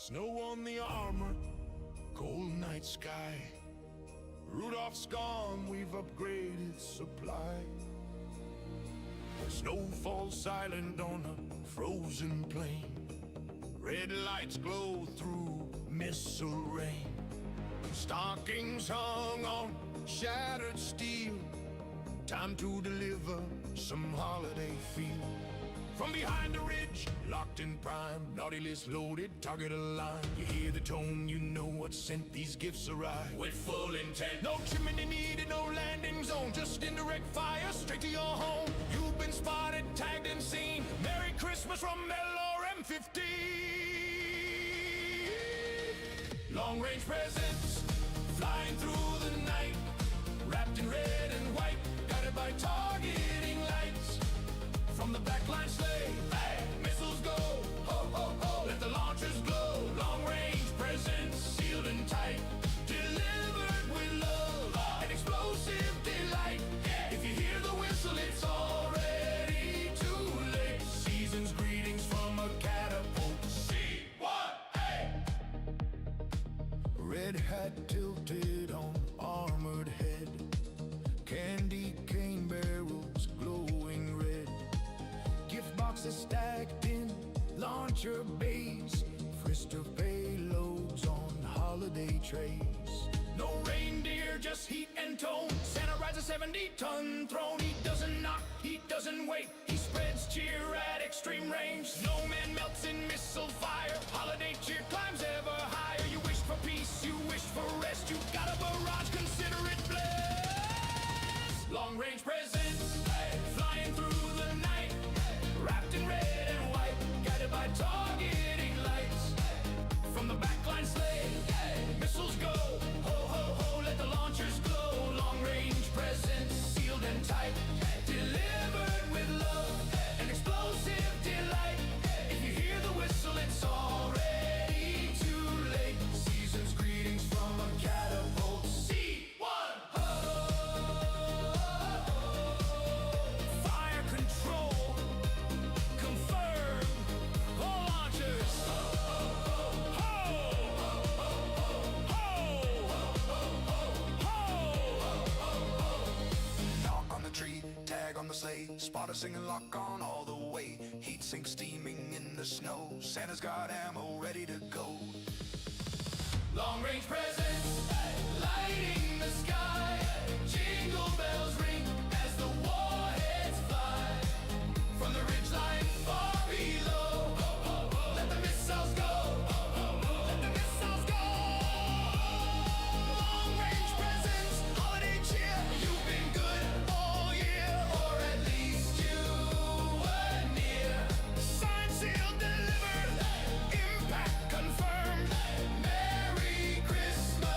Snow on the armor, cold night sky. Rudolph's gone, we've upgraded supply. Snow falls silent on a frozen plain. Red lights glow through missile rain. Stockings hung on shattered steel. Time to deliver some holiday feel. From behind the ridge, locked in prime, naughty list loaded, target aligned. You hear the tone, you know what sent these gifts arrive. With full intent, no chimney needed, no landing zone, just indirect fire, straight to your home. You've been spotted, tagged and seen. Merry Christmas from LRM-15. Long range presents, flying through the night, wrapped in red and white, guided by targeting lights. From the backline sleigh, hey, missiles go, ho, ho, ho. Let the launchers glow, long range presents, sealed and tight. Delivered with love, and explosive delight. Yeah. If you hear the whistle, it's already too late. Season's greetings from a catapult. See what, hey! Red hat tilted on armored head. Candy cane barrels glowing red. Gift boxes stacked in launcher bays. Frister payloads on holiday trays. No reindeer, just heat and tone. Santa rides a 70-ton throne. He doesn't knock, he doesn't wait. He spreads cheer at extreme range. Snowman melts in missile fire. Holiday cheer climbs ever higher. You wish for peace, you wish for rest. You got a barrage, consider it blessed. Long range presents, flying through the night. Wrapped in red and white, guided by targeting lights. From the backline sleigh, missiles go, ho, ho, ho. Let the launchers glow, long range presents, sealed and tight. Delivered with love, and explosive delight. If you hear the whistle, it's already too late. Season's greetings from a catapult. C1, ho! Fire control confirmed. All launchers. Ho! Knock on the tree, tag on the sleigh. Spotter singing lock on all the way. Heat sink steaming in the snow. Santa's got ammo ready to go. Long range presents, lighting the sky. Jingle bells ring as the warheads fly. From the ridgeline far below, let the missiles go. Let the missiles go. Long range presents, holiday cheer. You've been good all year, or at least you were near. Signed, sealed, delivered, impact confirmed. Merry Christmas,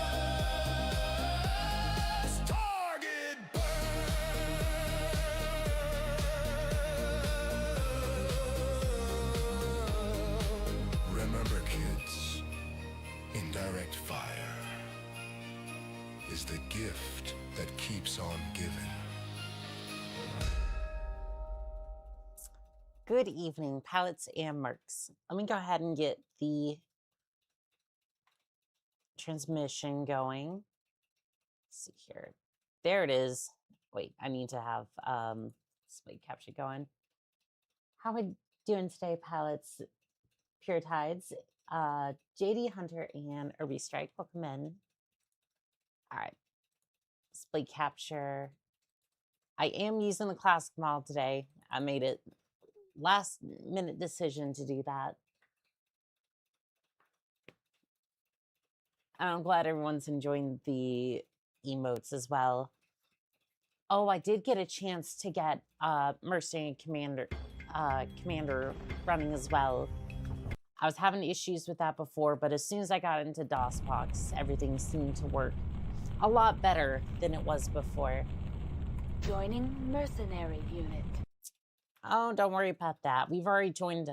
target burn. Remember, kids, indirect fire is the gift that keeps on giving. Good evening, palettes and mercs. Let me go ahead and get the transmission going. Let's see here. There it is. Wait, I need to have display capture going. How are we doing today, palettes? Pure Tides, JD Hunter and Irby Strike, welcome in. All right, display capture. I am using the classic model today. I made it last minute decision to do that. And I'm glad everyone's enjoying the emotes as well. Oh, I did get a chance to get Mercenary Commander running as well. I was having issues with that before, but as soon as I got into DOSBox, everything seemed to work a lot better than it was before. Joining mercenary unit. Oh, don't worry about that. We've already joined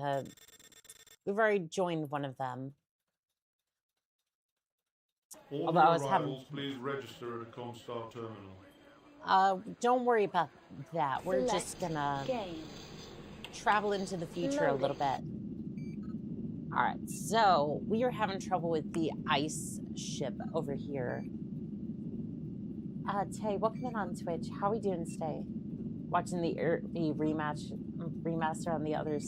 one of them. All Although I was new having- arrivals, please register at the Comstar terminal. Don't worry about that. We're just Select gonna game. travel into the future a little bit. All right, so we are having trouble with the ice ship over here. Tay, welcome in on Twitch. How are we doing today? Watching the remaster on the other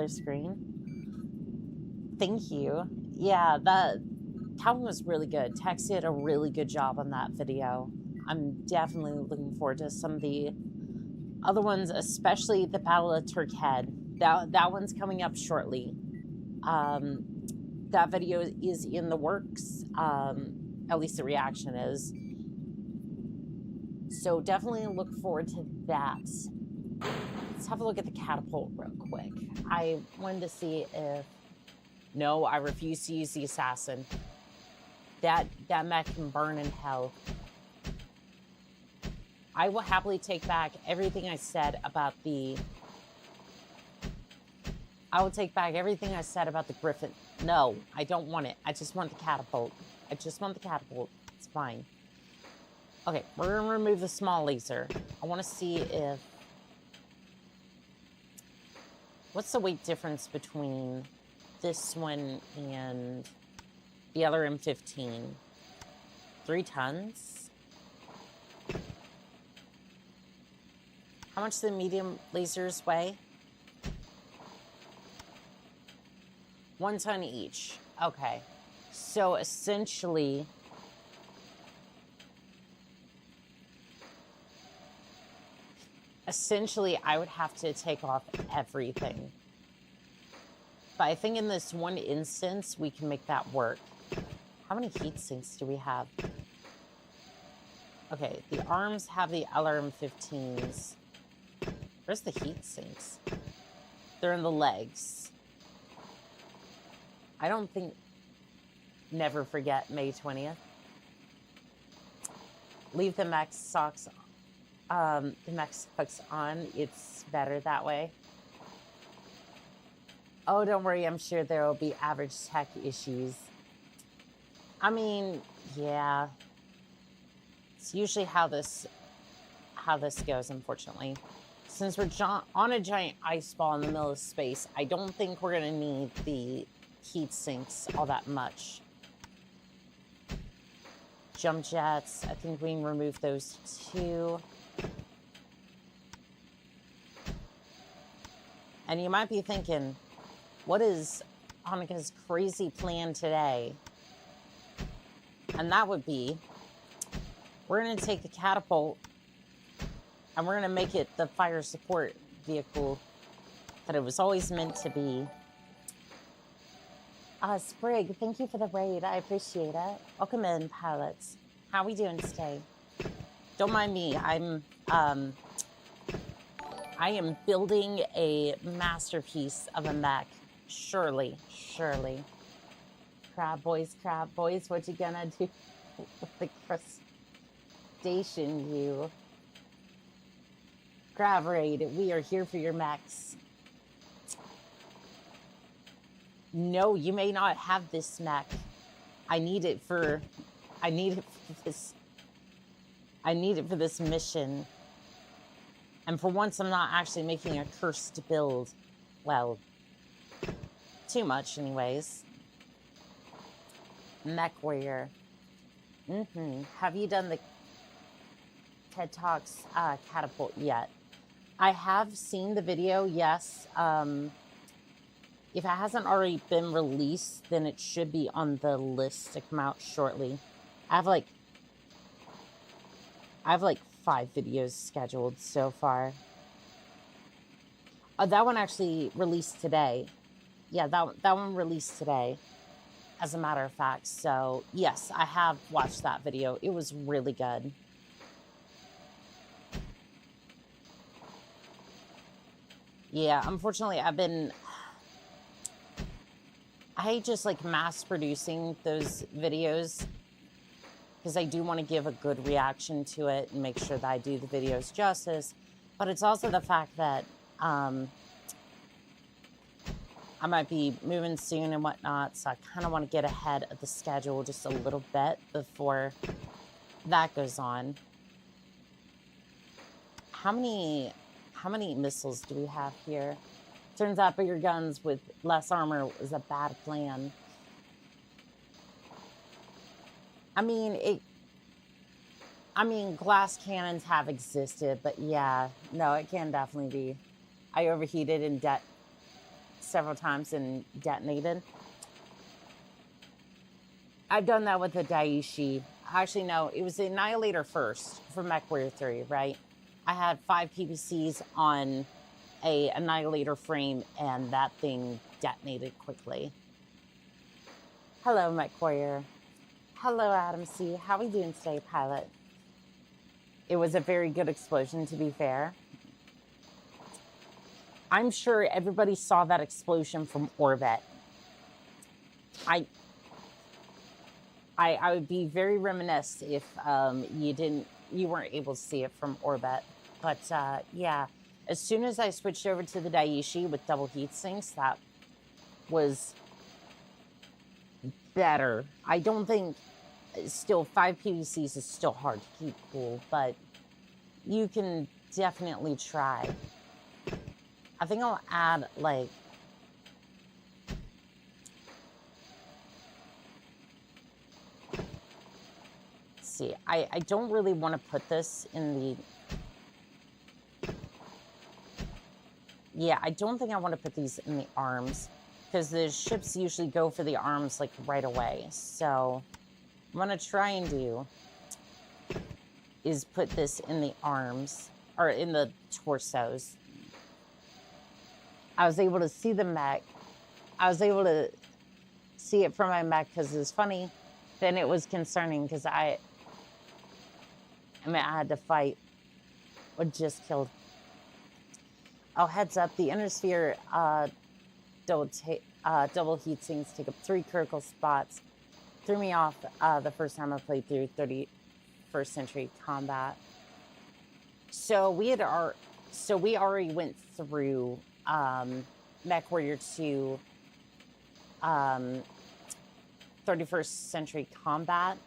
screen. Thank you. Yeah, that one was really good. Tex did a really good job on that video. I'm definitely looking forward to some of the other ones, especially the Battle of Turkhead. That one's coming up shortly. That video is in the works. At least the reaction is. So definitely look forward to that. Let's have a look at the catapult real quick. I wanted to see if... No, I refuse to use the assassin. That mech can burn in hell. I will happily take back everything I said about the... I will take back everything I said about the Griffin. No, I don't want it. I just want the catapult. I just want the catapult. It's fine. Okay, we're going to remove the small laser. I want to see if... What's the weight difference between this one and the other M15? 3 tons? How much do the medium lasers weigh? 1 ton each. Okay. So essentially... I would have to take off everything. But I think in this one instance, we can make that work. How many heat sinks do we have? Okay, the arms have the LRM-15s. Where's the heat sinks? They're in the legs. I don't think... Never forget May 20th. Leave the mech socks on. It's better that way. Oh, don't worry. I'm sure there will be average tech issues. I mean, yeah. It's usually how this goes, unfortunately. Since we're on a giant ice ball in the middle of space, I don't think we're going to need the heat sinks all that much. Jump jets, I think we can remove those too. And you might be thinking, what is Annika's crazy plan today? And that would be, we're going to take the catapult and we're going to make it the fire support vehicle that it was always meant to be. Sprig, thank you for the raid. I appreciate it. Welcome in, pilots. How are we doing today? Don't mind me. I am building a masterpiece of a mech. Surely. Crab boys, what you gonna do with the crustacean you? Crab raid, we are here for your mechs. No, you may not have this mech. I need it for this mission. And for once, I'm not actually making a cursed build. Well, too much anyways. MechWarrior. Have you done the TED Talks catapult yet? I have seen the video, yes. If it hasn't already been released, then it should be on the list to come out shortly. I have like 5 videos scheduled so far. That one actually released today. Yeah, that one released today, as a matter of fact. So, yes, I have watched that video. It was really good. Yeah, unfortunately, I hate just like mass producing those videos because I do want to give a good reaction to it and make sure that I do the videos justice. But it's also the fact that I might be moving soon and whatnot, so I kind of want to get ahead of the schedule just a little bit before that goes on. How many missiles do we have here? Turns out bigger guns with less armor was a bad plan. I mean, glass cannons have existed, but yeah, no, it can definitely be. I overheated and several times and detonated. I've done that with the Daiichi. Actually, no, it was the Annihilator first for MechWarrior 3, right? I had 5 PPCs on a Annihilator frame, and that thing detonated quickly. Hello, MechWarrior. Hello, Adam C. How are we doing today, pilot? It was a very good explosion, to be fair. I'm sure everybody saw that explosion from orbit. I would be very remiss if you weren't able to see it from orbit. But yeah, as soon as I switched over to the Daiichi with double heat sinks, that was better. I don't think, still 5 PVCs is still hard to keep cool, but you can definitely try. I think I'll add like, see, I don't really want to put this in the, yeah, I don't think I want to put these in the arms, because the ships usually go for the arms like right away. So what I'm going to try and do is put this in the arms, or in the torsos. I was able to see the mech. I was able to see it from my mech because it was funny. Then it was concerning because I had to fight what just killed. Oh, heads up, the inner sphere double heat sinks take up 3 critical spots. Threw me off the first time I played through 31st Century Combat. So we already went through MechWarrior 2 31st Century Combat,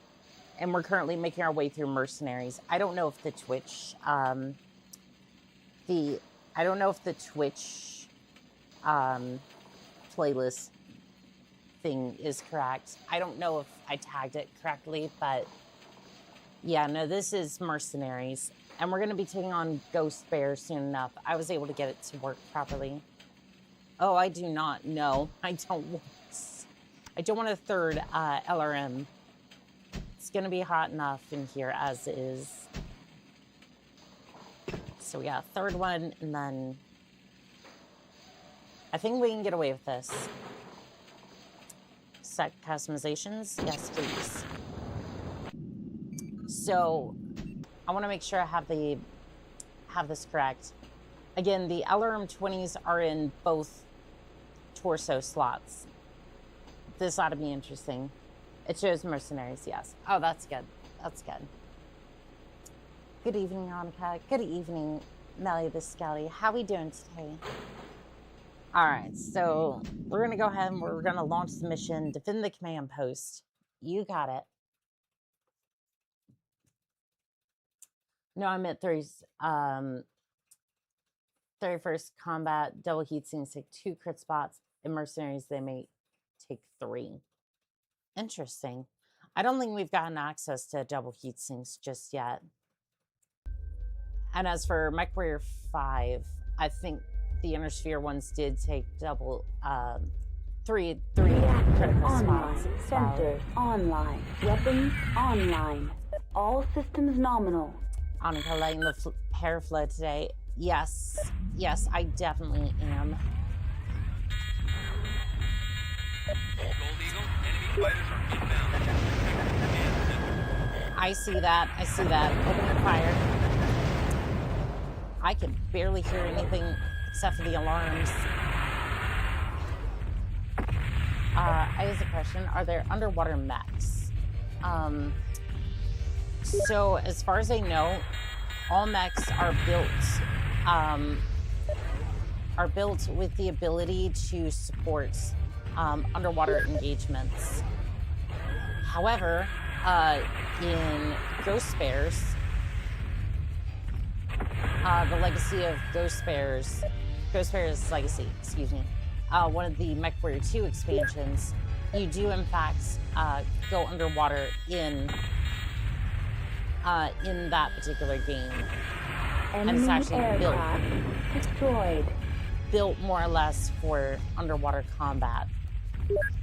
and we're currently making our way through Mercenaries. I don't know if the Twitch playlist thing is correct. I don't know if I tagged it correctly, but yeah, no, this is Mercenaries. And we're going to be taking on Ghost Bear soon enough. I was able to get it to work properly. Oh, I do not. No, I don't want a third LRM. It's going to be hot enough in here as is. So we got a third one, and then I think we can get away with this. Set customizations. Yes, please. So I want to make sure I have this correct. Again, the LRM 20s are in both torso slots. This ought to be interesting. It shows Mercenaries, yes. Oh, that's good. That's good. Good evening, Monica. Good evening, Melly the Scouty. How we doing today? All right, so we're going to go ahead and we're going to launch the mission, defend the command post. You got it. No, I'm at 31st Combat. Double heat sinks take 2 crit spots. In Mercenaries, they may take 3. Interesting. I don't think we've gotten access to double heat sinks just yet. And as for MechWarrior 5, I think the Inner Sphere ones did take double, 3 critical spots. Sensors online. Weapons online. All systems nominal. Annika letting the hair flow today. Yes, yes, I definitely am. I see that. I see that. Open your fire. I can barely hear anything except for the alarms. I have a question. Are there underwater mechs? So as far as I know, all mechs are built with the ability to support underwater engagements. However, in Ghost Bears, the legacy of Ghost Bears Ghostfire's Legacy, excuse me, one of the MechWarrior 2 expansions, you do in fact go underwater in that particular game. And it's Enemy actually aircraft destroyed. built more or less for underwater combat.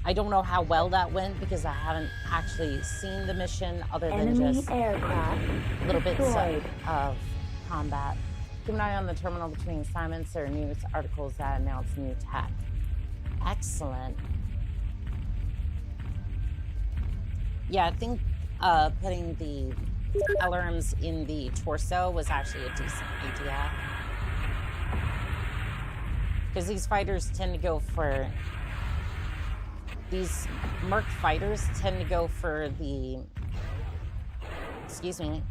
I don't know how well that went because I haven't actually seen the mission other than Enemy just aircraft little bits destroyed. of combat. Keep an eye on the terminal between assignments or news articles that announce new tech. Excellent. Yeah, I think putting the LRMs in the torso was actually a decent idea. Because these fighters tend to go for... These Merc fighters tend to go for the... Excuse me.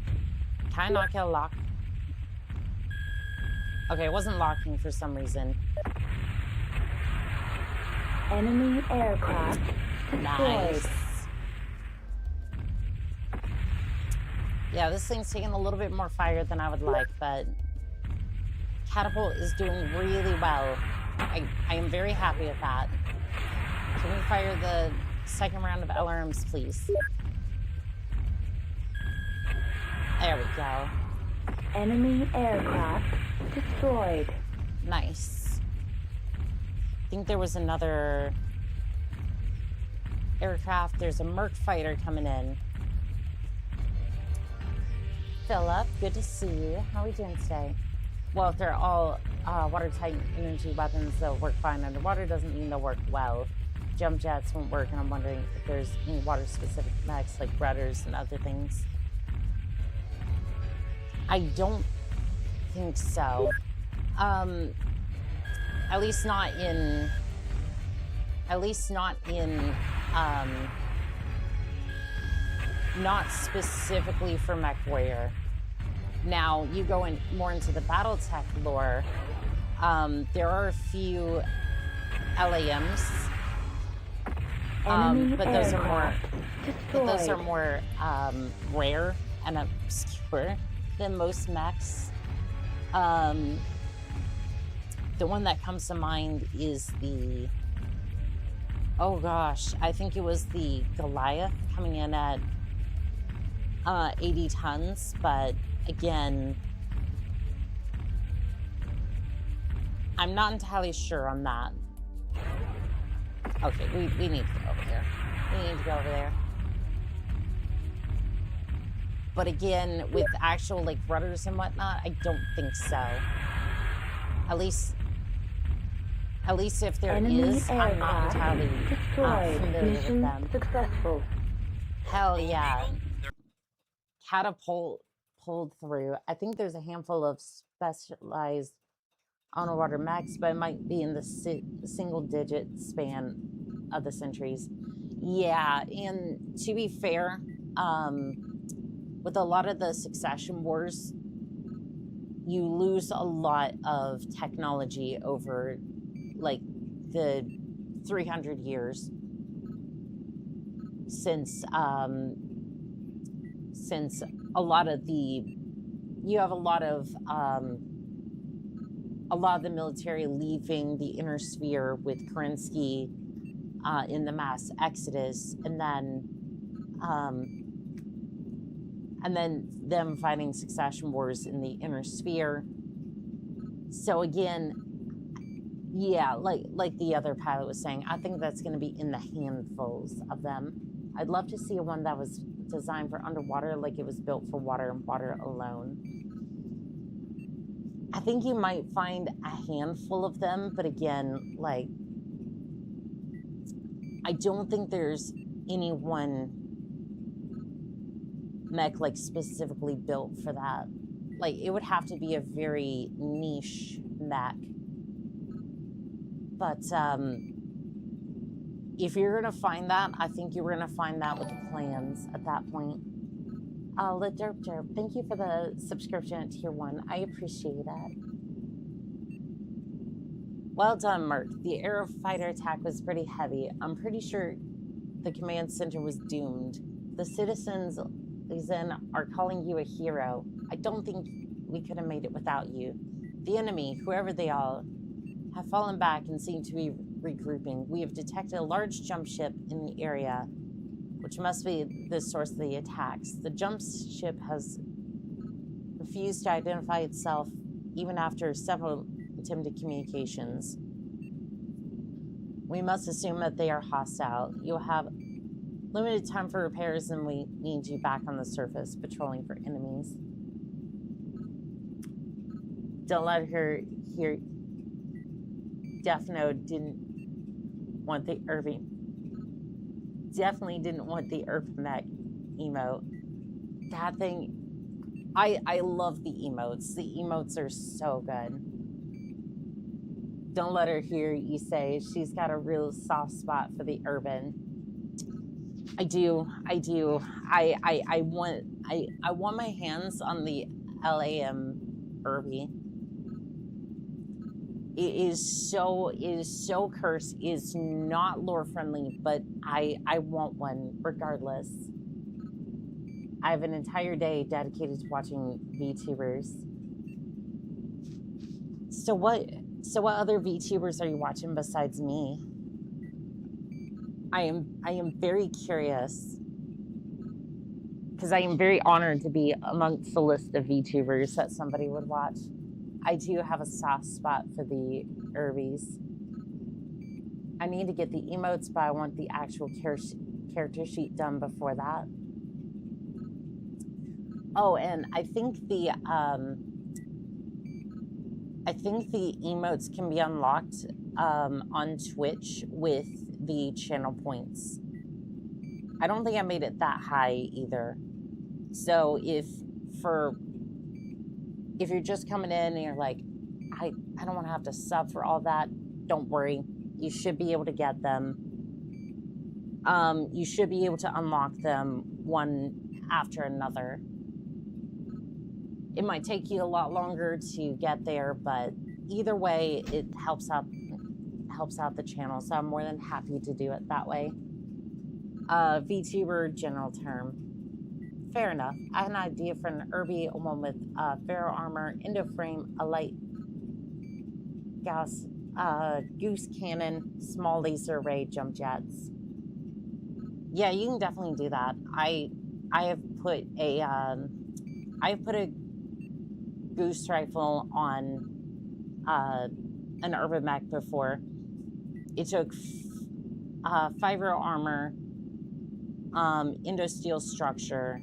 Can I not get a lock? Okay, it wasn't locking for some reason. Enemy aircraft destroyed. Nice. Yeah, this thing's taking a little bit more fire than I would like, but Catapult is doing really well. I am very happy with that. Can we fire the second round of LRMs, please? There we go. Enemy aircraft destroyed. Nice. I think there was another aircraft. There's a Merc fighter coming in. Philip, good to see you. How are we doing today? Well, if they're all watertight energy weapons, they'll work fine underwater. Doesn't mean they'll work well. Jump jets won't work, and I'm wondering if there's any water-specific mechs like rudders and other things. I don't think so. At least not in. Not specifically for MechWarrior. Now, you go in more into the BattleTech lore. There are a few LAMs, but those are more rare and obscure than most mechs. The one that comes to mind is the, oh gosh, I think it was the Goliath coming in at 80 tons, but again, I'm not entirely sure on that. Okay, we need to go over there. We need to go over there. But again, with actual like rudders and whatnot, I don't think so. At least if there is, I'm not entirely familiar with them. Successful. Hell yeah. Catapult pulled through. I think there's a handful of specialized underwater mechs, but it might be in the single-digit span of the centuries. Yeah, and to be fair, with a lot of the succession wars, you lose a lot of technology over, like, the 300 years since a lot of the, you have a lot of the military leaving the inner sphere with Kerensky in the mass exodus, and then them fighting succession wars in the inner sphere. So again, yeah, like the other pilot was saying, I think that's going to be in the handfuls of them. I'd love to see one that was designed for underwater, like it was built for water and water alone. I think you might find a handful of them, but again, like, I don't think there's any one mech like specifically built for that. Like, it would have to be a very niche mech. But if you're gonna find that, I think you're gonna find that with the plans at that point. Let Derp Derp, thank you for the subscription at Tier 1. I appreciate it. Well done, Merc. The Aerofighter attack was pretty heavy. I'm pretty sure the command center was doomed. The citizens, Lizen, are calling you a hero. I don't think we could have made it without you. The enemy, whoever they are, have fallen back and seem to be regrouping. We have detected a large jump ship in the area, which must be the source of the attacks. The jump ship has refused to identify itself even after several attempted communications. We must assume that they are hostile. You'll have limited time for repairs and we need you back on the surface, patrolling for enemies. Don't let her hear. Defno didn't want the Irving. Definitely didn't want the Mech emote. That thing, I love the emotes. The emotes are so good. Don't let her hear you say she's got a real soft spot for the urban. I do. I want my hands on the LAM Irby. It is so cursed. It's not lore friendly, but I want one regardless. I have an entire day dedicated to watching VTubers. So what other VTubers are you watching besides me? I am very curious because I am very honored to be amongst the list of VTubers that somebody would watch. I do have a soft spot for the Irbies. I need to get the emotes, but I want the actual character sheet done before that. Oh, and I think the emotes can be unlocked on Twitch with the channel points. I don't think I made it that high either. So if you're just coming in and you're like, I don't want to have to sub for all that, don't worry. You should be able to get them. You should be able to unlock them one after another. It might take you a lot longer to get there, but either way, it helps out the channel, so I'm more than happy to do it that way. VTuber general term. Fair enough. I had an idea for an Irby, one with ferro armor, endo frame, a light gas, goose cannon, small laser array, jump jets. Yeah, you can definitely do that. I have put a goose rifle on an urban mech before. It took fiber armor, endo-steel structure.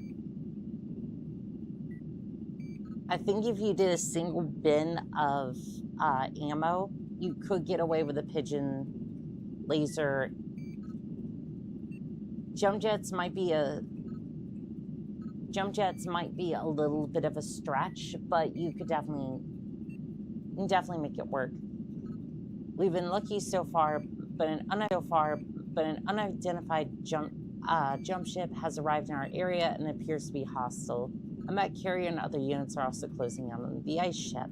I think if you did a single bin of ammo, you could get away with a pigeon laser. Jump jets might be a little bit of a stretch, but you could definitely make it work. We've been lucky so far, but an unidentified jump ship has arrived in our area and appears to be hostile. A MechWarrior and other units are also closing in on the ice ship.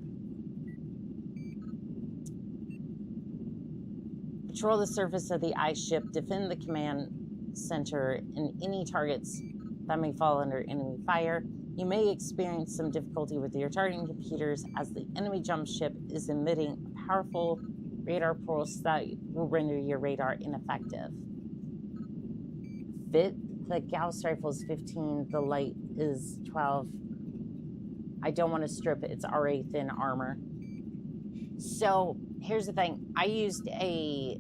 Patrol the surface of the ice ship, defend the command center, and any targets that may fall under enemy fire. You may experience some difficulty with your targeting computers as the enemy jump ship is emitting a powerful radar pulse that will render your radar ineffective. Fit. The Gauss rifle is 15, the light is 12. I don't want to strip it, it's already thin armor. So here's the thing. I used a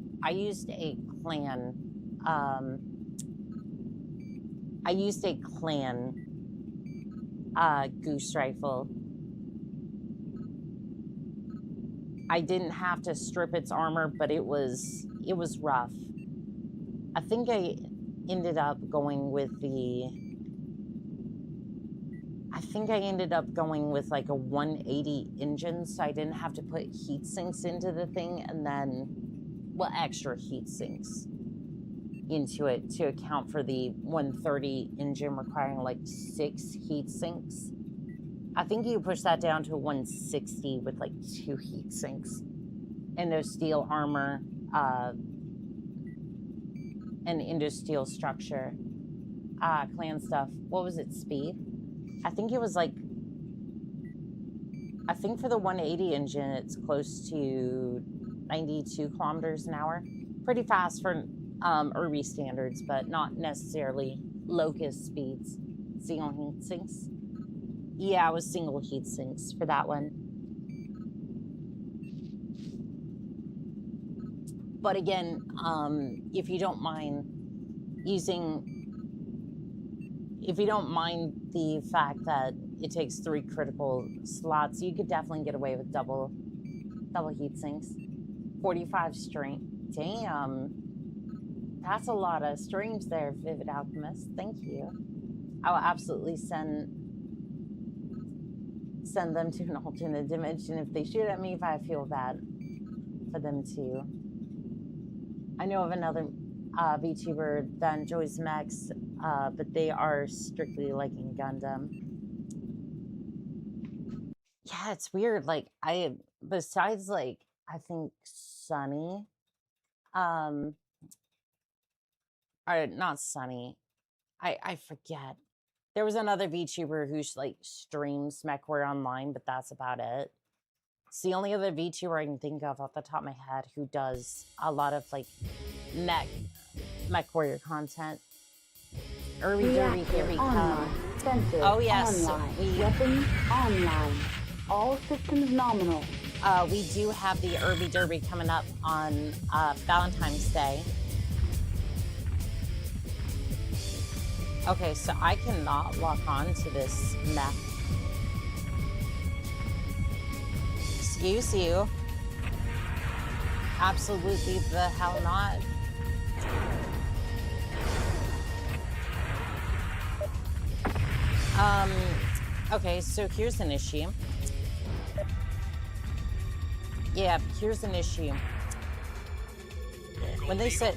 clan goose rifle. I didn't have to strip its armor, but it was rough. I think I ended up going with like a 180 engine, so I didn't have to put heat sinks into the thing, and then extra heat sinks into it to account for the 130 engine requiring like 6 heat sinks. I think you push that down to 160 with like 2 heat sinks. Endo-steel armor, and endo-steel structure. Clan stuff. What was it, speed? I think it was like, I think for the 180 engine, it's close to 92 kilometers an hour. Pretty fast for Irby standards, but not necessarily locust speeds. Single heat sinks. Yeah, it was single heat sinks for that one. But again, if you don't mind the fact that it takes 3 critical slots, you could definitely get away with double heat sinks. 45 strength. Damn. That's a lot of streams there, Vivid Alchemist. Thank you. I will absolutely send them to an alternate dimension if they shoot at me, if I feel bad for them too. I know of another VTuber that enjoys mechs, but they are strictly liking Gundam. Yeah, it's weird. Like, besides, like, I think Sunny, or not Sunny, I forget. There was another VTuber who like streams MechWarrior online, but that's about it. It's the only other VTuber I can think of off the top of my head who does a lot of like MechWarrior content. Irby Derby, here we come. Sensors Oh yes, online. Weapons online. All systems nominal. We do have the Irby Derby coming up on Valentine's Day. Okay, so I cannot lock on to this mech. Excuse you. Absolutely the hell not. Okay, so here's an issue. Yeah, here's an issue. When they said...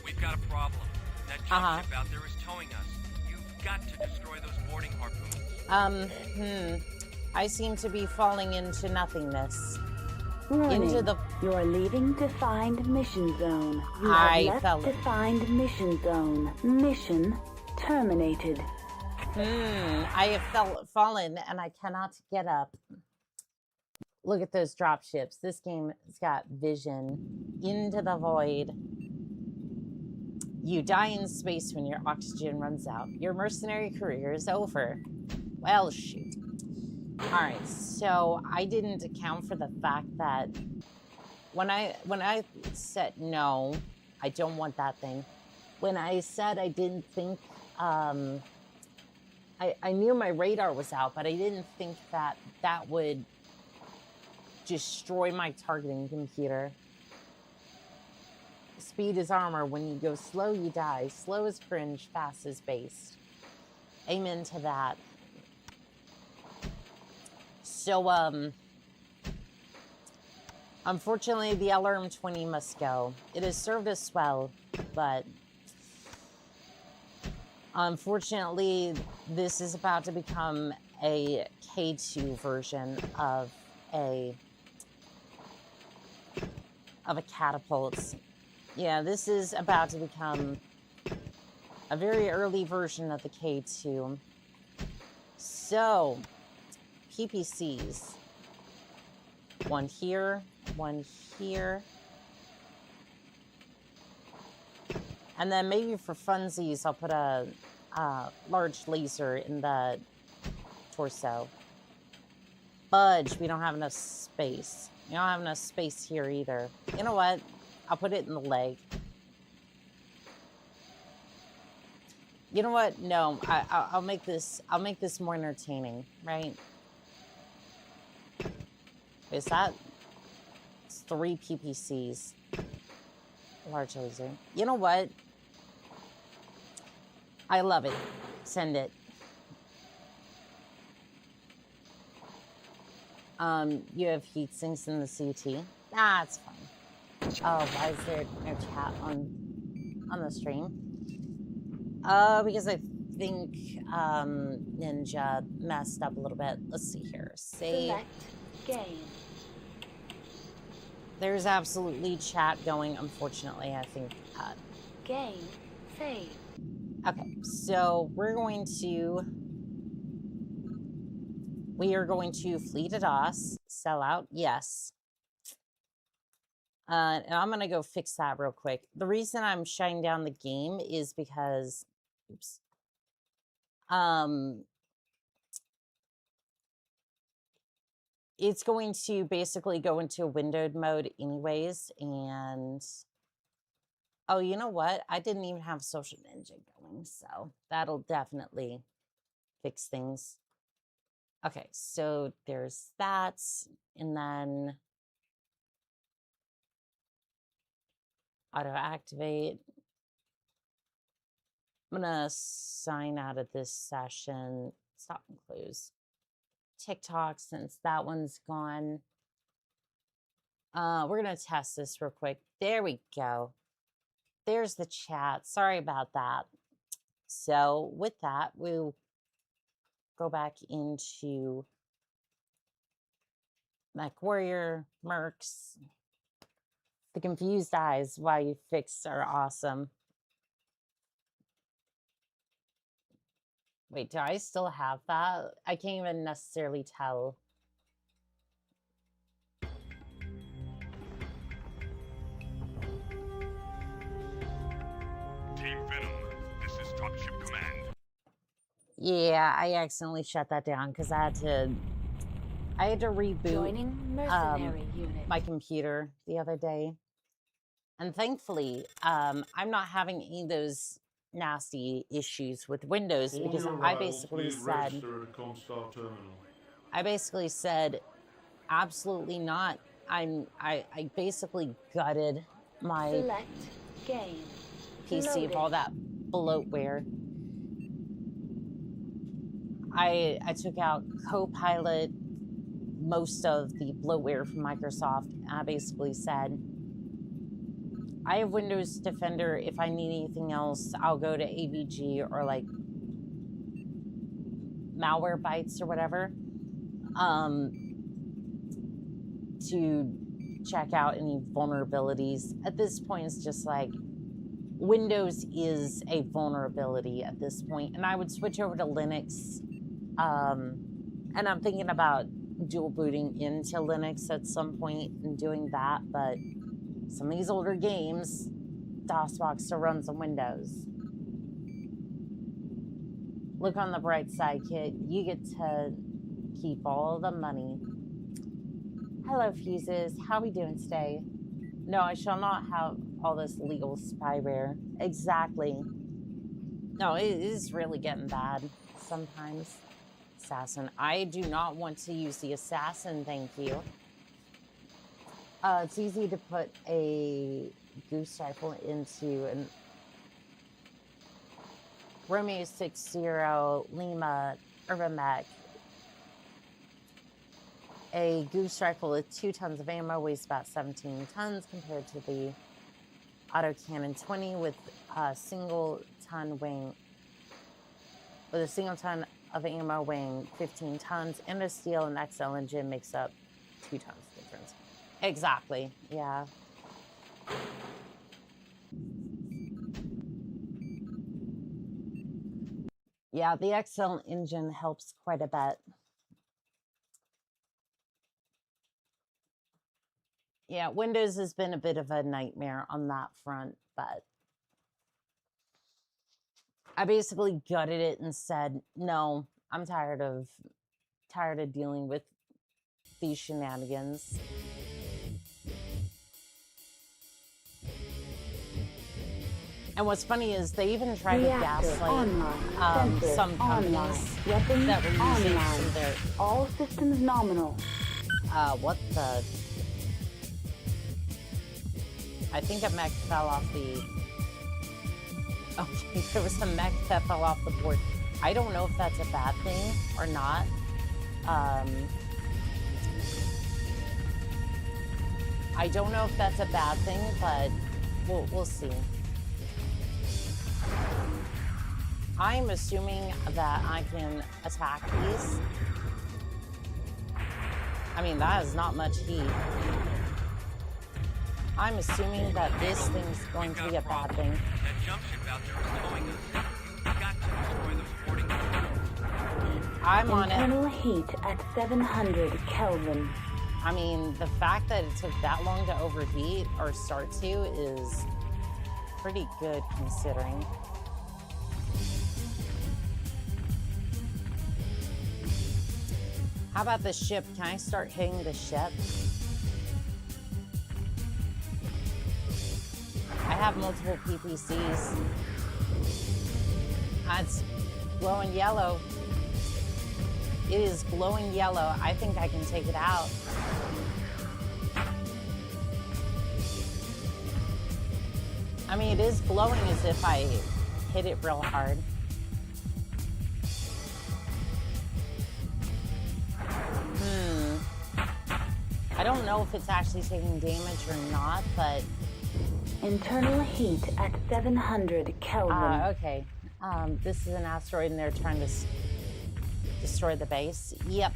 We've got a problem. That jump ship out there is towing us. You've got to destroy those boarding harpoons. I seem to be falling into nothingness. Warning. Into the... You're leaving defined mission zone. You have left defined mission zone. Mission terminated. I have fallen and I cannot get up. Look at those drop ships. This game has got vision into the void. You die in space when your oxygen runs out. Your mercenary career is over. Well, shoot. All right, so I didn't account for the fact that when I said no, I don't want that thing. When I said I didn't think, I knew my radar was out, but I didn't think that that would destroy my targeting computer. Speed is armor. When you go slow, you die. Slow is cringe, fast is based. Amen to that. So, unfortunately, the LRM-20 must go. It has served us well, but unfortunately, this is about to become a K2 version of a catapult. Yeah, this is about to become a very early version of the K2. So, PPCs. One here, one here. And then maybe for funsies, I'll put a large laser in the torso. Fudge, we don't have enough space. We don't have enough space here either. You know what? I'll put it in the leg. You know what? No, I'll make this more entertaining, right? Is that? It's 3 PPCs. Large laser. You know what? I love it. Send it. You have heat sinks in the CT. It's fine. Oh, why is there no chat on the stream? Because I think Ninja messed up a little bit. Let's see here. Save. Select game. There's absolutely chat going, unfortunately, I think. Game. Save. Okay, so we are going to flee to DOS, sell out, yes. And I'm gonna go fix that real quick. The reason I'm shutting down the game is because, oops, it's going to basically go into windowed mode anyways. And oh, you know what? I didn't even have social engine going, so that'll definitely fix things. Okay, so there's that, and then auto activate. I'm gonna sign out of this session, stop and close. TikTok, since that one's gone. We're gonna test this real quick. There we go. There's the chat. Sorry about that. So with that, we'll go back into MechWarrior, Mercs. The confused eyes while you fix are awesome. Wait, do I still have that? I can't even necessarily tell. Team Venom, this is Dropship Command. Yeah, I accidentally shut that down because I had to reboot Joining Mercenary unit. my computer the other day. And thankfully, I'm not having any of those nasty issues with Windows All because new I arrivals, basically please said, register at the Comstar terminal. absolutely not. I basically gutted my Select game. PC of all that bloatware. I took out Copilot, most of the bloatware from Microsoft. I basically said, I have Windows Defender. If I need anything else, I'll go to AVG or like Malwarebytes or whatever to check out any vulnerabilities. At this point, it's just like Windows is a vulnerability at this point, and I would switch over to Linux. And I'm thinking about dual booting into Linux at some point and doing that, but some of these older games, DOSBox still runs on Windows. Look on the bright side, kid. You get to keep all the money. Hello, Fuses. How are we doing today? No, I shall not have all this legal spyware. Exactly. No, it is really getting bad sometimes. Assassin. I do not want to use the assassin, thank you. It's easy to put a goose rifle into an Romeo 60 Lima Urban Mech. A goose rifle with 2 tons of ammo weighs about 17 tons compared to the autocannon 20 with a single ton of ammo weighing 15 tons, and a steel and XL engine makes up 2 tons difference. Exactly, yeah. Yeah, the XL engine helps quite a bit. Yeah, Windows has been a bit of a nightmare on that front, but I basically gutted it and said, no, I'm tired of dealing with these shenanigans. And what's funny is they even try to gaslight some companies that were using some of their... All systems nominal. What the... I think a mech fell off the... Okay, there was a mech that fell off the board. I don't know if that's a bad thing or not. I don't know if that's a bad thing, but we'll see. I'm assuming that I can attack these. I mean, that is not much heat. I'm assuming that this thing's going to be a bad thing. That jump ship out there is towing us. You've got to destroy those boarding cars. I'm on it. Internal heat at 700 Kelvin. I mean, the fact that it took that long to overheat or start to is pretty good considering. How about the ship? Can I start hitting the ship? I have multiple PPCs. It's glowing yellow. It is glowing yellow. I think I can take it out. I mean, it is glowing as if I hit it real hard. I don't know if it's actually taking damage or not, but... Internal heat at 700 Kelvin. Okay. This is an asteroid and they're trying to destroy the base. Yep.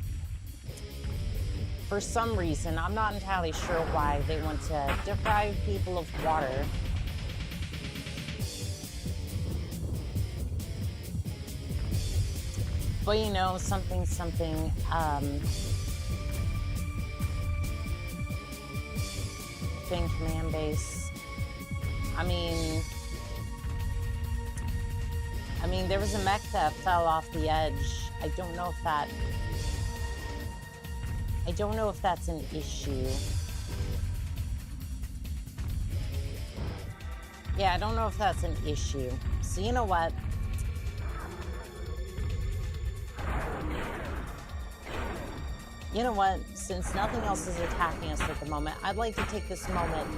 For some reason, I'm not entirely sure why, they want to deprive people of water. But you know, something, Fin command base. I mean, there was a mech that fell off the edge. I don't know if that's an issue. Yeah, I don't know if that's an issue. So you know what? You know what? Since nothing else is attacking us at the moment, I'd like to take this moment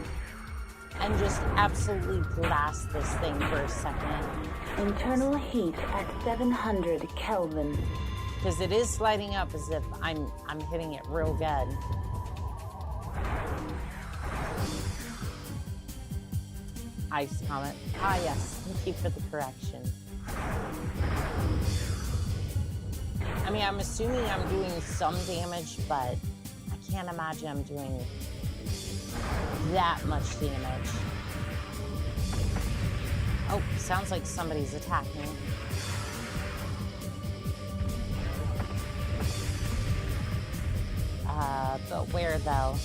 and just absolutely blast this thing for a second. Internal heat at 700 Kelvin. Because it is lighting up as if I'm hitting it real good. Ice comet. Ah yes, thank you for the correction. I mean, I'm assuming I'm doing some damage, but I can't imagine I'm doing that much damage. Oh, sounds like somebody's attacking. But where though?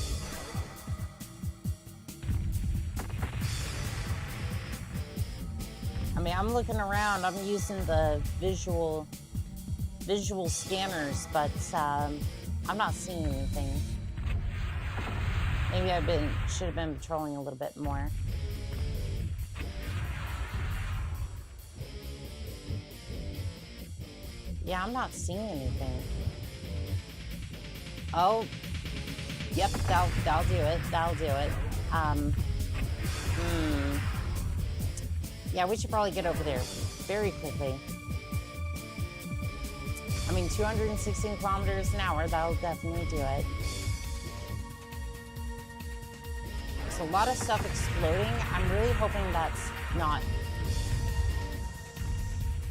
I mean, I'm looking around, I'm using the visual scanners, but I'm not seeing anything. Maybe should have been patrolling a little bit more. Yeah, I'm not seeing anything. Oh, yep, that'll do it. That'll do it. Yeah, we should probably get over there very quickly. I mean, 216 kilometers an hour, that'll definitely do it. There's a lot of stuff exploding. I'm really hoping that's not...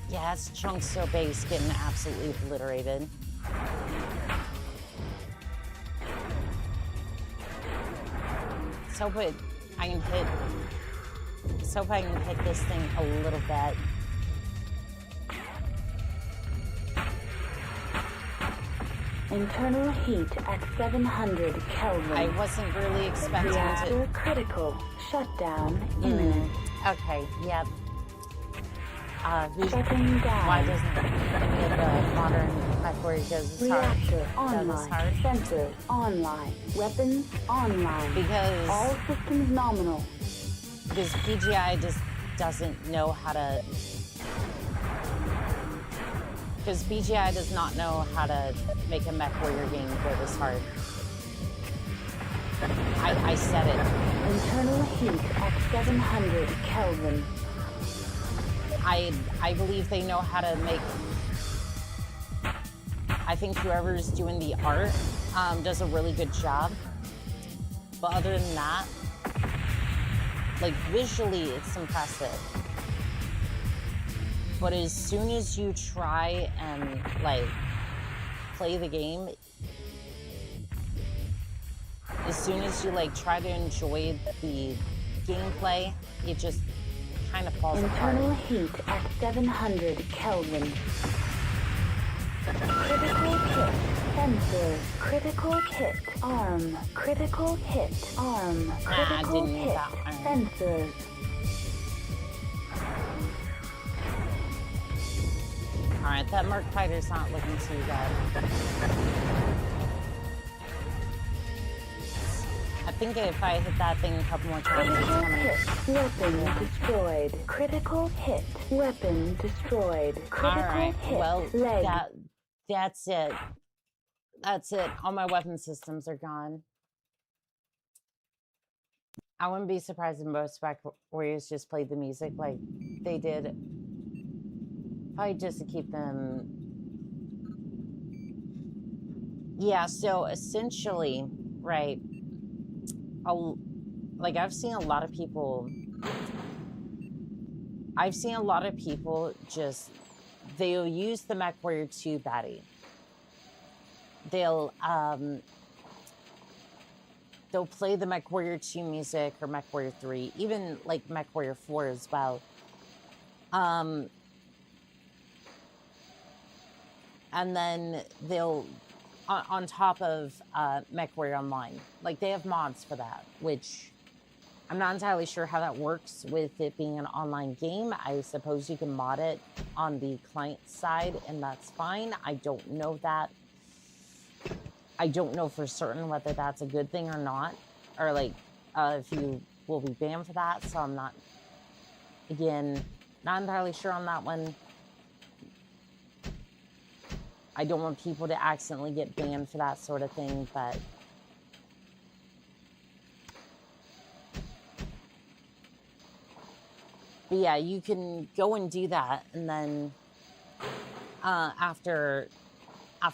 Yeah, that's chunks of base getting absolutely obliterated. Let's hope I can hit... Let's hope I can hit this thing a little bit. Internal heat at 700 Kelvin. I wasn't really expecting Reactor critical. Shutdown imminent. Okay, yep. Shutting down. Why doesn't any of the modern MechWarrior does this hard? Reactor online. Sensors online. Weapons online. Because... all systems nominal. Because PGI just doesn't know how to... Because BGI does not know how to make a MechWarrior game go this hard. I said it. Internal heat at 700 Kelvin. I believe they know how to make... I think whoever's doing the art does a really good job. But other than that, like visually, it's impressive. But as soon as you try and like play the game, as soon as you like try to enjoy the gameplay, it just kind of falls apart. Internal heat at 700 Kelvin. Critical hit. Sensor. Critical hit. Arm. Critical hit. Arm. Critical hit. Sensors. Alright, that Merc Fighter's not looking too good. I think if I hit that thing a couple more times, it's Critical coming. hit. Weapon destroyed. Critical hit. Weapon destroyed. Critical hit. Well, leg. that's it. That's it. All my weapon systems are gone. I wouldn't be surprised if most MechWarriors just played the music like they did. Probably just to keep them. Yeah, so essentially, right, like I've seen a lot of people just, they'll use the MechWarrior 2 baddie. They'll play the MechWarrior 2 music or MechWarrior 3, even like MechWarrior 4 as well. And then they'll, on top of MechWarrior Online, like they have mods for that, which I'm not entirely sure how that works with it being an online game. I suppose you can mod it on the client side and that's fine. I don't know that. I don't know for certain whether that's a good thing or not, or like if you will be banned for that. So I'm not, again, not entirely sure on that one. I don't want people to accidentally get banned for that sort of thing, but yeah, you can go and do that, and then after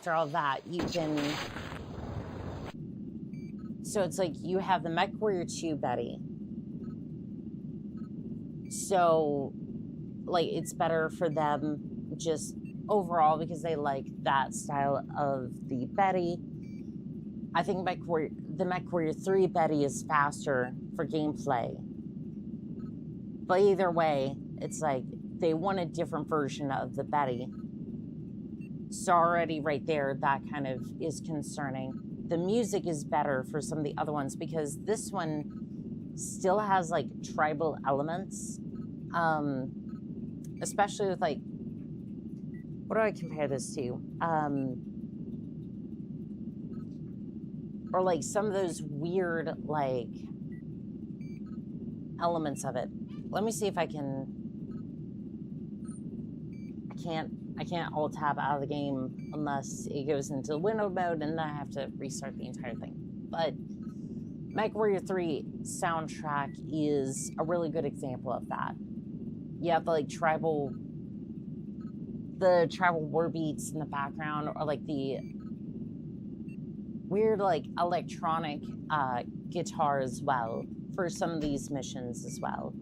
all that, you can. So it's like you have the MechWarrior 2 Betty. So, like, it's better for them just overall because they like that style of the Betty. I think the MechWarrior 3 Betty is faster for gameplay. But either way, it's like they want a different version of the Betty. So already right there, that kind of is concerning. The music is better for some of the other ones because this one still has like tribal elements. Especially with like, what do I compare this to? Or like some of those weird like elements of it. Let me see if I can. I can't alt tab out of the game unless it goes into window mode and then I have to restart the entire thing. But MechWarrior 3 soundtrack is a really good example of that. You have the like tribal war beats in the background, or like the weird like electronic guitar as well for some of these missions as well.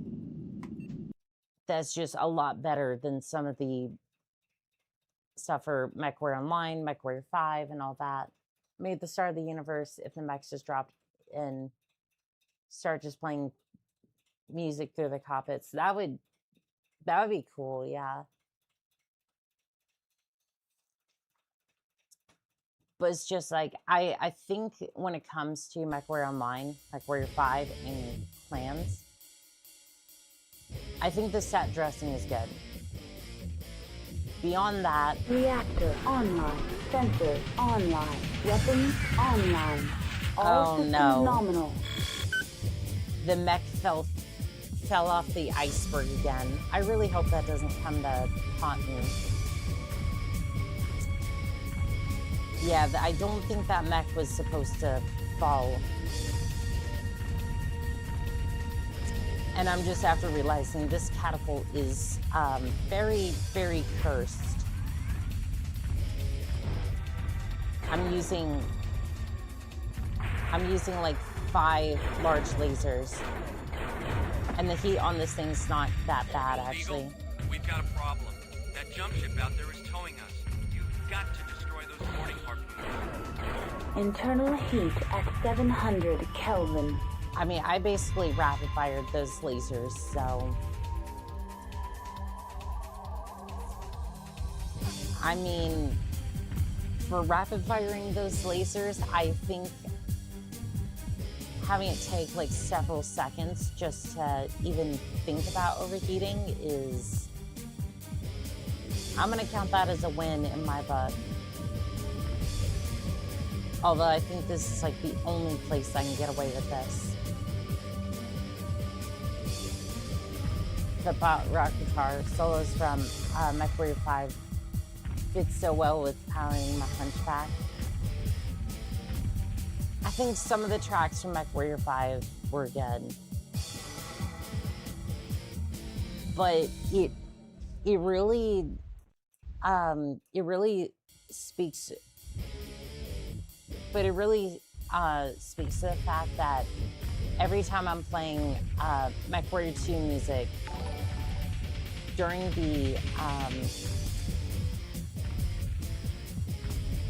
That's just a lot better than some of the stuff for MechWarrior Online, MechWarrior 5, and all that. Made the start of the universe if the mechs just dropped and start just playing music through the cockpits. That would be cool, yeah. But it's just like, I think when it comes to MechWarrior Online, MechWarrior 5, and clans, I think the set dressing is good. Beyond that... Reactor online. Sensor online. Weapons online. All systems nominal. The mech fell off the iceberg again. I really hope that doesn't come to haunt me. Yeah, I don't think that mech was supposed to fall. And I'm just after realizing this catapult is very, very cursed. I'm using like 5 large lasers. And the heat on this thing's not that bad, actually. Eagle, we've got a problem. That jump ship out there is towing us. You've got to destroy those boarding harpoons. Internal heat at 700 Kelvin. I mean, I basically rapid fired those lasers, so. I mean, for rapid firing those lasers, I think having it take like several seconds just to even think about overheating is, I'm gonna count that as a win in my book. Although I think this is like the only place I can get away with this. The rock guitar solos from MechWarrior 5 fits so well with powering my Hunchback. I think some of the tracks from MechWarrior 5 were good, but it really speaks. But it really speaks to the fact that every time I'm playing MechWarrior 2 music during the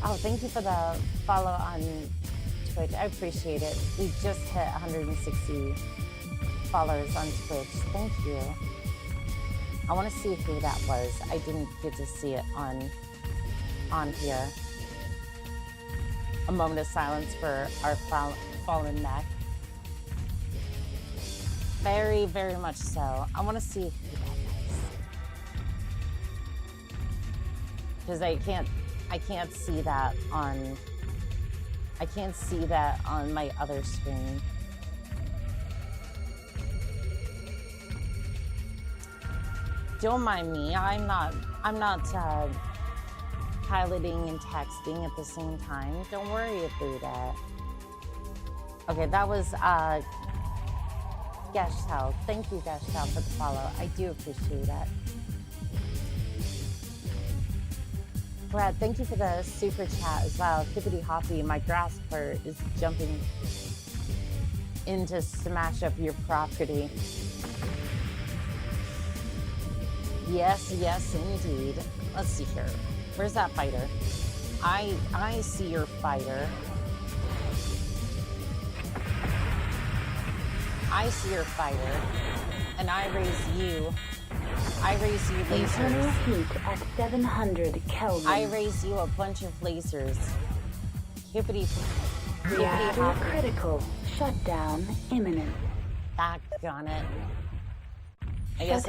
oh, thank you for the follow on Twitch. I appreciate it. We just hit 160 followers on Twitch. Thank you. I want to see who that was. I didn't get to see it on here. A moment of silence for our fallen mech. Very, very much so. I want to see who that was. Because I can't see that on my other screen. Don't mind me. I'm not piloting and texting at the same time. Don't worry about that. Okay, that was Geshtel. Thank you, Geshtel, for the follow. I do appreciate that. Brad, thank you for the super chat as well. Hippity hoppy, my grasper is jumping in to smash up your property. Yes, yes, indeed. Let's see here. Where's that fighter? I see your fighter. I see your fighter. And I raise you. I raise you lasers. Internal heat at 700 Kelvin. I raise you a bunch of lasers. Hippity Reactor critical. Shutdown imminent. Doggone it. I guess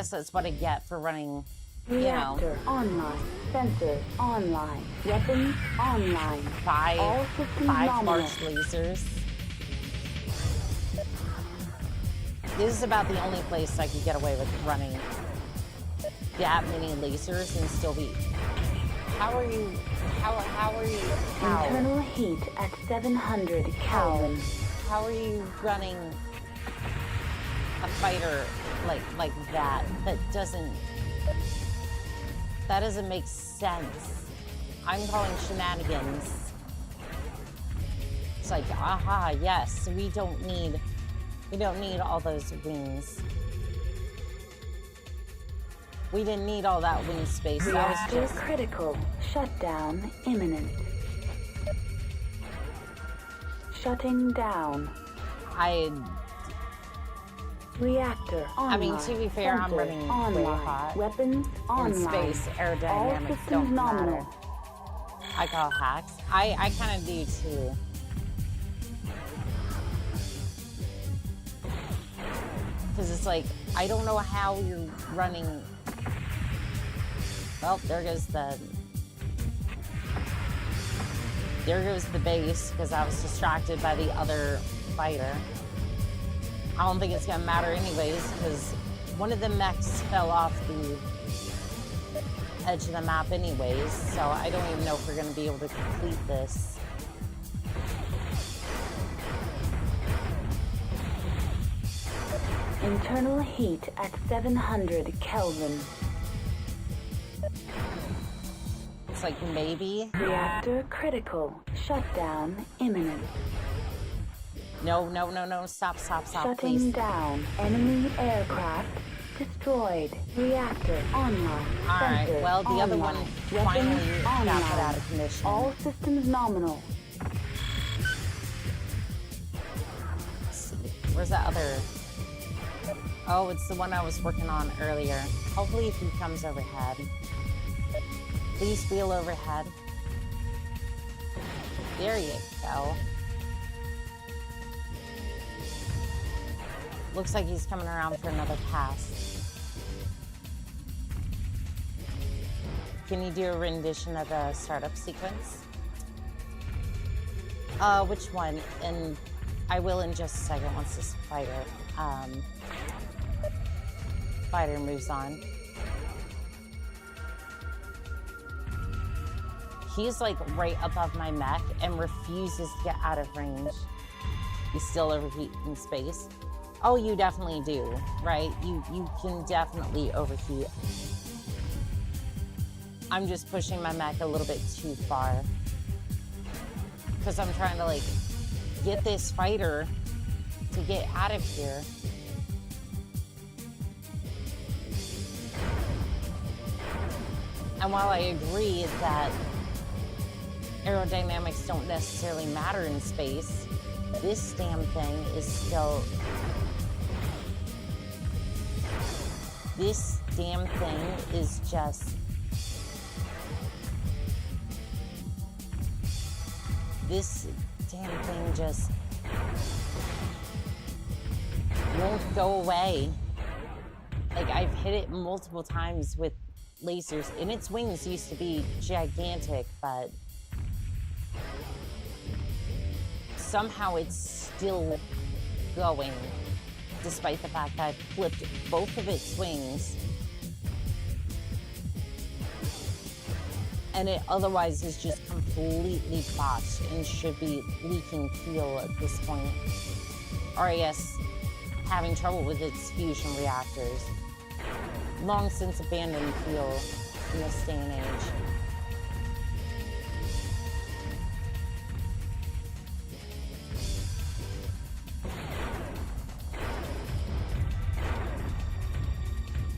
that's what I get for running. Reactor online. Sensors online. Weapons online. All systems five nominal. large lasers. This is about the only place I could get away with running that many lasers and still be. How are you? Internal heat at 700 Kelvin. How are you running a fighter like that? That doesn't make sense. I'm calling shenanigans. It's like, aha, yes, we don't need all those wings. We didn't need all that wing space. Reactor that was just critical. Shutdown imminent. Shutting down. Reactor online. I mean, to be fair, I'm running online. Way hot. Weapons online. In space, aerodynamics don't matter. I call hacks. I kind of do too. Because it's like, I don't know how you're running. Well, there goes the base, because I was distracted by the other fighter. I don't think it's gonna matter anyways, because one of the mechs fell off the edge of the map anyways, so I don't even know if we're gonna be able to complete this. Internal heat at 700 Kelvin. It's like maybe. Reactor critical. Shutdown imminent. No. Stop, Shutting please. down. Enemy aircraft destroyed. Reactor online. Alright, Sensors well, the online. other one finally got put out of commission. All systems nominal. Let's see. Where's that other? Oh, it's the one I was working on earlier. Hopefully he comes overhead. Please wheel overhead. There you go. Looks like he's coming around for another pass. Can you do a rendition of the startup sequence? Which one? And I will in just a second once this fighter moves on. He's like right above my mech and refuses to get out of range. He's still overheating space. Oh, you definitely do, right? You can definitely overheat. I'm just pushing my mech a little bit too far. Because I'm trying to like get this fighter to get out of here. And while I agree that aerodynamics don't necessarily matter in space, this damn thing is still... This damn thing is just... This damn thing just won't go away. Like, I've hit it multiple times with lasers, and its wings used to be gigantic, but somehow it's still going, despite the fact that I've flipped both of its wings. And it otherwise is just completely botched and should be leaking fuel at this point. Or I guess having trouble with its fusion reactors. Long since abandoned fuel in this day and age.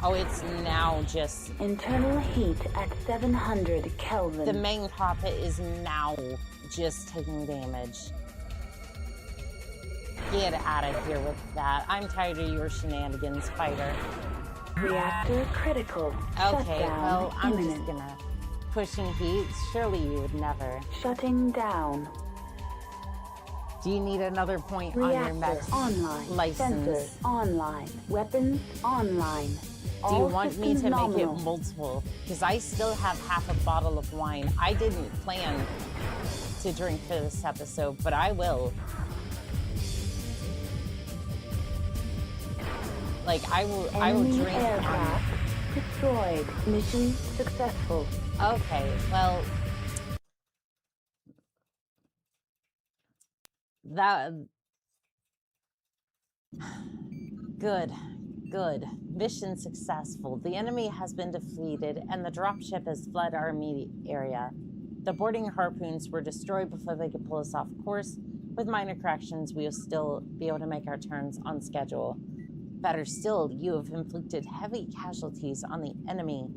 Oh, it's now just... Internal heat at 700 Kelvin. The main cockpit is now just taking damage. Get out of here with that. I'm tired of your shenanigans, fighter. Reactor critical. Okay, Shutdown well, I'm imminent. just gonna... Pushing heat? Surely you would never. Shutting down. Do you need another point Reactor on your mech online. license? Sensors online. Weapons online. Do you All want me systems to make nominal. it multiple? Because I still have half a bottle of wine. I didn't plan to drink for this episode, but I will. Like, I will Enemy drink aircraft destroyed. Mission successful. Okay, well... That... Good. Good. Mission successful. The enemy has been defeated, and the dropship has fled our immediate area. The boarding harpoons were destroyed before they could pull us off course. With minor corrections, we will still be able to make our turns on schedule. Better still, you have inflicted heavy casualties on the enemy,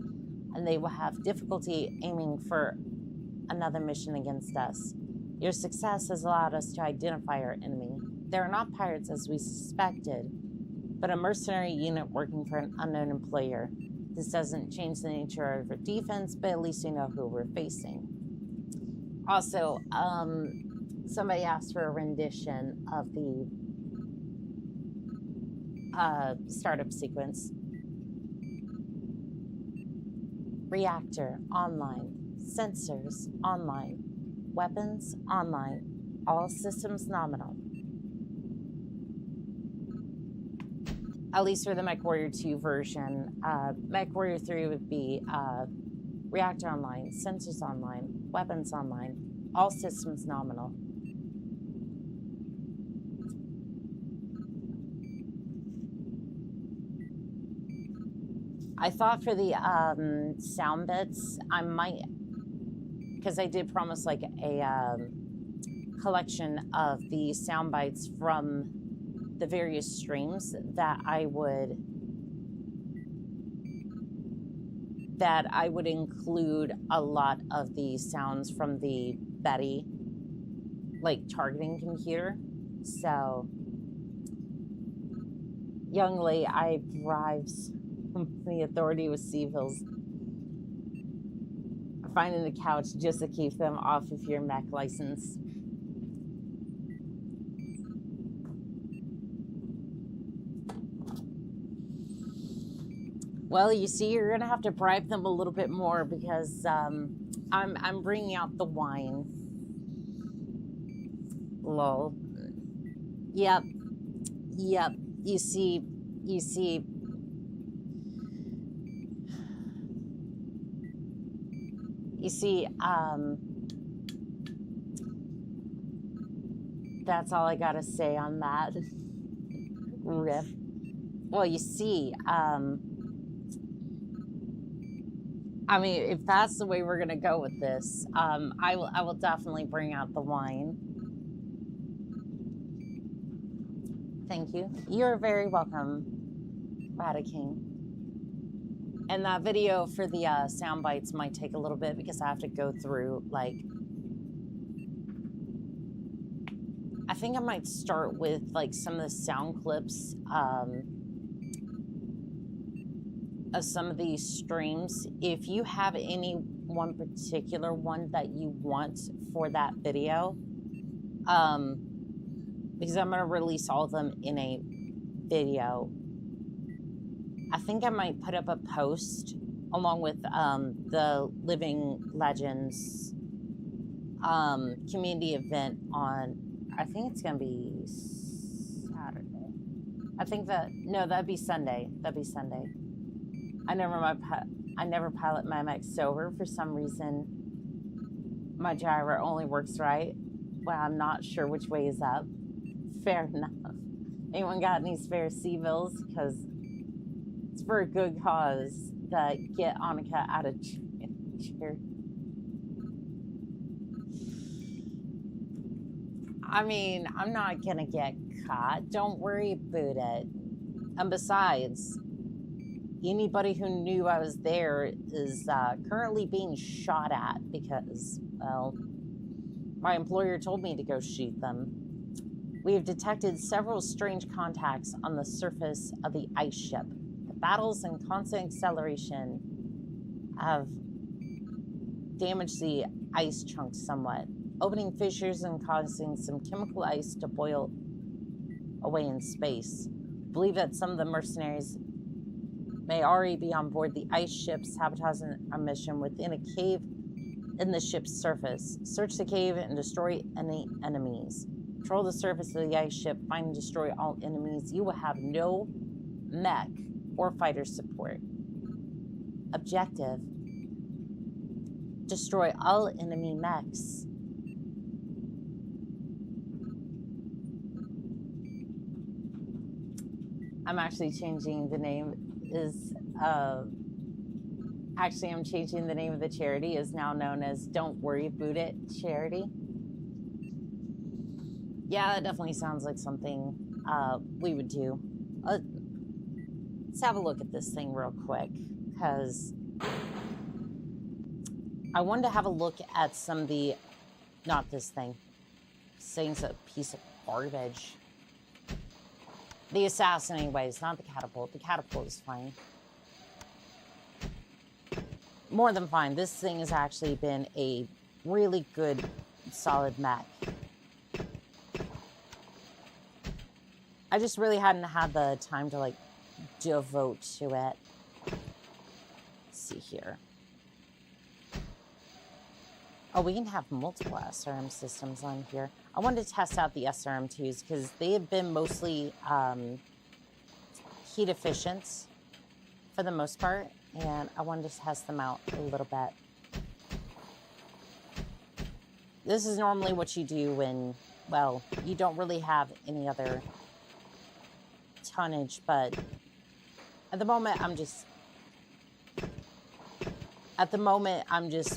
and they will have difficulty aiming for another mission against us. Your success has allowed us to identify our enemy. They are not pirates as we suspected, but a mercenary unit working for an unknown employer. This doesn't change the nature of our defense, but at least we know who we're facing. Also, somebody asked for a rendition of the startup sequence. Reactor online. Sensors online. Weapons online. All systems nominal. At least for the MechWarrior 2 version. MechWarrior 3 would be reactor online, sensors online, weapons online, all systems nominal. I thought for the sound bits, I might, because I did promise like a collection of the sound bites from the various streams that I would include a lot of the sounds from the Betty like targeting computer. So youngly I bribes the authority with civils finding the couch just to keep them off of your mech license. Well, you see, you're gonna have to bribe them a little bit more because I'm bringing out the wine. Lol. Yep. Yep. You see, that's all I gotta say on that. Rip. Well, you see, I mean, if that's the way we're gonna go with this, I will definitely bring out the wine. Thank you. You're very welcome, Radiking. And that video for the sound bites might take a little bit because I have to go through, like, I think I might start with, like, some of the sound clips of some of these streams. If you have any one particular one that you want for that video, because I'm going to release all of them in a video, I think I might put up a post along with the Living Legends community event on, I think it's going to be Saturday. I think that'd be Sunday. That'd be Sunday. I never pilot my mech sober. For some reason, my gyro only works right. Well, I'm not sure which way is up. Fair enough. Anyone got any spare C-bills? Because it's for a good cause that get Annika out of chair. I mean, I'm not gonna get caught. Don't worry about it. And besides, anybody who knew I was there is currently being shot at because, well, my employer told me to go shoot them. We have detected several strange contacts on the surface of the ice ship. The battles and constant acceleration have damaged the ice chunks somewhat, opening fissures and causing some chemical ice to boil away in space. I believe that some of the mercenaries may already be on board the ice ship, sabotaging our mission within a cave in the ship's surface. Search the cave and destroy any enemies. Control the surface of the ice ship, find and destroy all enemies. You will have no mech or fighter support. Objective: destroy all enemy mechs. I'm actually changing the name. I'm changing the name of the charity. Is now known as Don't Worry About It Charity. Yeah, that definitely sounds like something we would do. Let's have a look at this thing real quick, because I wanted to have a look at some of the, not this thing. This thing's a piece of garbage. The assassin anyways, not the catapult. The catapult is fine. More than fine. This thing has actually been a really good, solid mech. I just really hadn't had the time to, like, devote to it. Let's see here. Oh, we can have multiple SRM systems on here. I wanted to test out the SRM2s because they have been mostly heat efficient for the most part, and I wanted to test them out a little bit. This is normally what you do when, well, you don't really have any other tonnage, but at the moment I'm just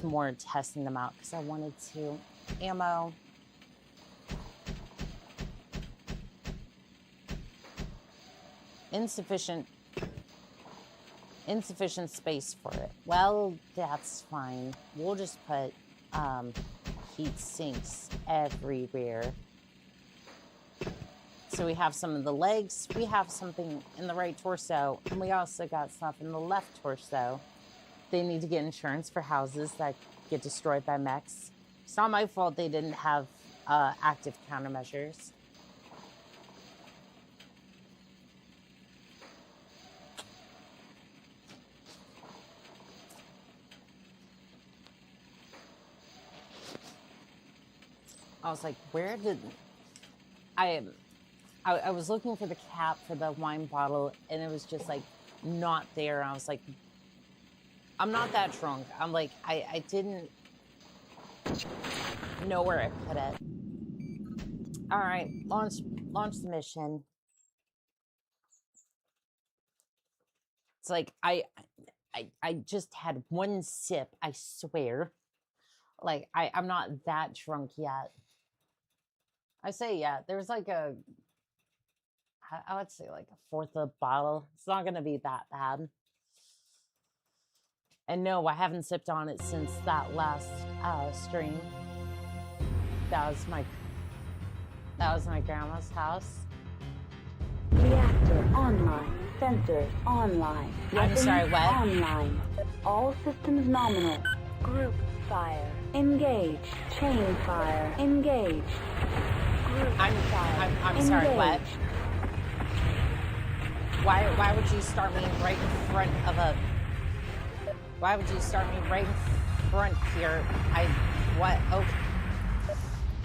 more testing them out because I wanted to. Ammo. Insufficient space for it. Well, that's fine. We'll just put heat sinks everywhere. So we have some of the legs, we have something in the right torso, and we also got stuff in the left torso. They need to get insurance for houses that get destroyed by mechs. It's not my fault they didn't have active countermeasures. I was like, where did I was looking for the cap for the wine bottle, and it was just like not there. I was like, I'm not that drunk. I'm like, I didn't know where I put it. All right, launch the mission. It's like I just had one sip, I swear. Like I'm not that drunk yet. I say yeah, there's like I would say like a fourth of a bottle. It's not gonna be that bad. And no, I haven't sipped on it since that last stream. That was my grandma's house. Reactor online. Sensors online. I'm sorry, what? Online. All systems nominal. Group fire. Engage. Chain fire. Engage. Group fire. I'm sorry, what? Why would you start me right in front of a... Why would you start me right in front here? What? Okay.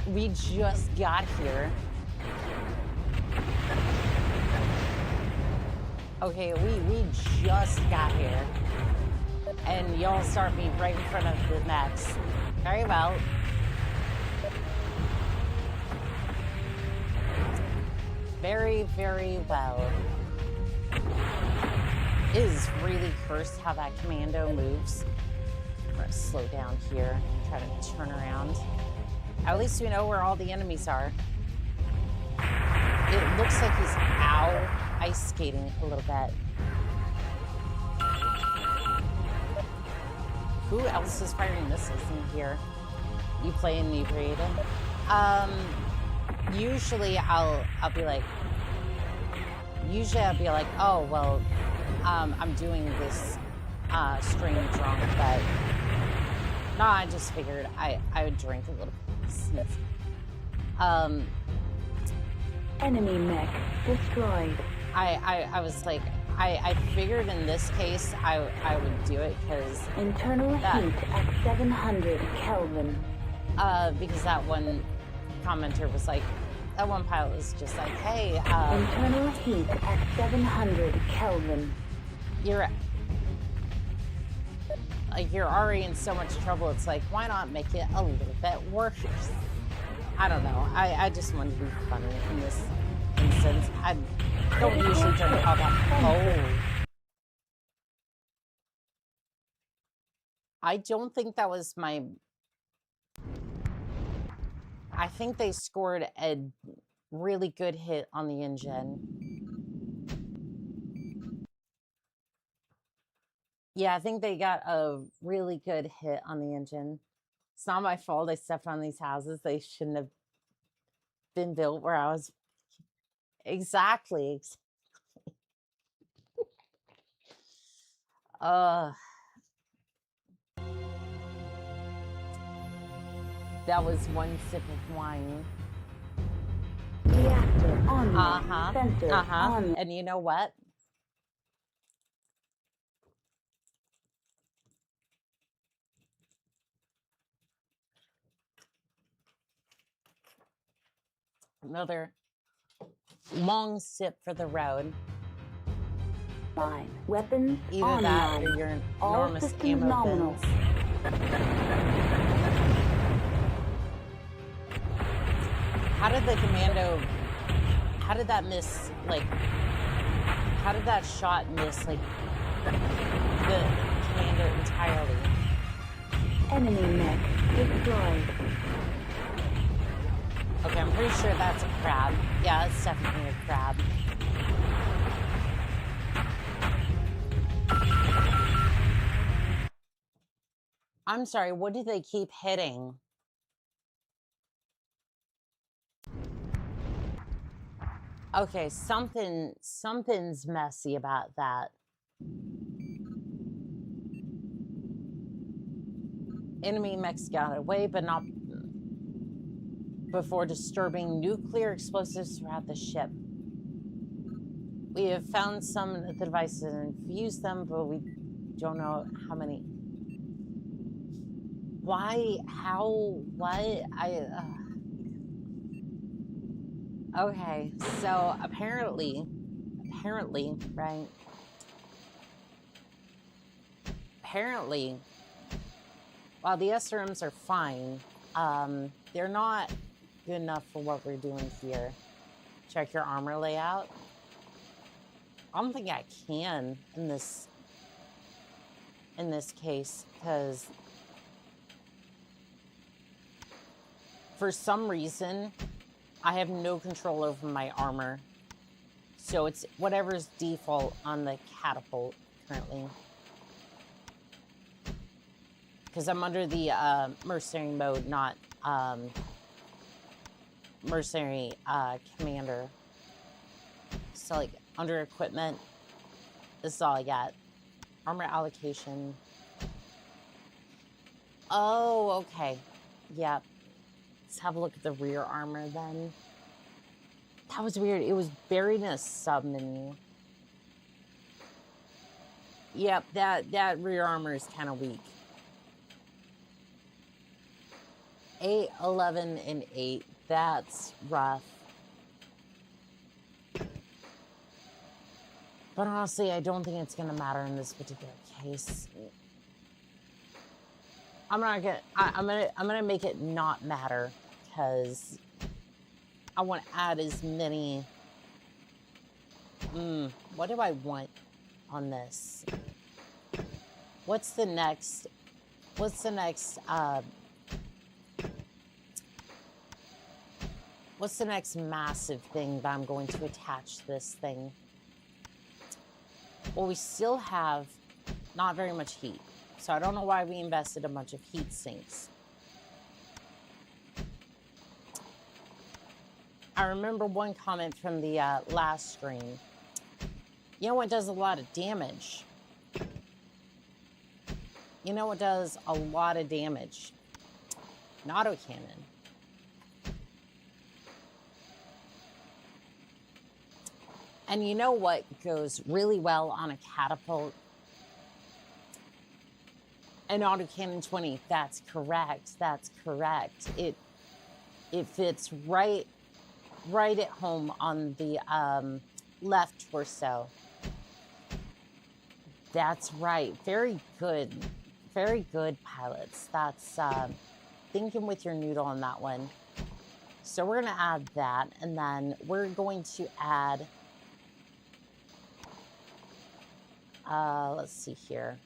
We just got here. Okay, we just got here. And y'all start me right in front of the mechs. Very well. Very, very well. It is really cursed how that commando moves. I'm gonna slow down here and try to turn around. At least we know where all the enemies are. It looks like he's ice skating a little bit. Who else is firing missiles in here? You play inebriated? Usually I'll be like, oh well, I'm doing this stream drunk, but no, I just figured I would drink a little bit. Enemy mech destroyed. I was like, I figured in this case I would do it because internal heat at 700 Kelvin. Because that one commenter was like, that one pilot was just like, hey, internal heat at 700 Kelvin. You're already in so much trouble. It's like, why not make it a little bit worse? I don't know. I just wanted to be funny in this instance. I don't usually drink all that. Oh. I don't think that was my... I think they scored a really good hit on the engine. Yeah, I think they got a really good hit on the engine. It's not my fault I stepped on these houses. They shouldn't have been built where I was. Exactly. That was one sip of wine. Reactor on. Sensor on. And you know what? Another long sip for the road. Fine. Weapons either online. That or your enormous ammo nominal. bins. How did the commando, how did that miss, like, how did that shot miss, like, the commando entirely? Enemy mech destroyed. Okay, I'm pretty sure that's a crab. Yeah, it's definitely a crab. I'm sorry, what do they keep hitting? Okay, something's messy about that. Enemy mechs got away, but not before disturbing nuclear explosives throughout the ship. We have found some of the devices and fused them, but we don't know how many. Why? How? What? Okay, so apparently, right? Apparently, while the SRMs are fine, they're not good enough for what we're doing here. Check your armor layout. I don't think I can in this case, because for some reason I have no control over my armor. So it's whatever's default on the catapult currently. Because I'm under the mercenary mode, not mercenary commander. So like under equipment, this is all I got. Armor allocation. Oh, okay. Yep. Let's have a look at the rear armor then. That was weird. It was buried in a sub-menu. Yep, that rear armor is kind of weak. 8, 11, and 8. That's rough. But honestly, I don't think it's gonna matter in this particular case. I'm gonna make it not matter because I want to add as many. What do I want on this? What's the next massive thing that I'm going to attach to this thing? Well, we still have not very much heat. So I don't know why we invested a bunch of heat sinks. I remember one comment from the last stream. You know what does a lot of damage? You know what does a lot of damage? An autocannon. And you know what goes really well on a catapult? An autocannon 20. That's correct. That's correct. It fits right at home on the left torso. That's right. Very good. Very good, pilots. That's thinking with your noodle on that one. So we're going to add that, and then we're going to add let's see here.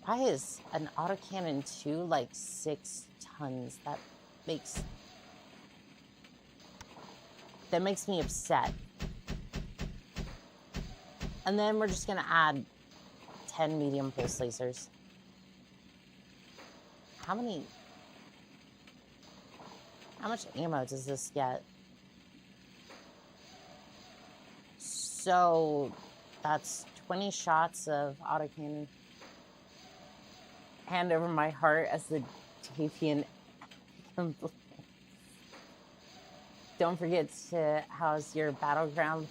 Why is an autocannon 2 like 6 tons? That makes me upset. And then we're just gonna add 10 medium pulse lasers. How much ammo does this get? So that's 20 shots of autocannon. Hand over my heart as the Davian. Don't forget to house your battleground.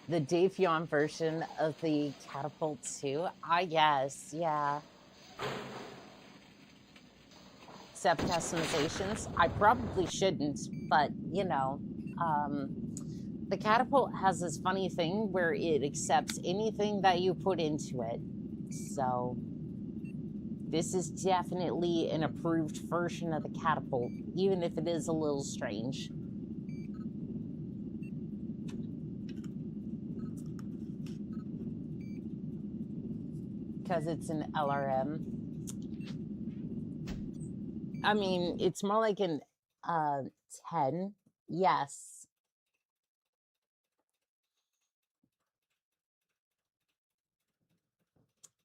The Davion version of the catapult too. I guess, yeah. Except customizations. I probably shouldn't, but you know, the catapult has this funny thing where it accepts anything that you put into it. So this is definitely an approved version of the catapult, even if it is a little strange. Because it's an LRM. I mean, it's more like an 10. Yes.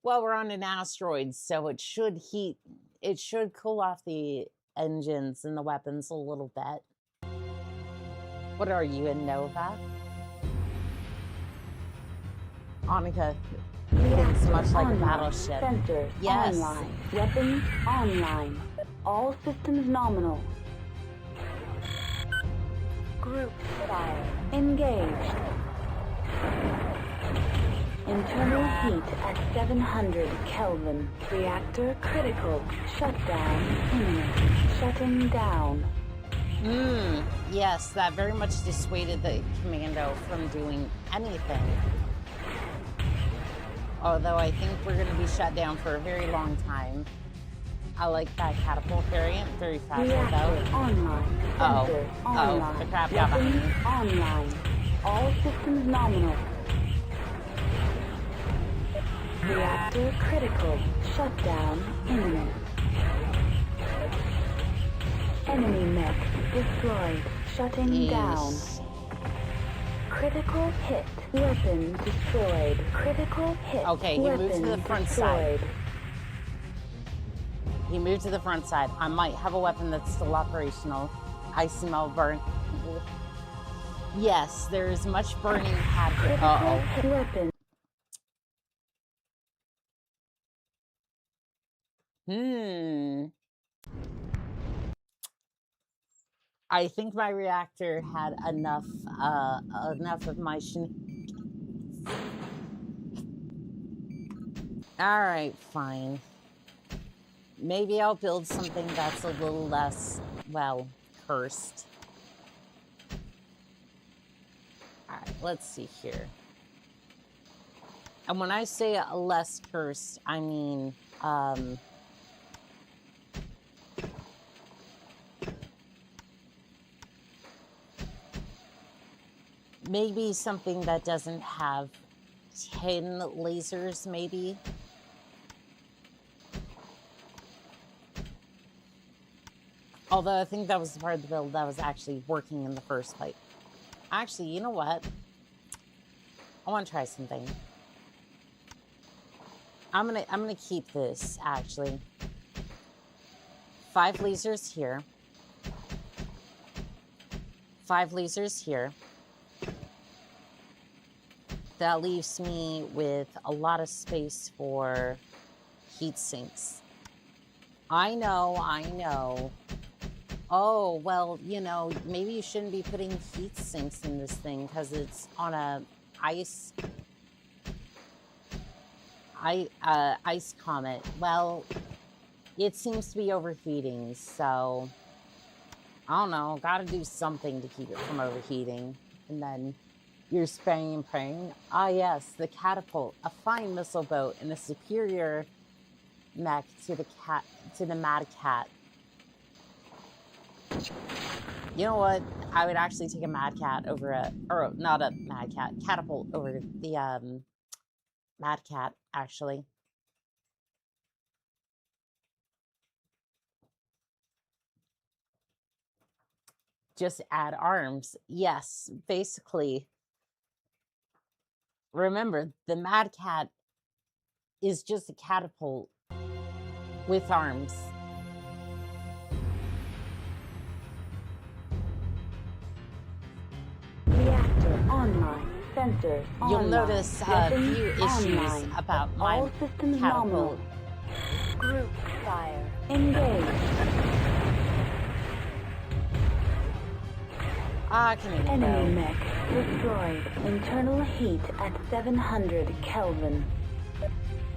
Well, we're on an asteroid, so it should cool off the engines and the weapons a little bit. What are you, in Nova? Onica thinks much like a battleship. Sensors yes. online. Weapons online. All systems nominal. Group fire engaged. Internal heat at 700 Kelvin. Reactor critical. Shutdown imminent. Shutting down. Yes, that very much dissuaded the commando from doing anything. Although I think we're going to be shut down for a very long time. I like that catapult variant. Very fast though. Online. Sensors online. The crap got behind me. Online. All systems nominal. Reactor critical. Shutdown imminent. Enemy mech destroyed. Shutting down. Critical hit. Weapon destroyed. Critical hit. Okay, he moved to the front side. He moved to the front side. I might have a weapon that's still operational. I smell burn. Yes, there is much burning happening. Uh-oh. Weapon. I think my reactor had enough of my Alright, fine. Maybe I'll build something that's a little less, well, cursed. Alright, let's see here. And when I say less cursed, I mean, maybe something that doesn't have 10 lasers, maybe. Although I think that was the part of the build that was actually working in the first place. Actually, you know what? I want to try something. I'm gonna keep this, actually. 5 lasers here. 5 lasers here. That leaves me with a lot of space for heat sinks. I know. Oh, well, you know, maybe you shouldn't be putting heat sinks in this thing because it's on a ice comet. Well, it seems to be overheating, so I don't know, gotta do something to keep it from overheating. And then you're spraying and praying. Ah, yes, the catapult, a fine missile boat and a superior mech to the Mad Cat. You know what? I would actually take a Mad Cat over not a Mad Cat, catapult over the Mad Cat, actually. Just add arms. Yes, basically. Remember, the Mad Cat is just a catapult with arms. Reactor online. Sensors online. You'll notice a few issues online. about my All systems catapult. nominal. Group fire engaged. Enemy mech destroyed. Internal heat at 700 Kelvin.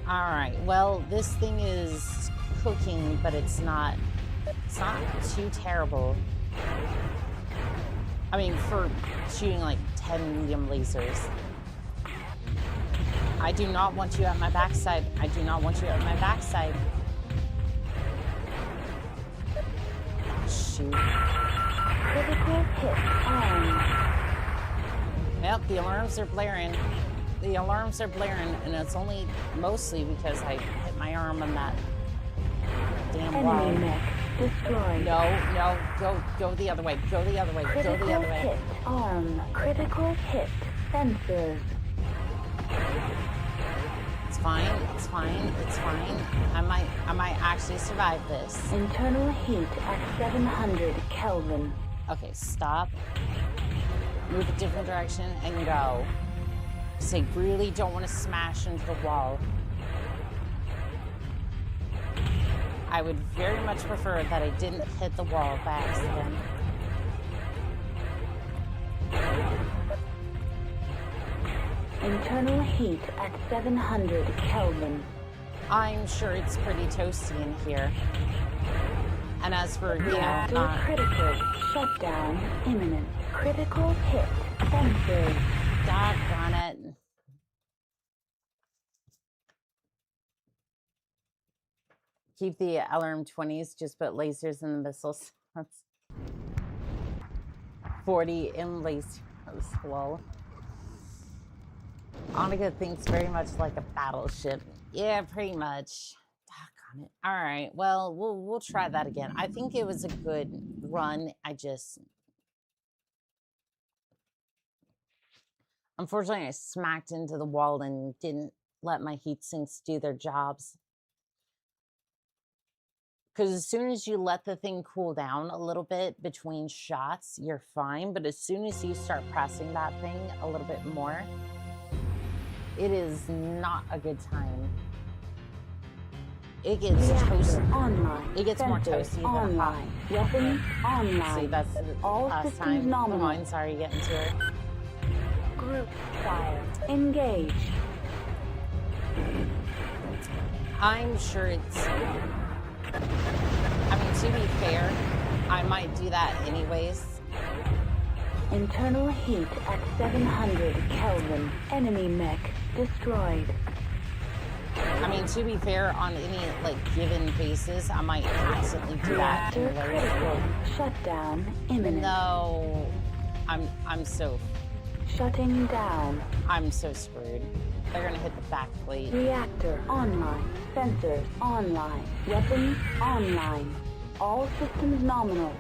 Alright, well, this thing is cooking, but it's not too terrible. I mean, for shooting like 10 medium lasers. I do not want you at my backside. I do not want you at my backside. Shoot. Critical hit on. Yep, the alarms are blaring. The alarms are blaring, and it's only mostly because I hit my arm on that damn wall. Enemy mech destroyed. No, go the other way. Go the other way. Critical Go the other way. hit arm. Critical hit sensors. It's fine. It's fine. It's fine. I might actually survive this. Internal heat at 700 Kelvin. Okay, stop. Move a different direction and go. Because I really don't want to smash into the wall. I would very much prefer that I didn't hit the wall by accident. Internal heat at 700 Kelvin. I'm sure it's pretty toasty in here. And as for, you know, critical shutdown imminent. Critical hit sensors. Doggone it. Keep the LRM-20s, just put lasers in the missiles. That's 40 in lasers. Lol. Annika thinks very much like a battleship. Yeah, pretty much. Doggone it. All right. Well, we'll try that again. I think it was a good run. Unfortunately, I smacked into the wall and didn't let my heat sinks do their jobs. Because as soon as you let the thing cool down a little bit between shots, you're fine. But as soon as you start pressing that thing a little bit more, it is not a good time. It gets toasty. Online. It gets more toasty than hot. Weapons online. See, that's the all last time. nominal. Come on, sorry, getting to it. Group fire. Engage. I'm sure it's... I mean, to be fair, I might do that anyways. Internal heat at 700 Kelvin. Enemy mech destroyed. I mean, to be fair, on any, like, given basis, I might accidentally do that anyways. Critical shutdown imminent. No, I'm so... Shutting down. I'm so screwed. They're gonna hit the back plate. Reactor online. Sensors online. Weapons online. All systems nominal.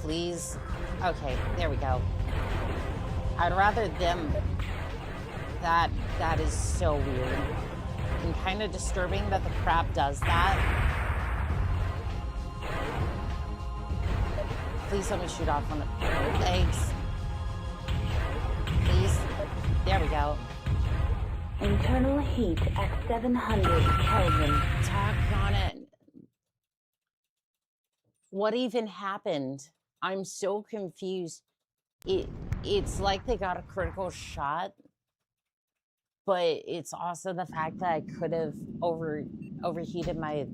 Please. Okay, there we go. I'd rather them... That is so weird. And kind of disturbing that the crab does that. Please let me shoot off on the legs. Please. There we go. Internal heat at 700 Kelvin. Doggone it. What even happened? I'm so confused. It's like they got a critical shot, but it's also the fact that I could have overheated my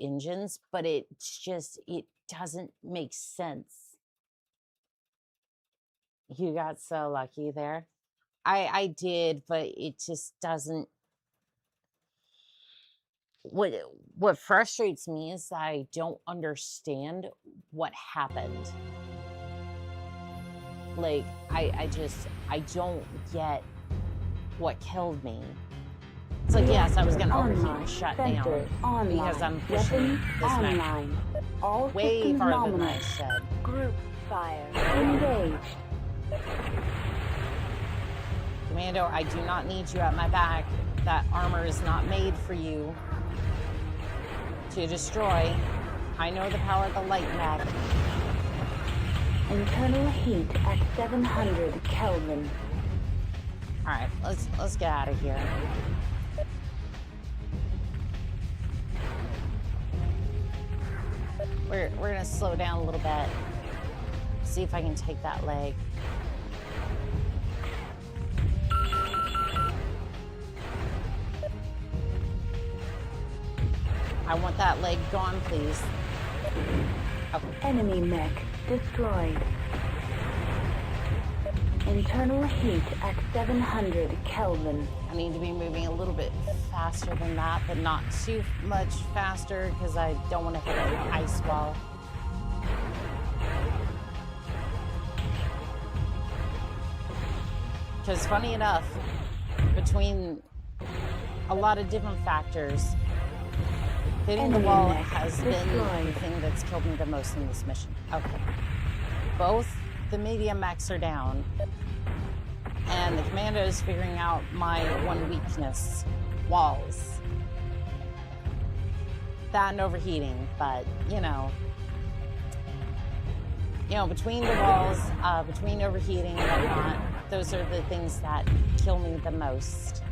engines, but it doesn't make sense. You got so lucky there. I did, but it just doesn't. What frustrates me is that I don't understand what happened. Like, I don't get what killed me. It's like, yes, I was gonna overheat and shut down because I'm pushing this mech way farther than I should. Group fire engaged. Commando, I do not need you at my back. That armor is not made for you to destroy. I know the power of the light mech. Internal heat at 700 Kelvin. All right, let's get out of here. We're gonna slow down a little bit. See if I can take that leg. I want that leg gone, please. Okay. Enemy mech destroyed. Internal heat at 700 Kelvin. I need to be moving a little bit faster than that, but not too much faster because I don't want to hit an ice wall. Because funny enough, between a lot of different factors, hitting the wall has been the thing that's killed me the most in this mission. Okay. Both the medium mechs are down, and the commando is figuring out my one weakness, walls. That and overheating, but, you know, You know, between the walls, between overheating and whatnot, those are the things that kill me the most.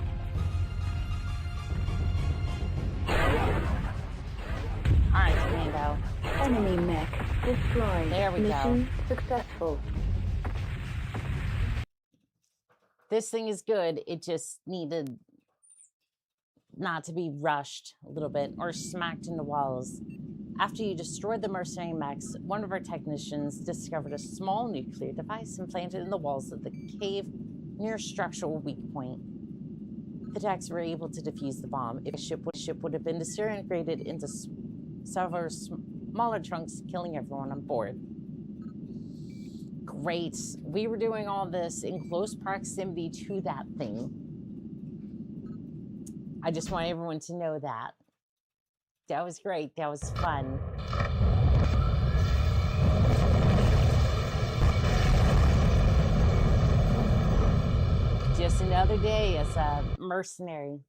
All right, Commando. Enemy mech destroyed. There we Mission successful. This thing is good. It just needed not to be rushed a little bit or smacked into walls. After you destroyed the mercenary mechs, one of our technicians discovered a small nuclear device implanted in the walls of the cave near a structural weak point. The techs were able to defuse the bomb. If the ship would have been disintegrated into several smaller chunks, killing everyone on board. Great. We were doing all this in close proximity to that thing. I just want everyone to know that. That was great. That was fun. Just another day as a mercenary.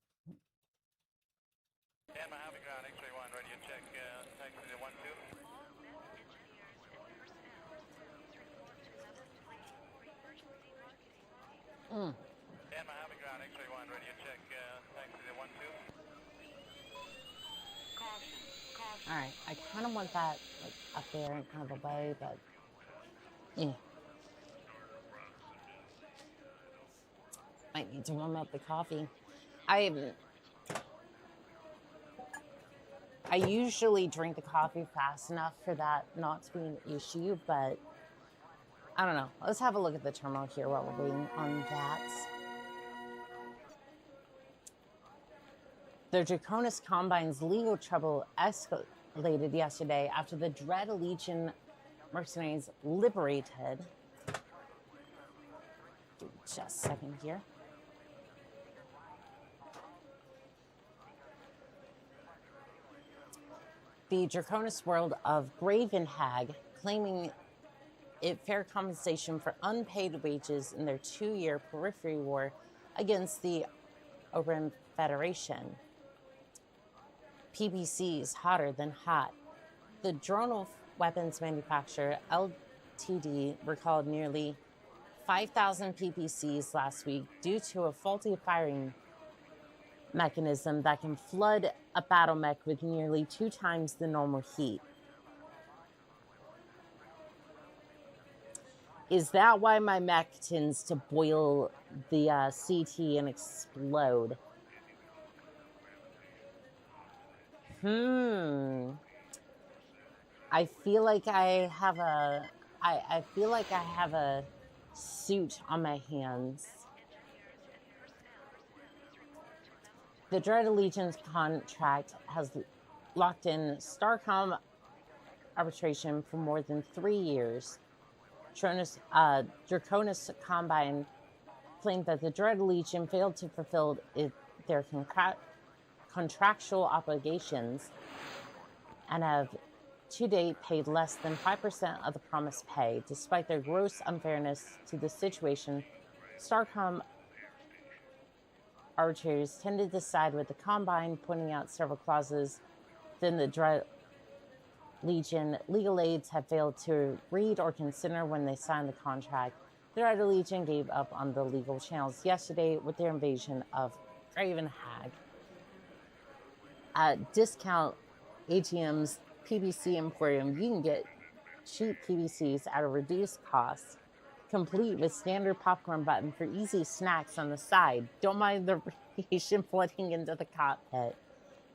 All right, I kind of want that like up there and kind of away, but yeah. Might need to warm up the coffee. I usually drink the coffee fast enough for that not to be an issue, but I don't know. Let's have a look at the terminal here while we're waiting on that. The Draconis Combine's legal trouble escalated yesterday after the Dread Legion mercenaries liberated. Just a second here. The Draconis world of Gravenhag, claiming it fair compensation for unpaid wages in their 2-year periphery war against the Oberyn Federation. PPCs hotter than hot. The drone weapons manufacturer LTD recalled nearly 5,000 PPCs last week due to a faulty firing mechanism that can flood a battle mech with nearly 2 times the normal heat. Is that why my mech tends to boil the CT and explode? I feel like I have a suit on my hands. The Dread Legion's contract has locked in Starcom arbitration for more than 3 years. Draconis Combine claimed that the Dread Legion failed to fulfill their contractual obligations and have to date paid less than 5% of the promised pay. Despite their gross unfairness to the situation, Starcom arbitrators tended to side with the Combine, pointing out several clauses within the Dread Legion legal aids have failed to read or consider when they signed the contract. The Dread Legion gave up on the legal channels yesterday with their invasion of Gravenhag. At Discount AGM's PVC Emporium, you can get cheap PVCs at a reduced cost, complete with standard popcorn button for easy snacks on the side. Don't mind the radiation flooding into the cockpit.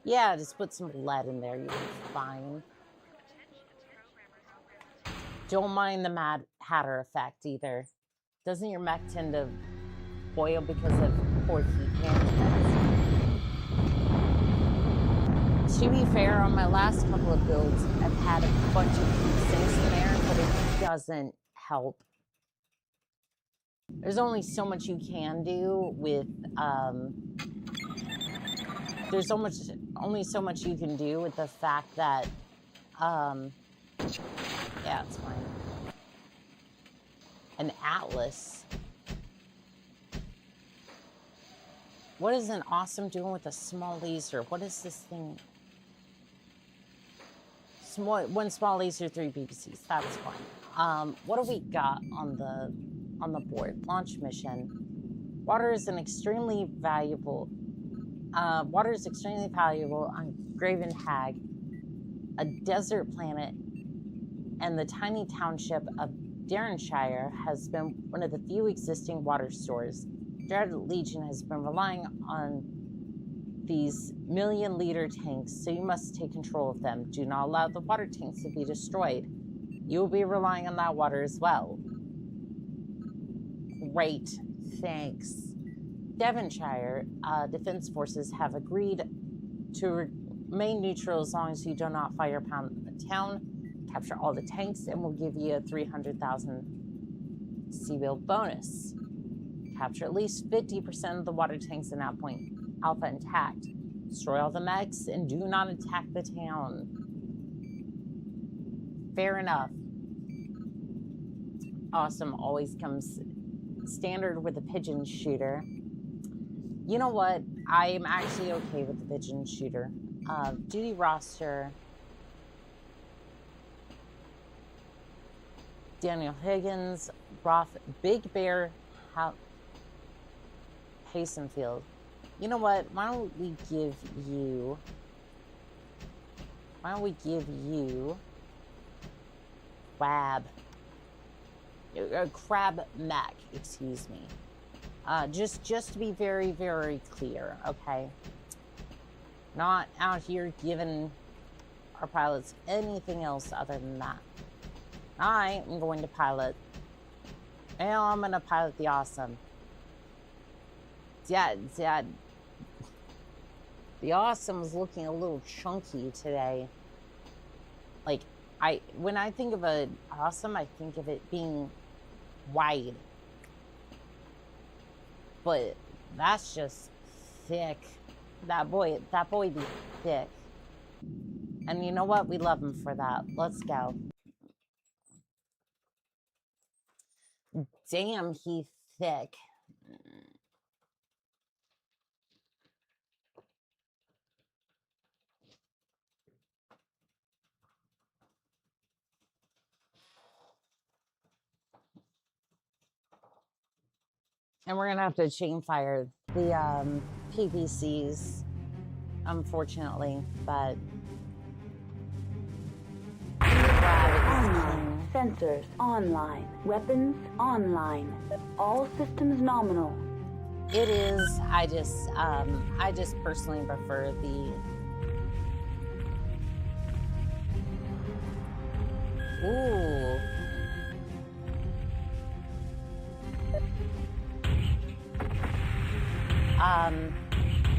Yeah, just put some lead in there, you'll be fine. Don't mind the Mad Hatter effect either. Doesn't your mech tend to boil because of poor heat management? To be fair, on my last couple of builds, I've had a bunch of heat sinks in there, but it doesn't help. There's only so much you can do with, there's only so much you can do with the fact that, yeah, it's fine. An Atlas. What is an awesome doing with a small laser? What is this thing? One small laser, 3 PPCs. That's fine. What do we got on the board? Launch mission. Water is extremely valuable on Graven Hag, a desert planet, and the tiny township of Derrynshire has been one of the few existing water stores. Dread Legion has been relying on these million-liter tanks, so you must take control of them. Do not allow the water tanks to be destroyed. You will be relying on that water as well. Great, thanks. Devonshire Defense Forces have agreed to remain neutral as long as you do not fire upon the town. Capture all the tanks and we'll give you a 300,000 Seabill bonus. Capture at least 50% of the water tanks in that point. Alpha intact. Destroy all the mechs and do not attack the town. Fair enough. Awesome always comes standard with a pigeon shooter. You know what? I am actually okay with the pigeon shooter. Duty roster. Daniel Higgins, Roth, Big Bear, Hastenfield. You know what? Why don't we give you Crab Mac, excuse me. Just to be very, very clear, okay? Not out here giving our pilots anything else other than that. I am going to pilot. Well, I'm going to pilot the Awesome. Yeah, the Awesome is looking a little chunky today. Like, when I think of an Awesome, I think of it being wide. But that's just thick. That boy be thick. And you know what? We love him for that. Let's go. Damn, he thick. And we're gonna have to chain fire the PPCs, unfortunately, but online. Sensors online. Weapons online. All systems nominal. It is. I just personally prefer the. Ooh.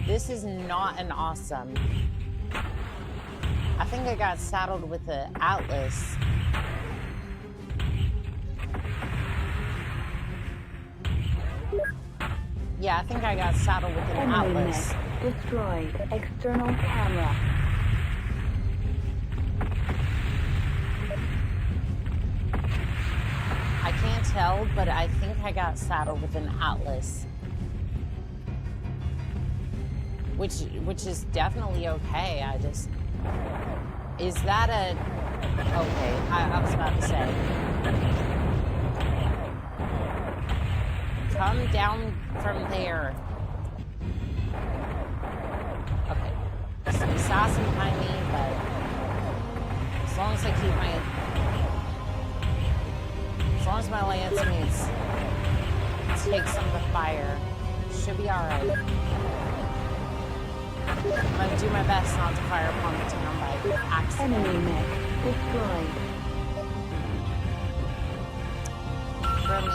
This is not an Awesome. I think I got saddled with the Atlas. Yeah, I think I got saddled with an Atlas. Destroyed. External camera. I can't tell, but I think I got saddled with an Atlas. Which is definitely okay. I just... Is that a... Okay, I was about to say. Come down from there. Okay. There's some assassin behind me, but... As long as I keep my... As long as my lance meets... Take some of the fire. Should be alright. I'm going to do my best not to fire upon the town by accident. Enemy mech destroyed. From me.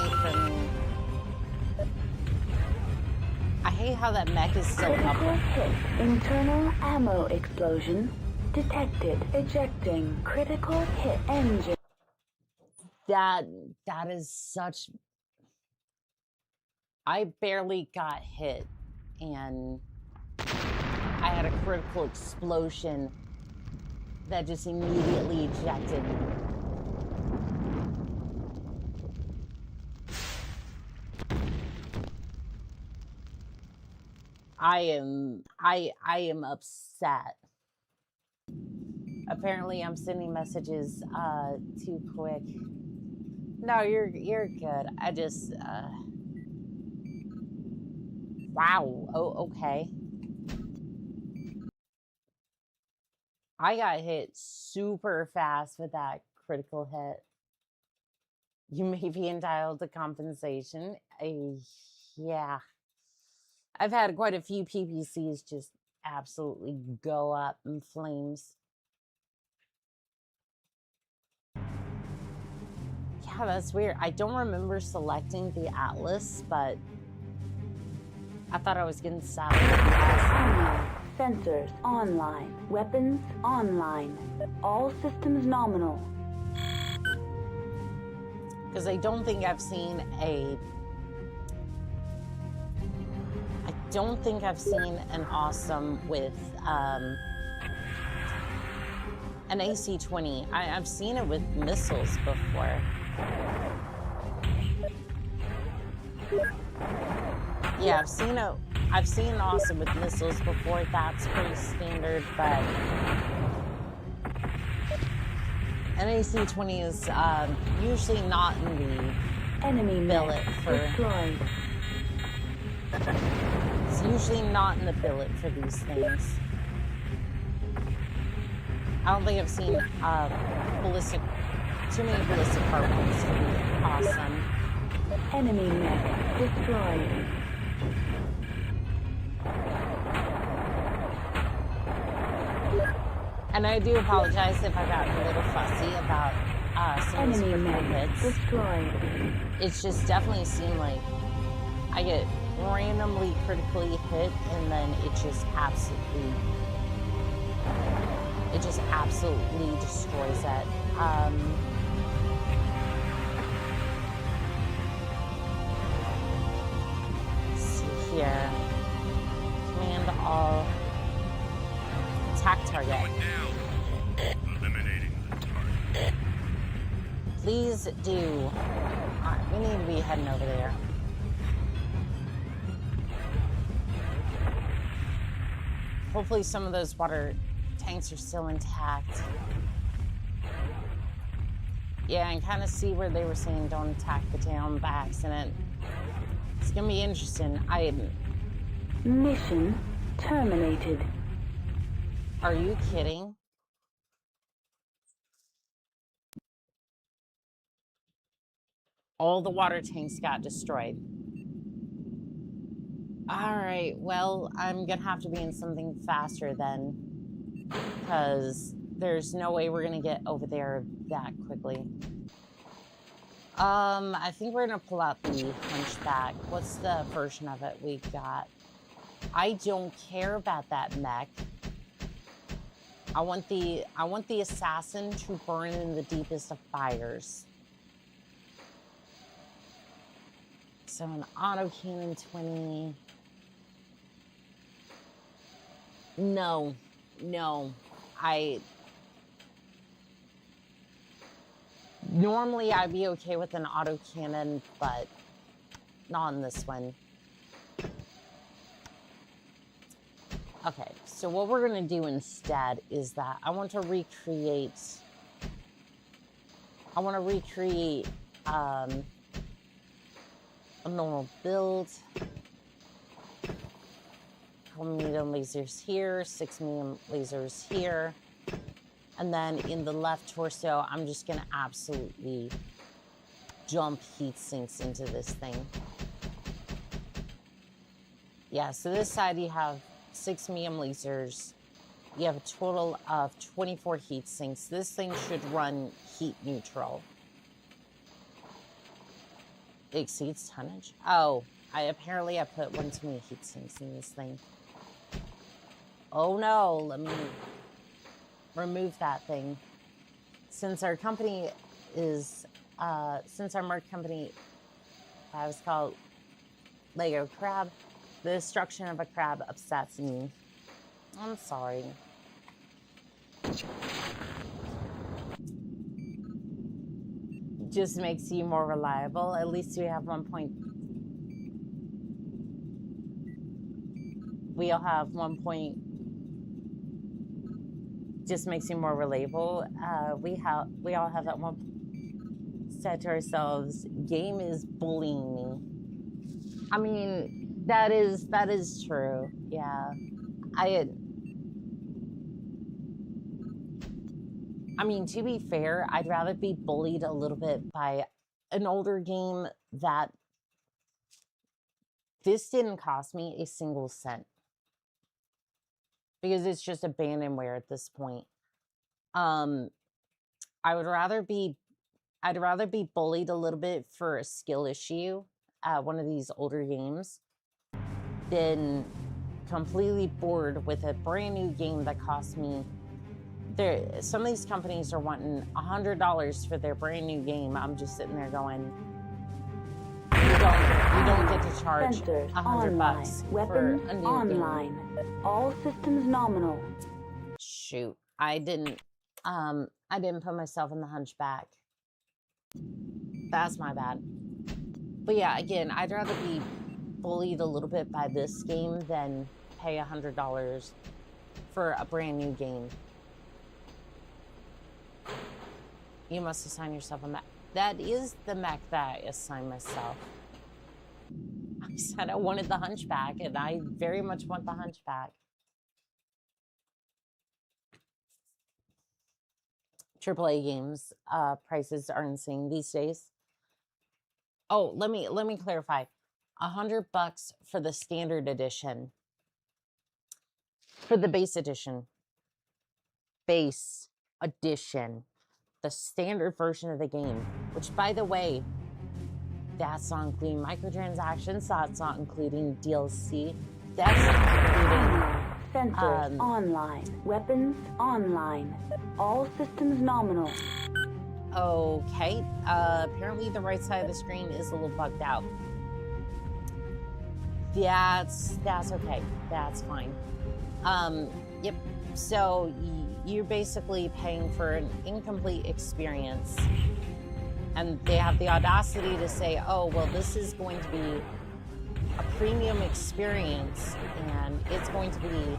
I hate how that mech is still up. Critical hit. Internal ammo explosion detected. Ejecting. Critical hit engine. That is such... I barely got hit, and... I had a critical explosion that just immediately ejected me. I am upset. Apparently I'm sending messages too quick. No, you're good. I just wow. Oh, okay. I got hit super fast with that critical hit. You may be entitled to compensation. Yeah. I've had quite a few PPCs just absolutely go up in flames. Yeah, that's weird. I don't remember selecting the Atlas, but I thought I was getting sabotaged. Sensors online. Weapons online. All systems nominal. Because I don't think I've seen an awesome with an AC-20. I've seen it with missiles before. Yeah, I've seen awesome with missiles before. That's pretty standard, but an AC-20 is usually not in the enemy billet for destroyed. It's usually not in the billet for these things. I don't think I've seen too many ballistic harpoons to be awesome. Enemy mech destroyed. And I do apologize if I got a little fussy about some of these critical hits. Destroyed. It's just definitely seemed like I get randomly critically hit and then it just absolutely destroys it. Let's see here. Command all. Attack target. Eliminating the target. Please do. Alright, we need to be heading over there. Hopefully some of those water tanks are still intact. Yeah, and kind of see where they were saying don't attack the town by accident. It's gonna be interesting. Mission terminated. Are you kidding? All the water tanks got destroyed. All right, well, I'm gonna have to be in something faster then, because there's no way we're gonna get over there that quickly. I think we're gonna pull out the Hunchback. What's the version of it we got? I don't care about that mech. I want the assassin to burn in the deepest of fires. So an autocannon 20. No. Normally I'd be okay with an autocannon, but not in this one. Okay, so what we're gonna do instead is that I want to recreate a normal build. Couple medium lasers here, 6 medium lasers here. And then in the left torso, I'm just gonna absolutely jump heat sinks into this thing. Yeah, so this side you have 6 medium lasers. You have a total of 24 heat sinks. This thing should run heat neutral. It exceeds tonnage? Oh, I put one too many heat sinks in this thing. Oh no, let me remove that thing. Since our company is, since our merc company was called Lego Crab, the destruction of a crab upsets me. I'm sorry. Just makes you more reliable. At least we have 1 point. We all have 1 point. Just makes you more reliable. We all have that one. said to ourselves, game is bullying me. I mean, that is true. Yeah. I mean, to be fair, I'd rather be bullied a little bit by an older game that this didn't cost me a single cent. Because it's just abandonware at this point. I'd rather be bullied a little bit for a skill issue at one of these older games than completely bored with a brand new game that cost me. Some of these companies are wanting $100 for their brand new game. I'm just sitting there going, you don't get to charge $100 Weapons for a new online. game. All systems nominal. Shoot, I didn't put myself in the hunchback. That's my bad. But yeah, again, I'd rather be bullied a little bit by this game than pay $100 for a brand new game. You must assign yourself a mech. That is the mech that I assigned myself. I said I wanted the hunchback, and I very much want the hunchback. AAA games prices are insane these days. Oh, let me clarify. $100 for the standard edition. For the base edition. Base edition. The standard version of the game. Which, by the way, that's not including microtransactions. That's not including DLC. That's not including... Sensors online. Weapons online. All systems nominal. Okay. Apparently the right side of the screen is a little bugged out. That's okay. That's fine. Yep. So you're basically paying for an incomplete experience. And they have the audacity to say, oh, well, this is going to be a premium experience, and it's going to be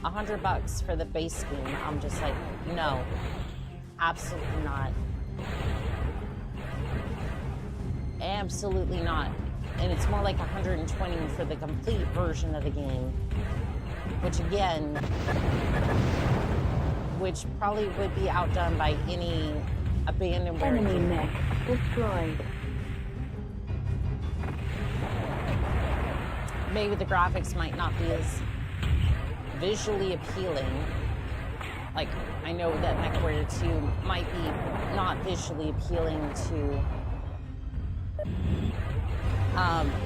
$100 for the base game. I'm just like, no, absolutely not. Absolutely not. And it's more like $120 for the complete version of the game, which again, which probably would be outdone by any abandonware Enemy game. mech destroyed. Maybe the graphics might not be as visually appealing. Like, I know that MechWarrior 2 might be not visually appealing to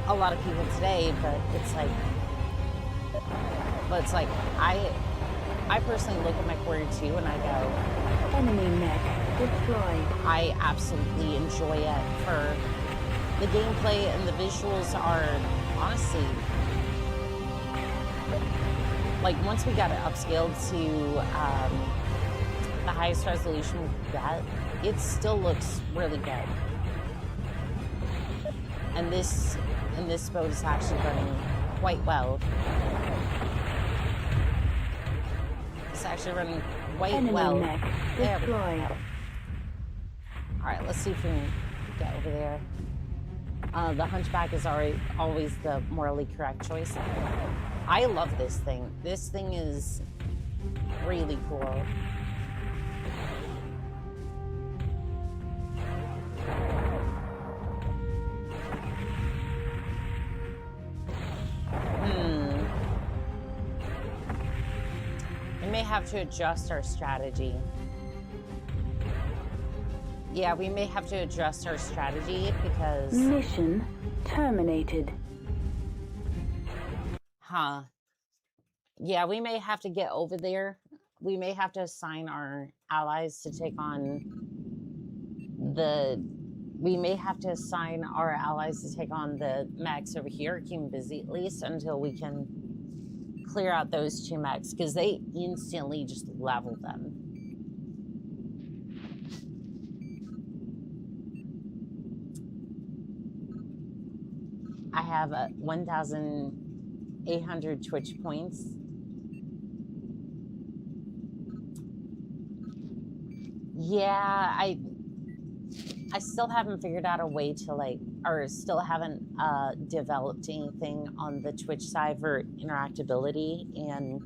a lot of people today, but it's like I personally look at MechWarrior 2 and I go, enemy mech destroyed. I absolutely enjoy it. For the gameplay and the visuals are honestly, like, once we got it upscaled to the highest resolution we could get, it still looks really good. And this boat is actually running quite well. It's actually running quite enemy well. Mech There we go. destroyed. All right, let's see if we can get over there. The hunchback is always the morally correct choice. I love this thing. This thing is really cool. We may have to adjust our strategy. Yeah, we may have to adjust our strategy because... Mission terminated. Huh. Yeah, we may have to get over there. We may have to assign our allies to take on the... We may have to assign our allies to take on the mechs over here. Keep them busy at least until we can clear out those two mechs, because they instantly just level them. I have 1,800 Twitch points. Yeah, I still haven't figured out a way to like, or still haven't developed anything on the Twitch side for interactability, and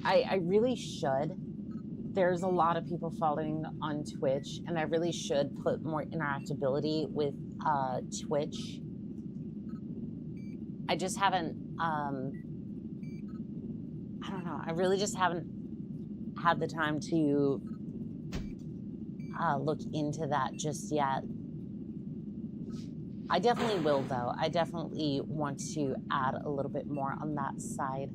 I really should. There's a lot of people following on Twitch, and I really should put more interactability with Twitch. I just haven't, I don't know, I really just haven't had the time to look into that just yet. I definitely will, though. I definitely want to add a little bit more on that side.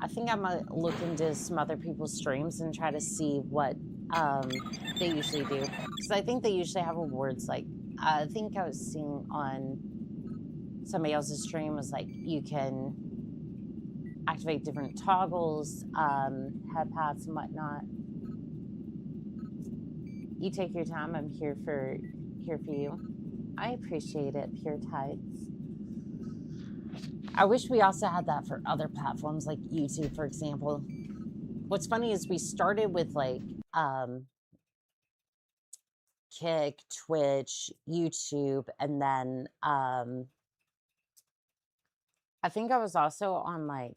I think I might look into some other people's streams and try to see what they usually do. Because I think they usually have rewards. Like, I think I was seeing on somebody else's stream was like, you can activate different toggles, head paths and whatnot. You take your time. I'm here for you. I appreciate it, Pure Tights. I wish we also had that for other platforms like YouTube, for example. What's funny is we started with like Kick, Twitch, YouTube, and then I think I was also on like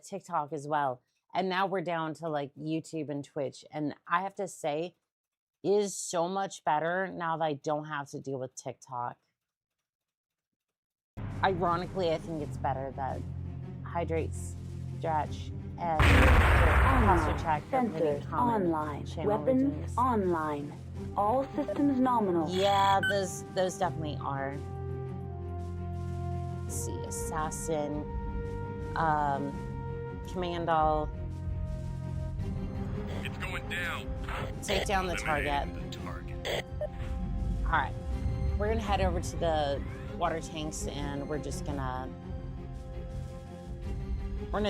TikTok as well. And now we're down to like YouTube and Twitch. And I have to say, it is so much better now that I don't have to deal with TikTok. Ironically, I think it's better that hydrates, stretch, and posture check. Sensors online. Weapons online. All systems nominal. Yeah, those definitely are. Let's see, assassin, commando. It's going down. Take down the target. All right, we're gonna head over to the water tanks, and we're gonna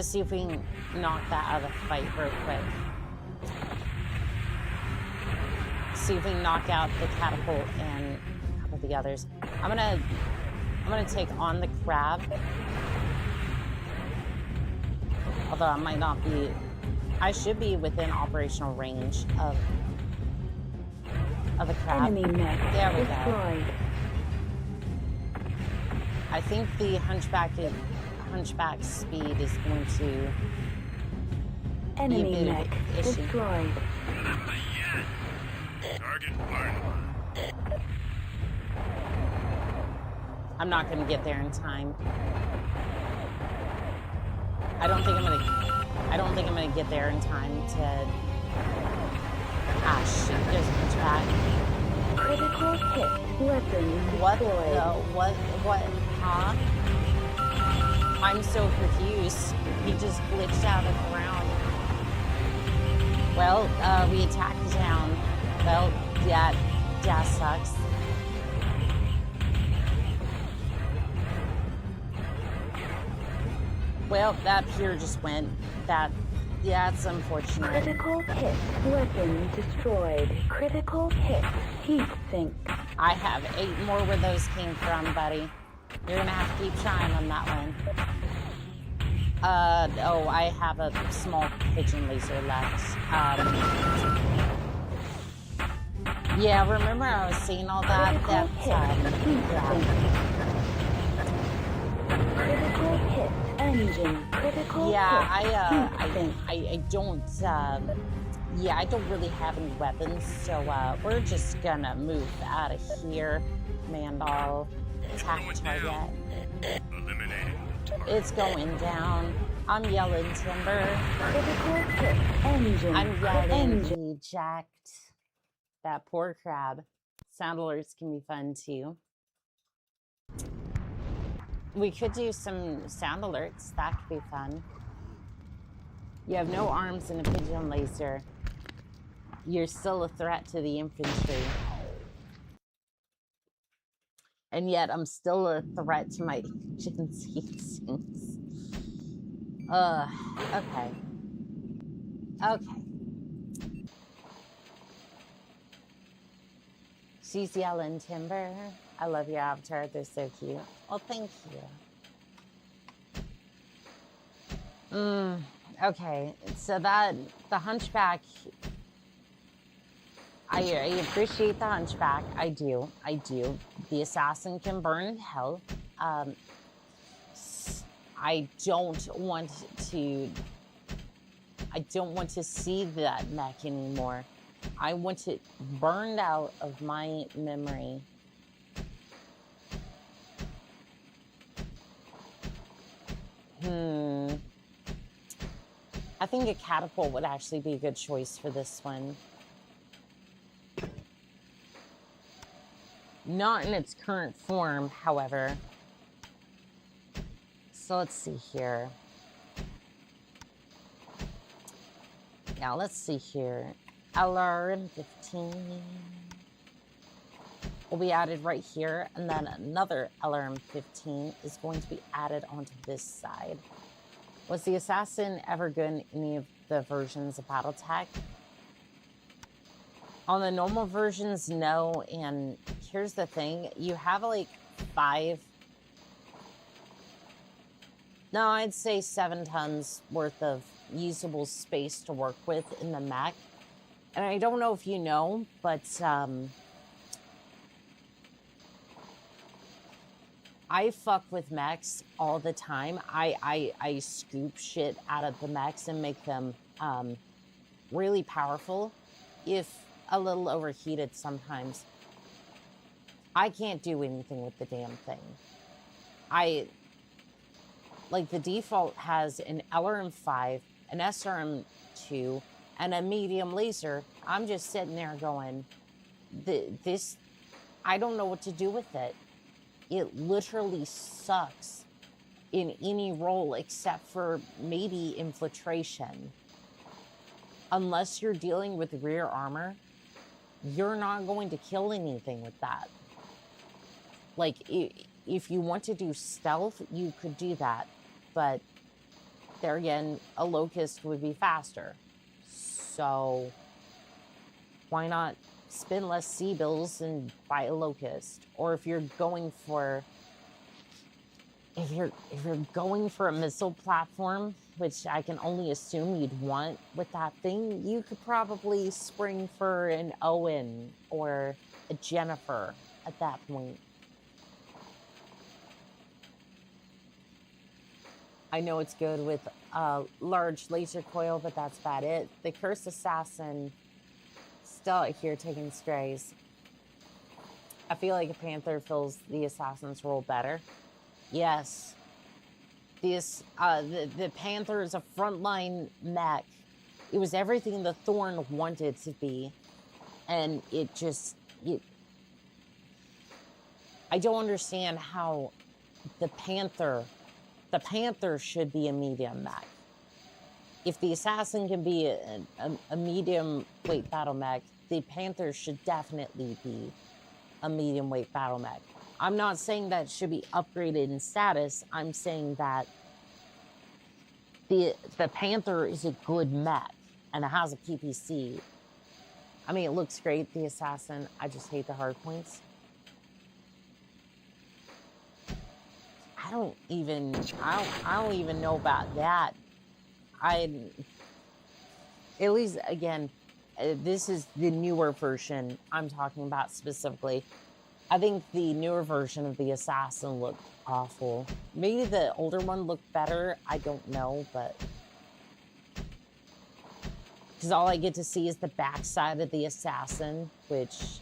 see if we can knock that out of the fight real quick. See if we can knock out the catapult and a couple of the others. I'm gonna take on the crab. Although I might not be, I should be within operational range of the crab. Enemy mech there we destroyed. go. I think the hunchback speed is going to Enemy be a bit mech of an issue. destroyed. Target fired. I'm not going to get there in time. I don't think I'm gonna get there in time to. Ah shit! There's a hunchback. Critical hit. Weapon What destroyed. the? What? Huh? I'm so confused. He just glitched out of the ground. Well, we attacked the town. Well, that sucks. Well, that pier just went. That's unfortunate. Critical hit. Weapon destroyed. Critical hit. Heat sink. I have 8 more where those came from, buddy. You're gonna have to keep trying on that one. Oh, I have a small pigeon laser left. Yeah, remember I was saying all that? Critical hit. Engine. Critical yeah, hit. I don't, yeah, I don't really have any weapons, so, we're just gonna move out of here. Mandal, attack target. Eliminating the target. It's going down. I'm yelling timber. Critical hit. Engine. I'm yelling eject. That poor crab. Sound alerts can be fun too. We could do some sound alerts. That could be fun. You have no arms and a pigeon laser. You're still a threat to the infantry. And yet I'm still a threat to my agency. Okay. Okay. She's yelling timber. I love your avatar. They're so cute. Well, thank you. Okay, so the hunchback, I appreciate the hunchback. I do. The assassin can burn in hell. I don't want to see that mech anymore. I want it burned out of my memory. I think a catapult would actually be a good choice for this one. Not in its current form, however. So let's see here. Now let's see here. LRM-15 will be added right here, and then another LRM-15 is going to be added onto this side. Was the assassin ever good in any of the versions of BattleTech? On the normal versions, no. And here's the thing. You have like 5... No, I'd say 7 tons worth of usable space to work with in the mech. And I don't know if you know, but... I fuck with mechs all the time. I scoop shit out of the mechs and make them really powerful, if a little overheated sometimes. I can't do anything with the damn thing. Like, the default has an LRM-5, an SRM-2, and a medium laser. I'm just sitting there going, this, I don't know what to do with it. It literally sucks in any role except for maybe infiltration. Unless you're dealing with rear armor, you're not going to kill anything with that. Like, if you want to do stealth, you could do that. But there again, a locust would be faster. So why not spend less C-bills and buy a locust? Or if you're going for a missile platform, which I can only assume you'd want with that thing, you could probably spring for an Owen or a Jennifer at that point. I know it's good with a large laser coil, but that's about it. The Cursed Assassin still out here taking strays. I feel like a Panther fills the Assassin's role better. Yes. The Panther is a frontline mech. It was everything the Thorn wanted to be. And it just... I don't understand how the Panther should be a medium mech. If the Assassin can be a medium weight battle mech, the Panther should definitely be a medium weight battle mech. I'm not saying that it should be upgraded in status. I'm saying that the Panther is a good mech and it has a PPC. I mean, it looks great, the Assassin. I just hate the hard points. I don't even know about that. At least, again, this is the newer version I'm talking about specifically. I think the newer version of the Assassin looked awful. Maybe the older one looked better. I don't know, but... Because all I get to see is the backside of the Assassin, which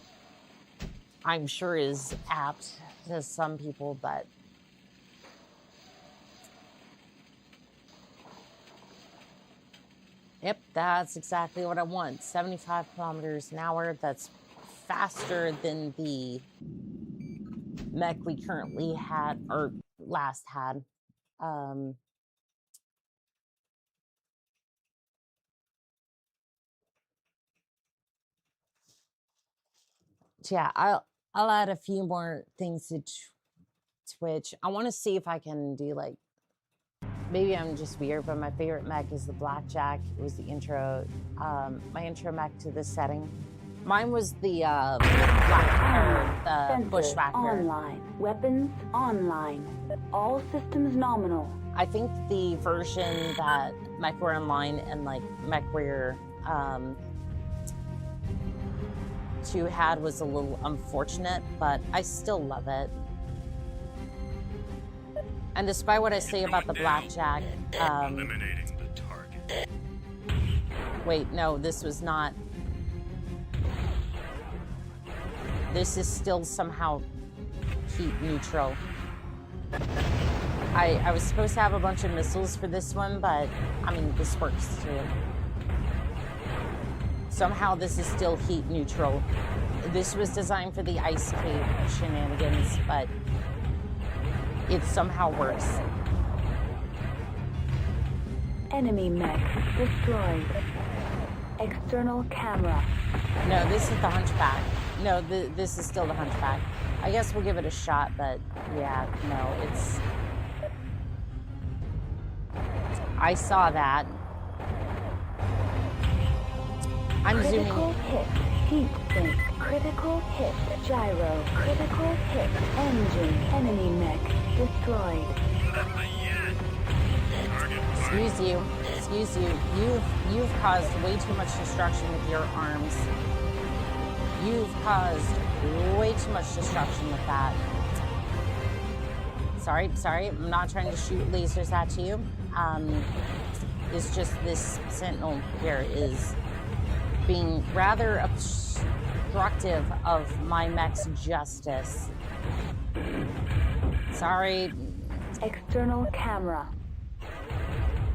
I'm sure is apt to some people, but... Yep, that's exactly what I want. 75 kilometers an hour. That's faster than the mech we currently had, or last had. Yeah, I'll add a few more things to Twitch. I want to see if I can do like... Maybe I'm just weird, but my favorite mech is the Blackjack. It was the intro, my intro mech to this setting. Mine was the Bushwhacker. Online. Weapons online. All systems nominal. I think the version that MechWarrior Online and like MechWarrior 2 had was a little unfortunate, but I still love it. And despite what I say about the blackjack, eliminating the target. wait, no, this was not. This is still somehow heat neutral. I was supposed to have a bunch of missiles for this one, but I mean, this works too. Somehow this is still heat neutral. This was designed for the ice cave shenanigans, but it somehow works. Enemy mech destroyed. External camera. No, this is the Hunchback. No, this is still the Hunchback. I guess we'll give it a shot, but yeah, no, it's... I saw that. I'm critical zooming. Hit. Heat sink. Critical hit. Gyro. Critical hit. Engine. Enemy mech destroyed. Excuse you. Excuse you. You've caused way too much destruction with your arms. You've caused way too much destruction with that. Sorry. I'm not trying to shoot lasers at you. It's just this Sentinel here is being rather obstructive of my mech's justice. Sorry. External camera.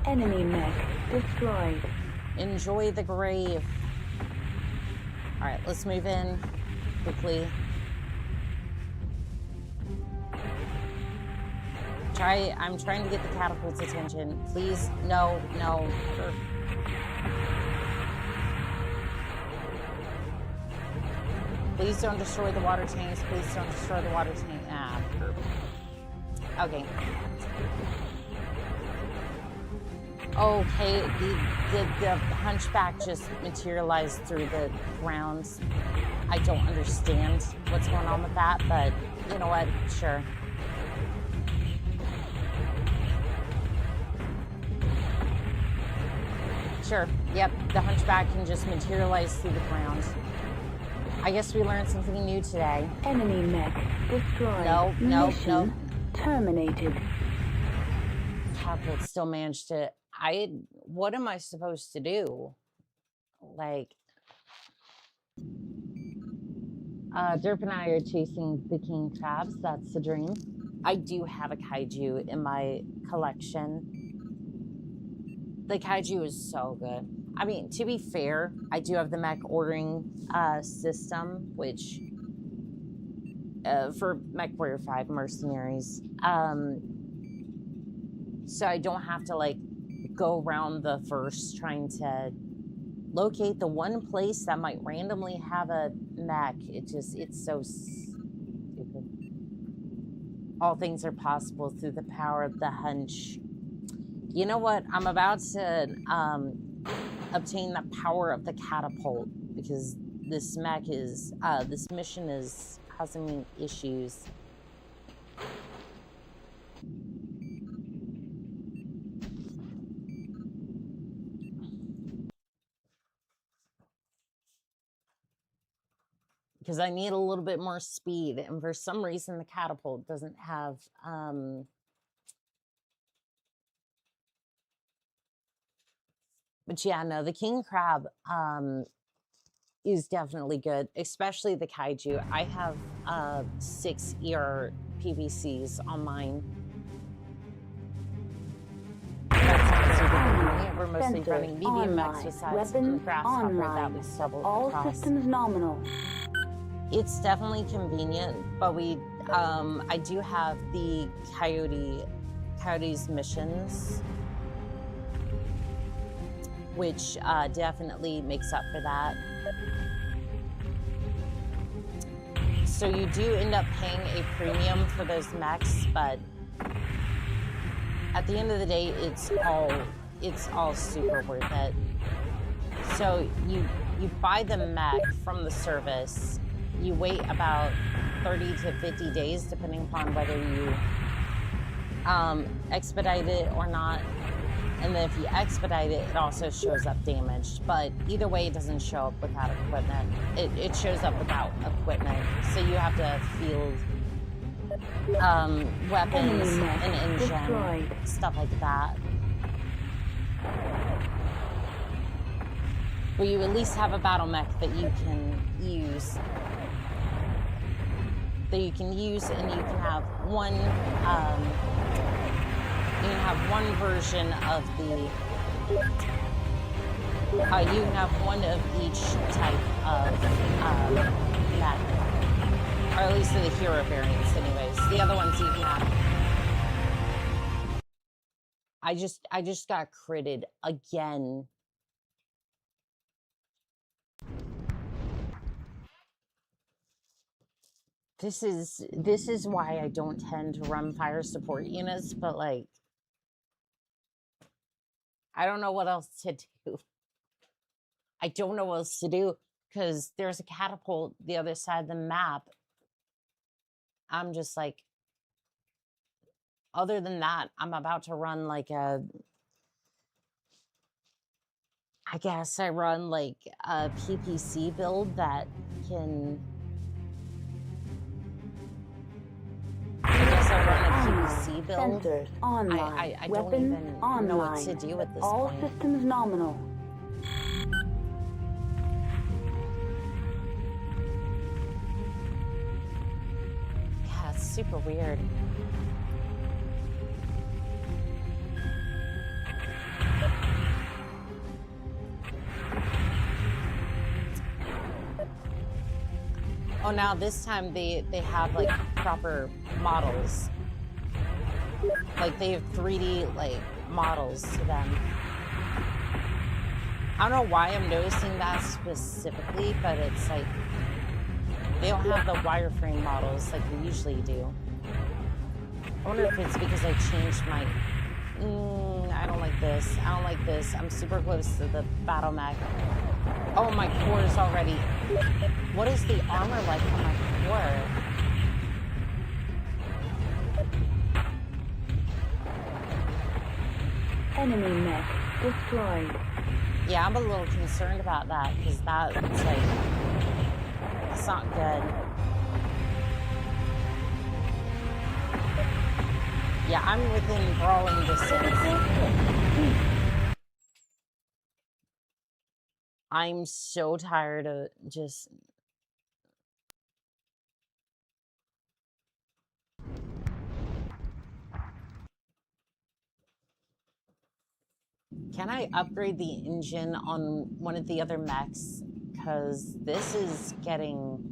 Enemy mech destroyed. Enjoy the grave. All right, let's move in quickly. I'm trying to get the catapult's attention. Please, no. Please don't destroy the water tanks. Please don't destroy the water tank. Okay. Okay, the Hunchback just materialized through the grounds. I don't understand what's going on with that, but you know what? Sure. Sure. Yep, the Hunchback can just materialize through the ground. I guess we learned something new today. Enemy mech destroyed. Mission terminated. Catapult still managed to... What am I supposed to do? Like... Derp and I are chasing the king crabs. That's the dream. I do have a kaiju in my collection. The kaiju is so good. I mean, to be fair, I do have the mech ordering system, which for MechWarrior 5 Mercenaries. So I don't have to like go around the verse trying to locate the one place that might randomly have a mech. It's so stupid. All things are possible through the power of the hunch. You know what? I'm about to obtain the power of the catapult because this mech is, this mission is causing me issues. Because I need a little bit more speed, and for some reason the catapult doesn't have but yeah, no, the king crab is definitely good, especially the kaiju. I have 6 ER PVCs on mine. We're mostly running medium mechs besides the grasshopper that we stumbled across. All systems nominal. It's definitely convenient, but we I do have the coyote's missions, which definitely makes up for that. So you do end up paying a premium for those mechs, but at the end of the day, it's all super worth it. So you buy the mech from the service. You wait about 30 to 50 days, depending upon whether you expedite it or not. And then if you expedite it, it also shows up damaged. But either way, it doesn't show up without equipment. It shows up without equipment. So you have to field weapons, an engine, stuff like that. But you at least have a battle mech that you can use. And you can have one. You can have one version of the. You can have one of each type of mech, or at least of the hero variants, anyways. The other ones you can have. I just got critted again. This is why I don't tend to run fire support units, but like, I don't know what else to do. I don't know what else to do because there's a catapult the other side of the map. I'm just like, other than that, I'm about to run like a, I guess I run like a PPC build that can, PPC build. Sensors online. I don't Weapons even online. know what to do at this All point. systems nominal. Yeah, it's super weird. Oh, now this time they have like proper models. Like they have 3D like models to them. I don't know why I'm noticing that specifically, but it's like they don't have the wireframe models like they usually do. I wonder if it's because I changed my. I don't like this. I don't like this. I'm super close to the battle mech. Oh, my core is already. What is the armor like on my core? Enemy mech destroyed. Yeah, I'm a little concerned about that because that's like, it's not good. Yeah, I'm within brawling distance. I'm so tired of just. Can I upgrade the engine on one of the other mechs? Because this is getting.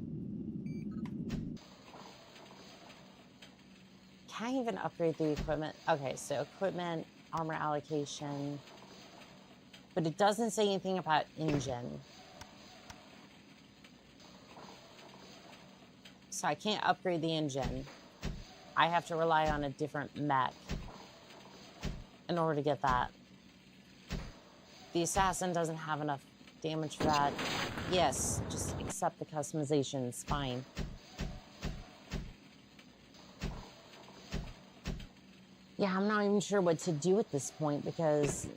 Can I even upgrade the equipment? Okay, so equipment, armor allocation. But it doesn't say anything about engine. So I can't upgrade the engine. I have to rely on a different mech in order to get that. The assassin doesn't have enough damage for that. Yes, just accept the customizations, fine. Yeah, I'm not even sure what to do at this point because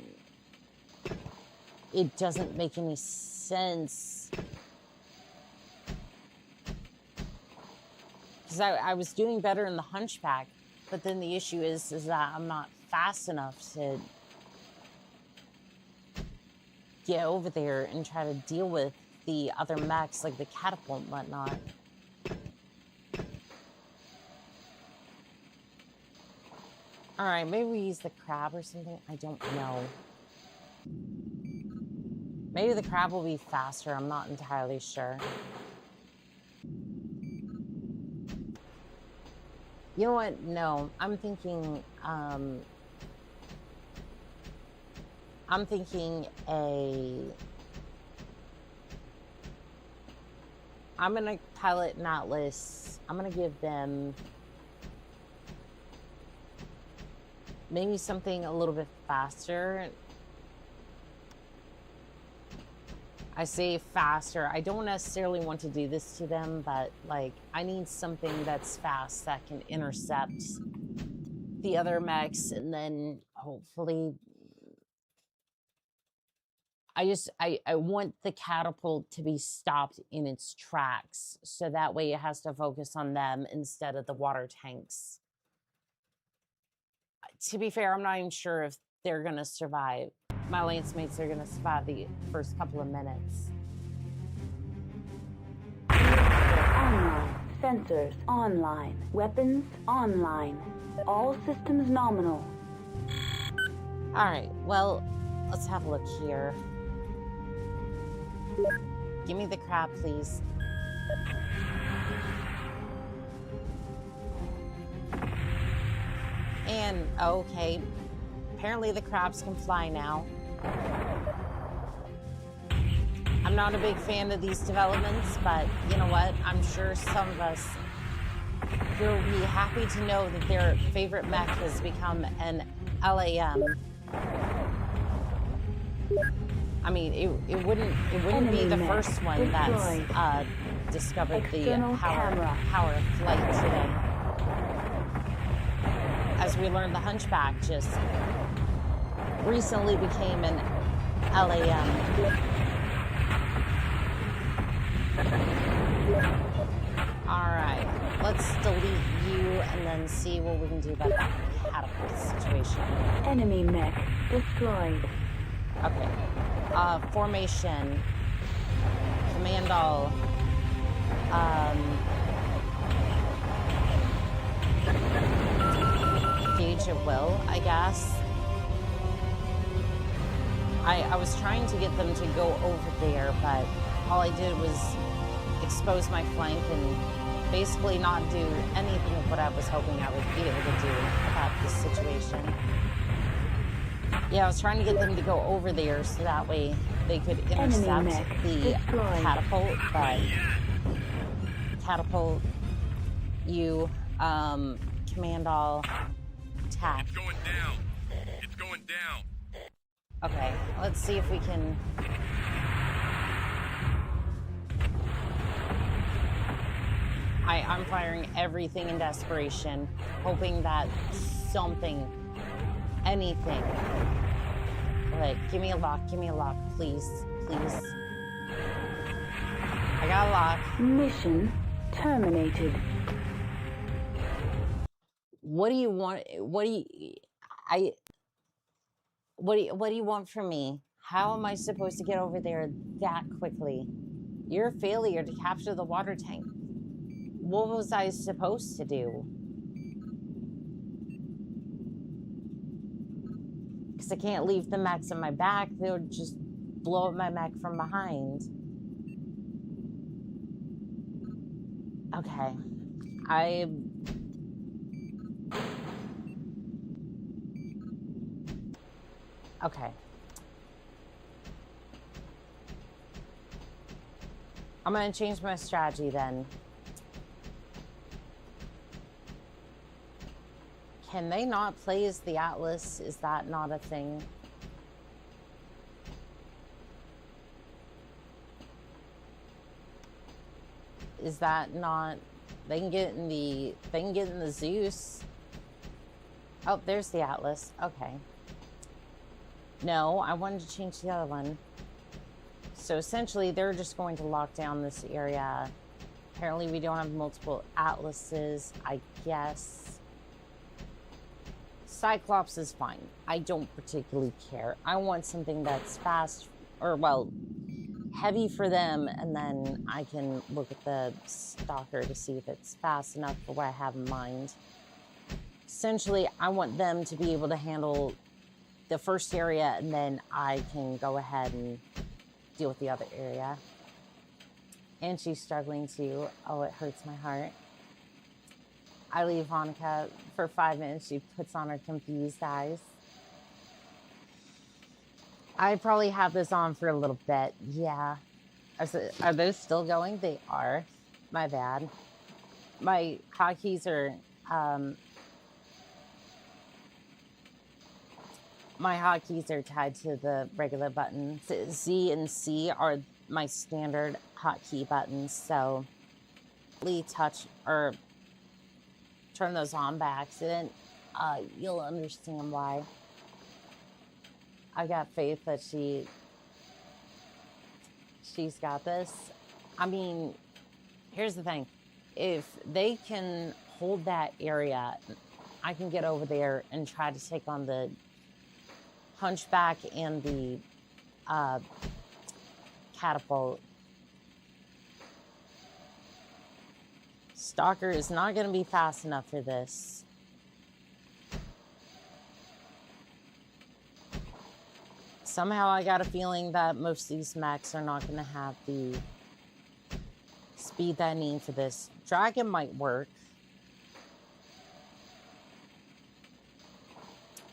it doesn't make any sense. Because I was doing better in the Hunchback, but then the issue is that I'm not fast enough to get over there and try to deal with the other mechs like the catapult and whatnot. All right, maybe we use the crab or something. I don't know. Maybe the crab will be faster. I'm not entirely sure. You know what? No, I'm thinking I'm gonna pilot an Atlas. I'm gonna give them maybe something a little bit faster. I say faster. I don't necessarily want to do this to them, but like I need something that's fast that can intercept the other mechs, and then hopefully I want the catapult to be stopped in its tracks, so that way it has to focus on them instead of the water tanks. To be fair, I'm not even sure if they're gonna survive. My lance mates are gonna survive the first couple of minutes. Online. Sensors online. Weapons online. All systems nominal. All right, well, let's have a look here. Give me the crab, please. And, okay, apparently the crabs can fly now. I'm not a big fan of these developments, but you know what? I'm sure some of us will be happy to know that their favorite mech has become an LAM. I mean, it wouldn't be the first one that's discovered the power of flight today. As we learned, the Hunchback just recently became an LAM. Alright, let's delete you and then see what we can do about the catapult situation. Enemy mech destroyed. Okay. Formation. Command all. Gauge at will, I guess. I was trying to get them to go over there, but all I did was expose my flank and basically not do anything of what I was hoping I would be able to do about this situation. Yeah, I was trying to get them to go over there so that way they could intercept the catapult, but catapult, you, command all, attack. It's going down. It's going down. Okay, let's see if we can... I'm firing everything in desperation, hoping that something, anything. Like, give me a lock, please, please. I got a lock. Mission terminated. What do you want? What do you want from me? How am I supposed to get over there that quickly? You're a failure to capture the water tank. What was I supposed to do? Because I can't leave the mechs on my back. They would just blow up my mech from behind. Okay. Okay. I'm gonna change my strategy then. Can they not play as the Atlas? Is that not a thing? Is that not... They can get in the Zeus. Oh, there's the Atlas. Okay. No, I wanted to change the other one. So essentially, they're just going to lock down this area. Apparently, we don't have multiple Atlases, I guess. Cyclops is fine. I don't particularly care. I want something that's fast, or well, heavy for them, and then I can look at the Stalker to see if it's fast enough for what I have in mind. Essentially, I want them to be able to handle the first area, and then I can go ahead and deal with the other area. And she's struggling too. Oh, it hurts my heart. I leave Hanukkah for 5 minutes. She puts on her confused eyes. I probably have this on for a little bit. Yeah. Are those still going? They are. My bad. My hotkeys are... my hotkeys are tied to the regular buttons. Z and C are my standard hotkey buttons, so... touch or... turn those on by accident. you'll understand why. I got faith that she's got this. I mean, here's the thing. If they can hold that area, I can get over there and try to take on the Hunchback and the catapult. Stalker is not going to be fast enough for this. Somehow I got a feeling that most of these mechs are not going to have the speed that I need for this. Dragon might work.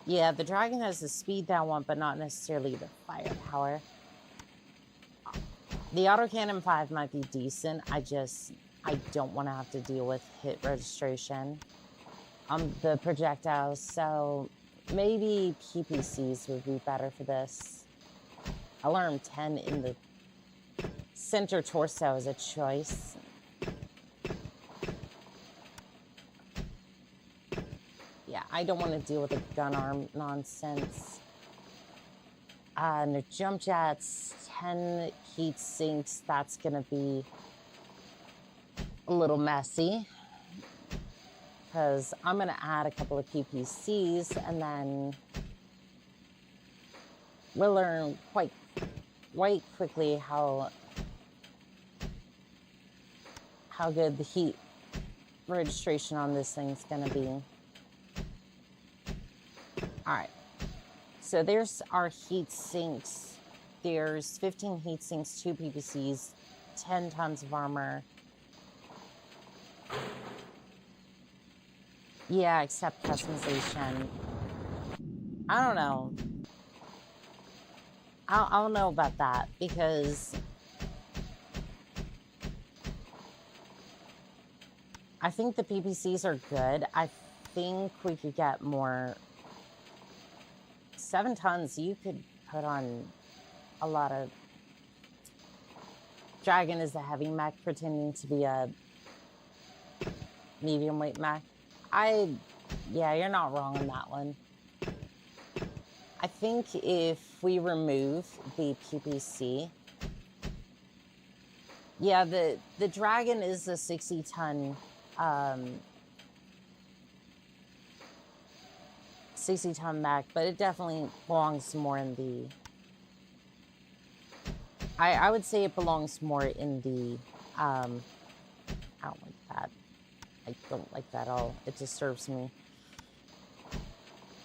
Yeah, the dragon has the speed that I want, but not necessarily the firepower. The autocannon 5 might be decent. I don't want to have to deal with hit registration on the projectiles, so maybe PPCs would be better for this. I learned 10 in the center torso as a choice. Yeah, I don't want to deal with the gun arm nonsense. No jump jets, 10 heat sinks, that's going to be a little messy. Because I'm going to add a couple of PPCs and then we'll learn quite quickly how good the heat registration on this thing's going to be. All right, so there's our heat sinks. There's 15 heat sinks, 2 PPCs, 10 tons of armor. Yeah, except customization. I don't know. I don't know about that because I think the PPCs are good. I think we could get more. 7 tons, you could put on a lot of... Dragon is a heavy mech pretending to be a medium weight mech. Yeah, you're not wrong on that one. I think if we remove the PPC... Yeah, the Dragon is a 60-ton... 60-ton mech, but it definitely belongs more in the... I would say it belongs more in the... I don't like that. I don't like that at all. It disturbs me.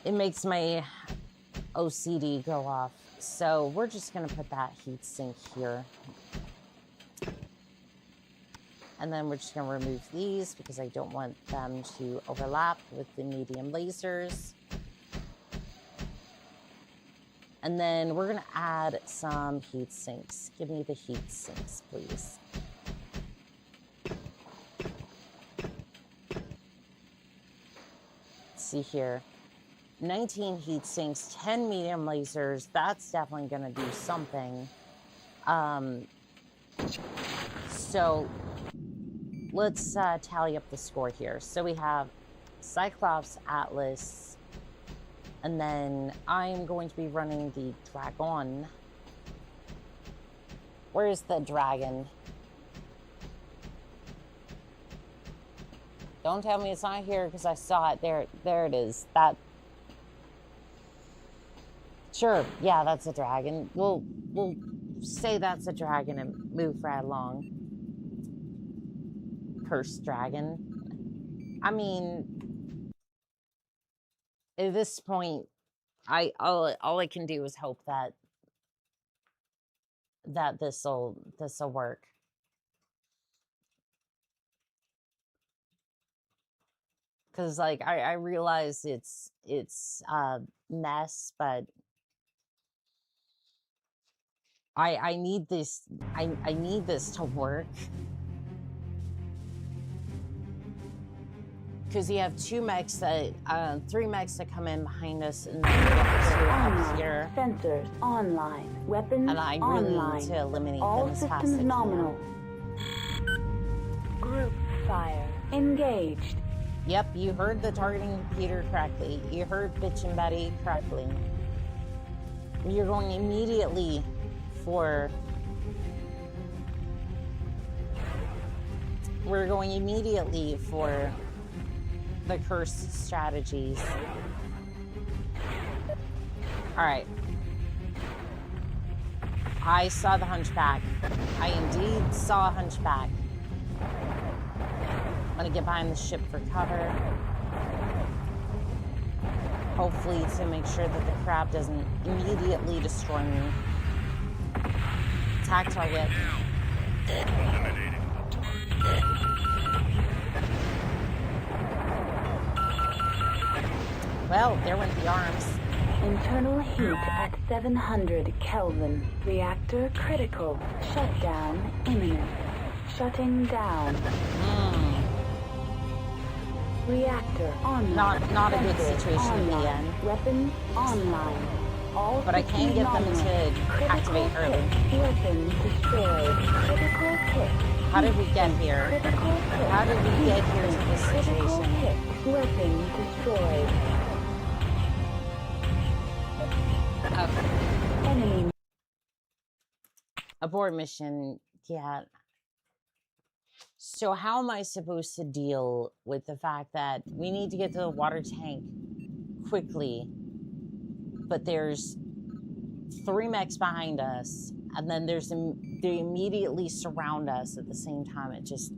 It makes my OCD go off. So we're just going to put that heat sink here. And then we're just going to remove these because I don't want them to overlap with the medium lasers. And then we're going to add some heat sinks. Give me the heat sinks, please. Let's see here. 19 heat sinks, 10 medium lasers. That's definitely going to do something. So let's tally up the score here. So we have Cyclops, Atlas, and then I'm going to be running the Dragon. Where's the Dragon? Don't tell me it's not here because I saw it. There it is. That. Sure, yeah, that's a Dragon. We'll say that's a Dragon and move right along. Cursed Dragon. I mean, at this point, all I can do is hope that this'll work. Because like I realize it's a mess, but I need this I need this to work. Because you have 2 mechs that 3 mechs that come in behind us, and then we get 2 up here. Sensors online. Weapons and I really online. need to eliminate All them as fast systems as I nominal. can. Group fire engaged. Yep, you heard the targeting computer correctly. You heard Bitch and Betty correctly. You're going immediately for... We're going immediately for the cursed strategies. Alright. I saw the hunchback. I indeed saw a hunchback. I'm gonna get behind the ship for cover. Hopefully to make sure that the crab doesn't immediately destroy me. Attack target. Well, there went the arms. Internal heat at 700 Kelvin. Reactor critical. Shutdown imminent. Shutting down. Reactor online. Not a good situation in the end. Weapons online. All but I can get them to activate early. Weapon destroyed. Critical hit. How did we get here? Critical hit. How did we get here to this Critical situation? hit. Weapon destroyed. Okay. Enemy. Abort mission. Yeah. So how am I supposed to deal with the fact that we need to get to the water tank quickly, but there's 3 mechs behind us, and then they immediately surround us at the same time? It just...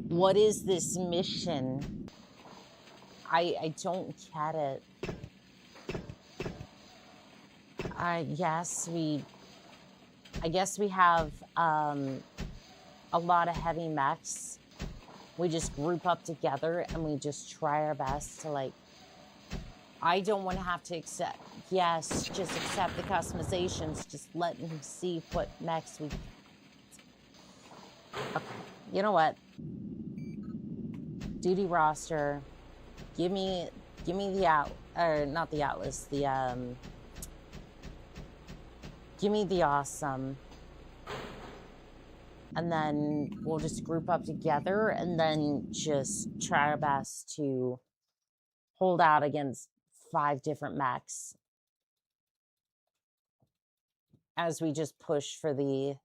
What is this mission? I don't get it. I guess we have a lot of heavy mechs. We just group up together and we just try our best to, like, I don't want to have to accept, yes, just accept the customizations. Just let me see what mechs we... Okay, you know what? Duty roster. Give me the not the Atlas, the give me the awesome. And then we'll just group up together and then just try our best to hold out against 5 different mechs as we just push for the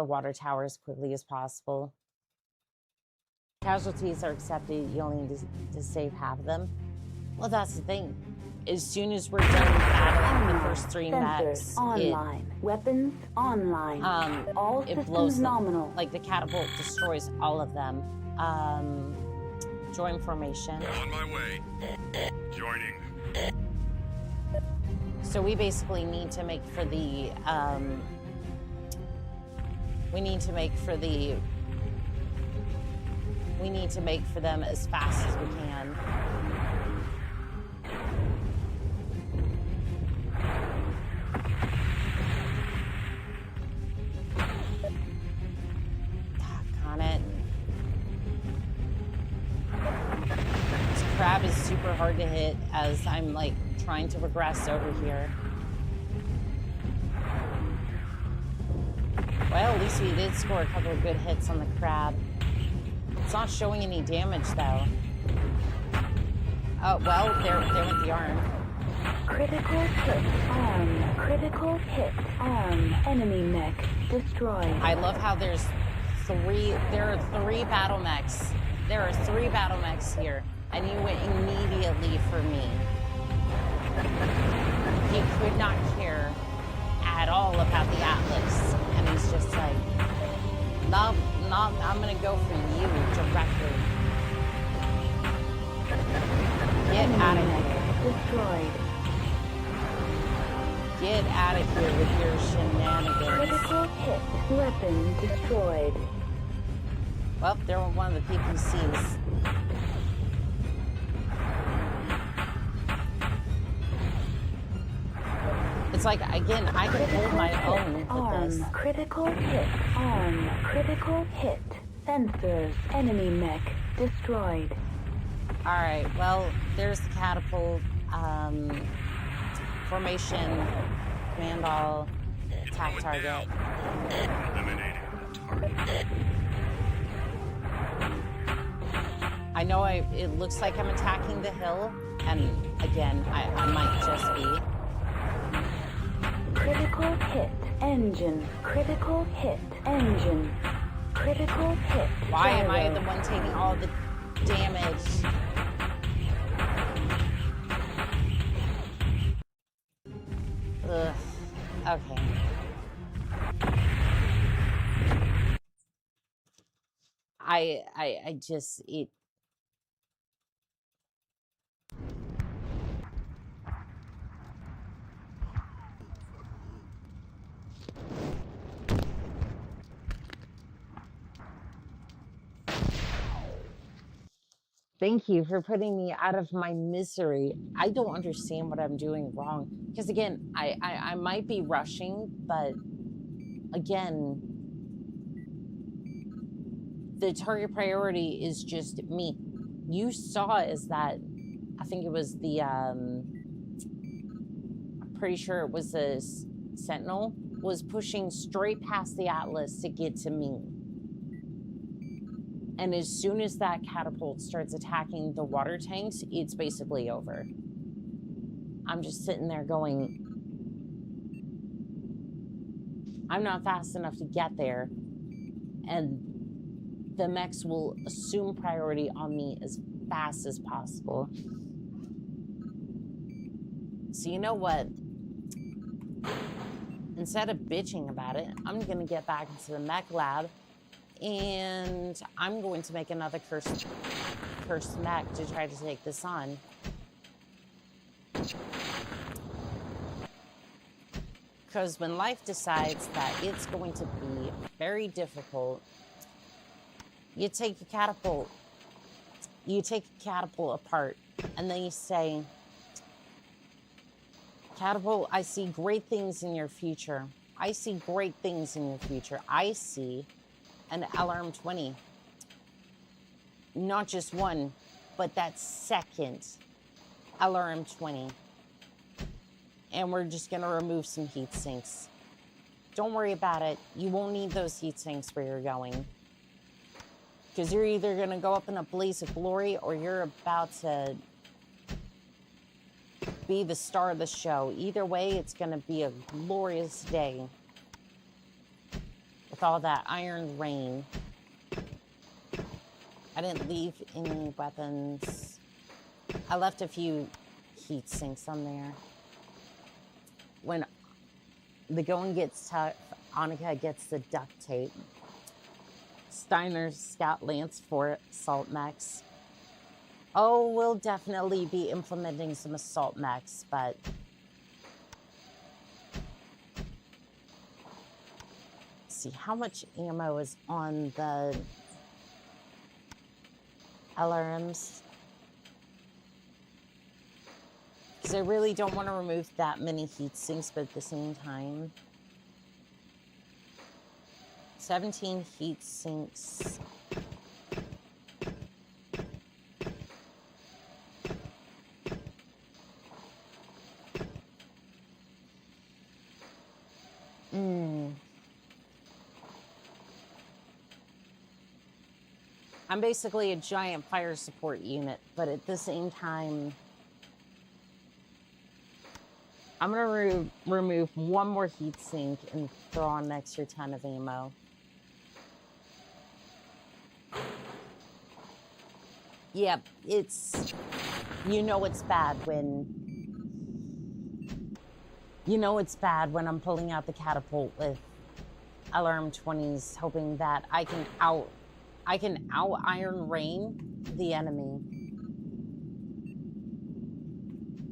water tower as quickly as possible. Casualties are accepted. You only need to save half of them. Well, that's the thing. As soon as we're done battling the first 3 mechs, online. Weapons online. All it systems blows them. nominal. Like the catapult destroys all of them. Join formation. On my way. Joining. So we basically need to make for the we need to make for them as fast as we can. On it. This crab is super hard to hit as I'm like trying to progress over here. Well, at least we did score a couple of good hits on the crab. It's not showing any damage though. Oh, well, there went the arm. Critical hit arm. Critical hit arm. Enemy mech destroyed. I love how there are 3 battle mechs. There are 3 battle mechs here, and you went immediately for me. He could not care at all about the Atlas, and he's just like, no, I'm gonna go for you directly. Get out of here. Destroyed. Get out of here with your shenanigans. Critical hit. Weapon destroyed. Well, they're one of the PPCs. It's like, again, I can hold my own with this. Arm. Critical hit. Arm. Critical hit. Sensors. Enemy mech destroyed. Alright, well, there's the catapult. Formation. Command all. Attack target. Eliminating the target. I know it looks like I'm attacking the hill, and again, I might just be. Critical hit engine. Critical hit engine. Critical hit. Why am I the one taking all the damage? Ugh. Okay. I just it. Thank you for putting me out of my misery. I don't understand what I'm doing wrong. Because again, I might be rushing, but again, the target priority is just me. You saw is that, I think it was the, pretty sure it was the Sentinel, was pushing straight past the Atlas to get to me. And as soon as that catapult starts attacking the water tanks, it's basically over. I'm just sitting there going, I'm not fast enough to get there. And the mechs will assume priority on me as fast as possible. So you know what? Instead of bitching about it, I'm gonna get back into the mech lab and I'm going to make another cursed mech to try to take this on. Because when life decides that it's going to be very difficult, you take a catapult apart, and then you say, Catapult, I see great things in your future. I see great things in your future. I see an LRM-20. Not just one, but that second LRM-20. And we're just gonna remove some heat sinks. Don't worry about it. You won't need those heat sinks where you're going. Because you're either gonna go up in a blaze of glory or you're about to be the star of the show. Either way, it's gonna be a glorious day. With all that iron rain. I didn't leave any weapons. I left a few heat sinks on there. When the going gets tough, Annika gets the duct tape. Steiner's Scout Lance for assault mechs. Oh, we'll definitely be implementing some assault mechs, but let's see how much ammo is on the LRMs. Because I really don't want to remove that many heat sinks, but at the same time, 17 heat sinks. I'm basically a giant fire support unit, but at the same time, I'm gonna remove one more heat sink and throw on an extra ton of ammo. Yep, it's, you know it's bad when I'm pulling out the catapult with LRM-20s, hoping that I can out Iron Rain the enemy.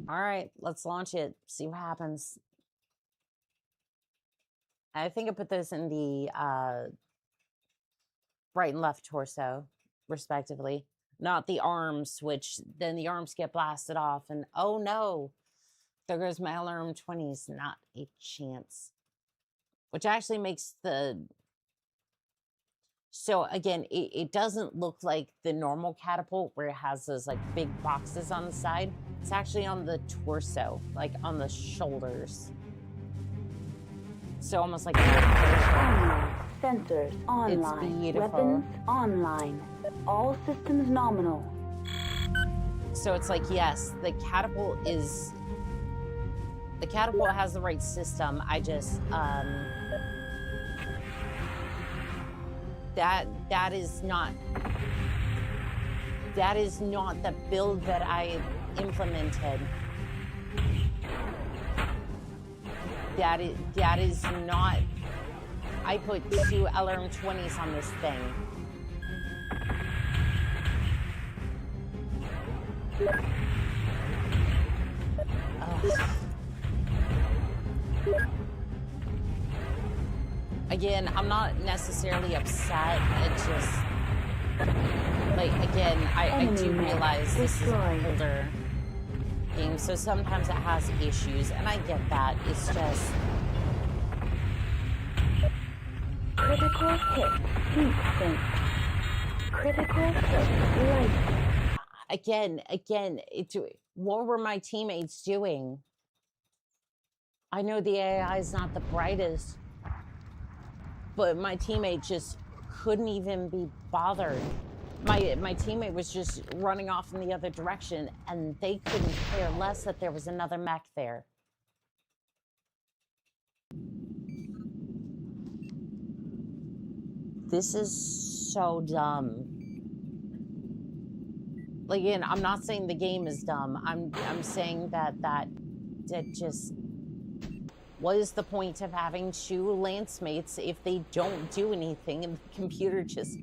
All right, let's launch it. See what happens. I think I put this in the right and left torso, respectively. Not the arms, which then the arms get blasted off, and oh no, there goes my LRM-20s. Not a chance. Which actually makes the... So again, it doesn't look like the normal catapult where it has those like big boxes on the side. It's actually on the torso, like on the shoulders. So almost like Online. Sensors online. It's beautiful. Weapons online. All systems nominal. So it's like, yes, the catapult has the right system. I just that is not the build that I implemented. That is not. I put 2 LRM-20s on this thing. Ugh. Again, I'm not necessarily upset. It's just like, again, I do realize this is an older game, so sometimes it has issues, and I get that. It's just critical hit. Heat sink. Critical hit. Light. Again, what were my teammates doing? I know the AI is not the brightest, but my teammate just couldn't even be bothered. My teammate was just running off in the other direction, and they couldn't care less that there was another mech there. This is so dumb. Like, again, I'm not saying the game is dumb. I'm saying that just, what is the point of having 2 lance mates if they don't do anything and the computer just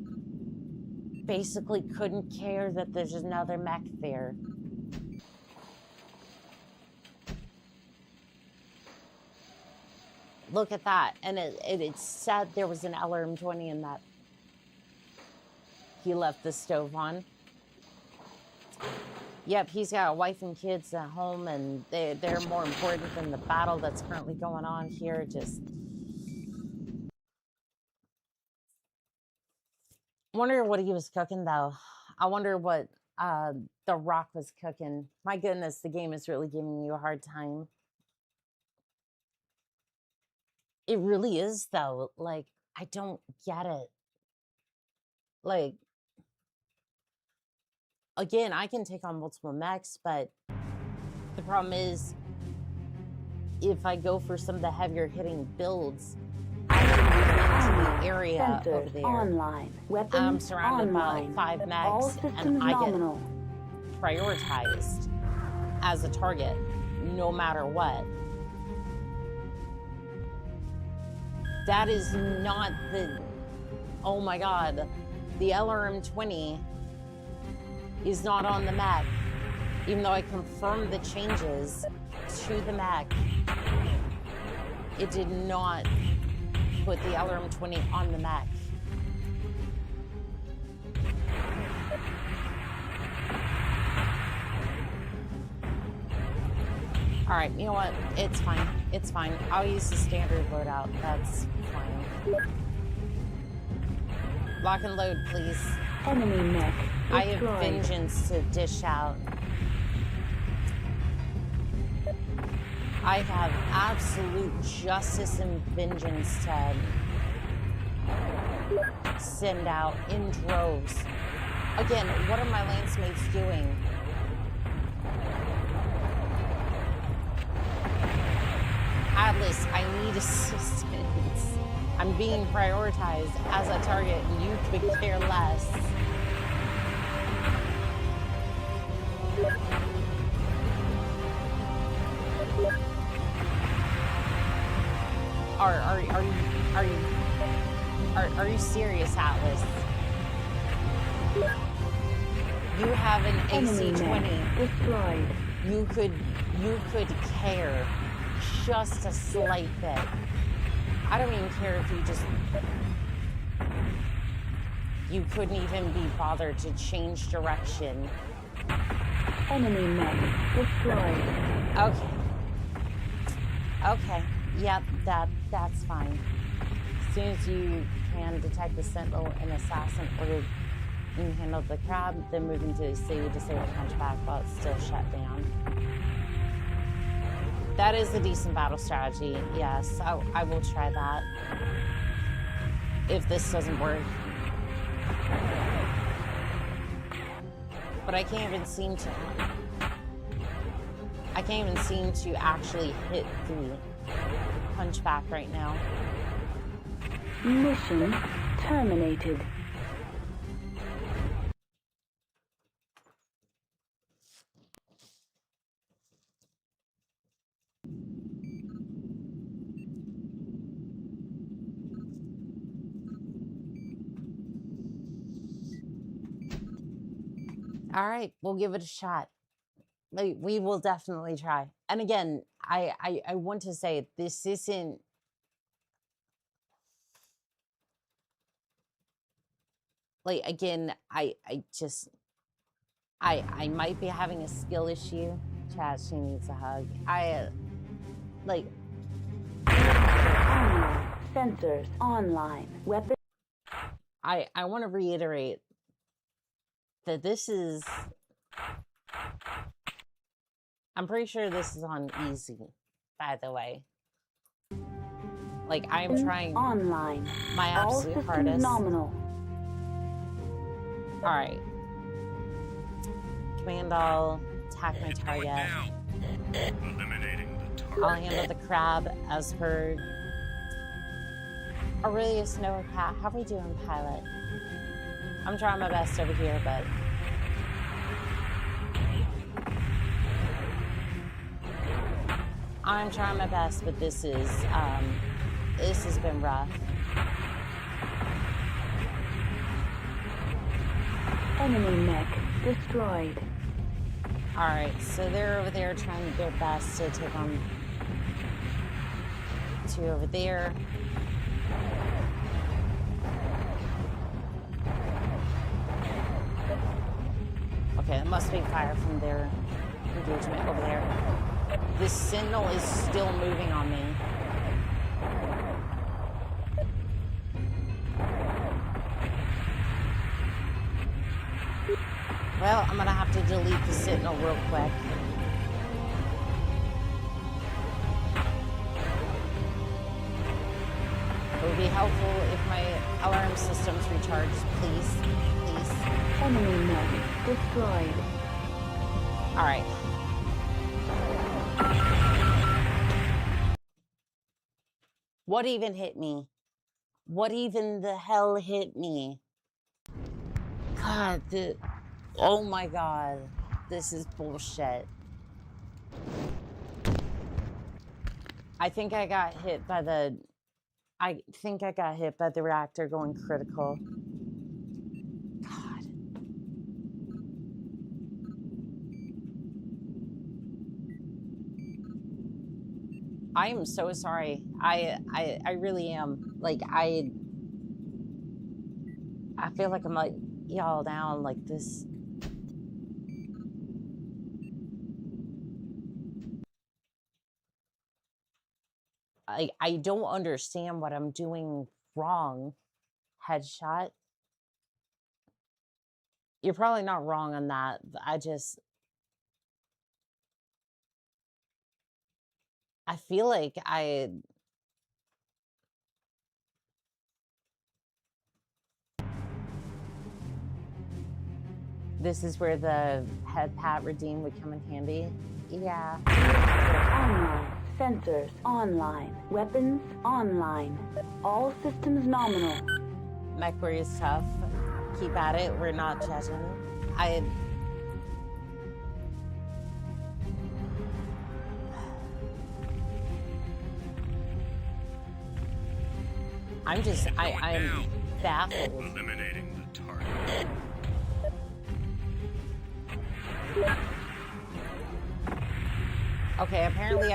basically couldn't care that there's another mech there? Look at that. And it said there was an LRM-20 in that. He left the stove on. Yep, he's got a wife and kids at home, and they're more important than the battle that's currently going on here. Just wonder what he was cooking, though. I wonder what The Rock was cooking. My goodness, the game is really giving you a hard time. It really is, though. Like, I don't get it. Like, again, I can take on multiple mechs, but the problem is, if I go for some of the heavier hitting builds, I can move into the area over there. Online. Weapons I'm surrounded online. by 5 mechs, All systems and I nominal. get prioritized as a target, no matter what. That is not the... Oh my God. The LRM-20 is not on the mech. Even though I confirmed the changes to the mech, it did not put the LRM-20 on the mech. All right, you know what? It's fine. It's fine. I'll use the standard loadout. That's fine. Lock and load, please. Enemy mech. I have vengeance to dish out. I have absolute justice and vengeance to send out in droves. Again, what are my lance mates doing? Atlas, I need assistance. I'm being prioritized as a target, and you could care less. Are you serious, Atlas? You have an AC-20. Destroyed. You could care just a slight bit. I don't even care if you couldn't even be bothered to change direction. Enemy mech destroyed. Okay. Okay. Yep, that's fine. As soon as you can detect the sentinel and assassin, or you can handle the crab, then move into the disable punchback while it's still shut down. That is a decent battle strategy. Yes, I will try that. If this doesn't work. But I can't even seem to actually hit the punchback right now. Mission terminated. All right, we'll give it a shot. We will definitely try. And again, I want to say this isn't like, again, I might be having a skill issue. Chat, she needs a hug. Sensors online. Weapon. I want to reiterate that this is, I'm pretty sure this is on easy, by the way. Like, I'm trying online. My absolute hardest. Nominal. All right. Command all, attack my target. Eliminating the target. I'll handle the crab as per Aurelius Noah Cat. How are we doing, pilot? I'm trying my best over here, but I'm trying my best, but this has been rough. Enemy mech destroyed. All right, so they're over there trying their best to take on two over there. Okay, it must be fire from their engagement over there. This Sentinel is still moving on me. Well, I'm gonna have to delete the Sentinel real quick. It would be helpful if my alarm systems recharge, please. Please. Enemy mech destroyed. All right. What even hit me? What even the hell hit me? God, oh my God. This is bullshit. I think I got hit by the reactor going critical. God. I am so sorry. I really am. Like, I feel like I'm like y'all down like this. I don't understand what I'm doing wrong. Headshot. You're probably not wrong on that. I feel like this is where the head pat redeem would come in handy. Yeah. Online. Sensors online. Weapons online. All systems nominal. MechWarrior is tough. Keep at it. We're not judging. I'm baffled. Eliminating the target. Okay, apparently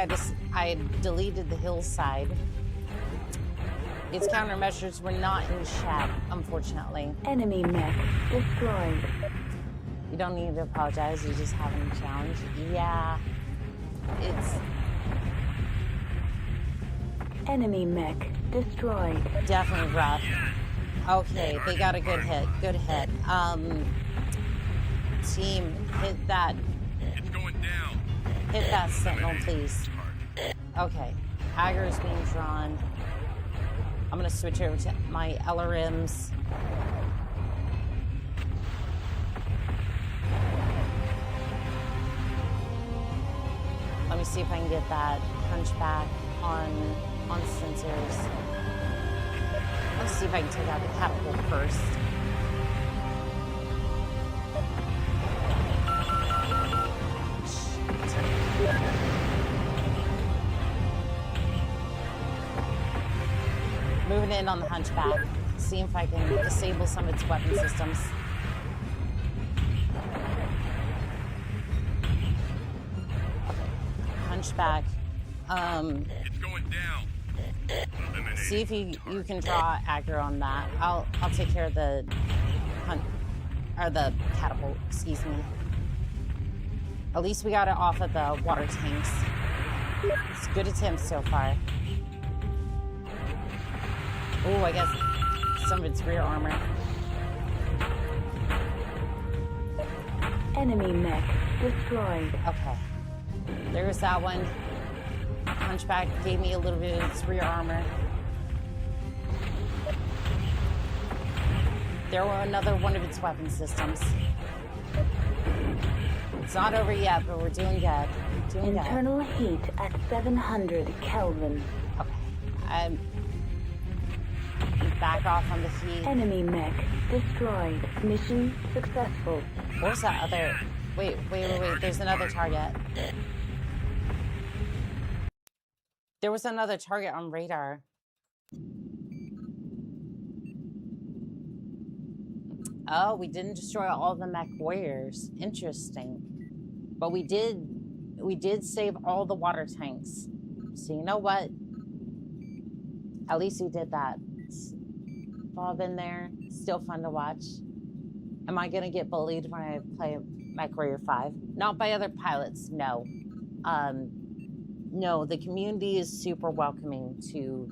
I deleted the hillside. Its countermeasures were not in chat, unfortunately. Enemy mech destroyed. You don't need to apologize, you're just having a challenge. Yeah. It's enemy mech destroyed. Definitely rough. Okay, they got a good hit. Good hit. Team, hit that. It's going down. Hit that Sentinel, please. Okay, Agger's being drawn. I'm gonna switch over to my LRMs. Let me see if I can get that hunchback on sensors. Let's see if I can take out the catapult first. Moving in on the hunchback, see if I can disable some of its weapon systems. Hunchback. It's going down. See if you can draw aggro on that. I'll take care of the the catapult. Excuse me. At least we got it off of the water tanks. It's a good attempt so far. Oh, I guess some of its rear armor. Enemy mech destroyed. Okay. There's that one. Hunchback gave me a little bit of its rear armor. There were another one of its weapon systems. It's not over yet, but we're doing good. Internal heat at 700 Kelvin. Okay. Back off on the heat. Enemy mech destroyed. Mission successful. Where's that other... Wait. There's another target. There was another target on radar. Oh, we didn't destroy all the MechWarriors. Interesting. But we did save all the water tanks. So you know what? At least we did that. Bob in there. Still fun to watch. Am I gonna get bullied when I play MechWarrior 5? Not by other pilots, no. No, the community is super welcoming to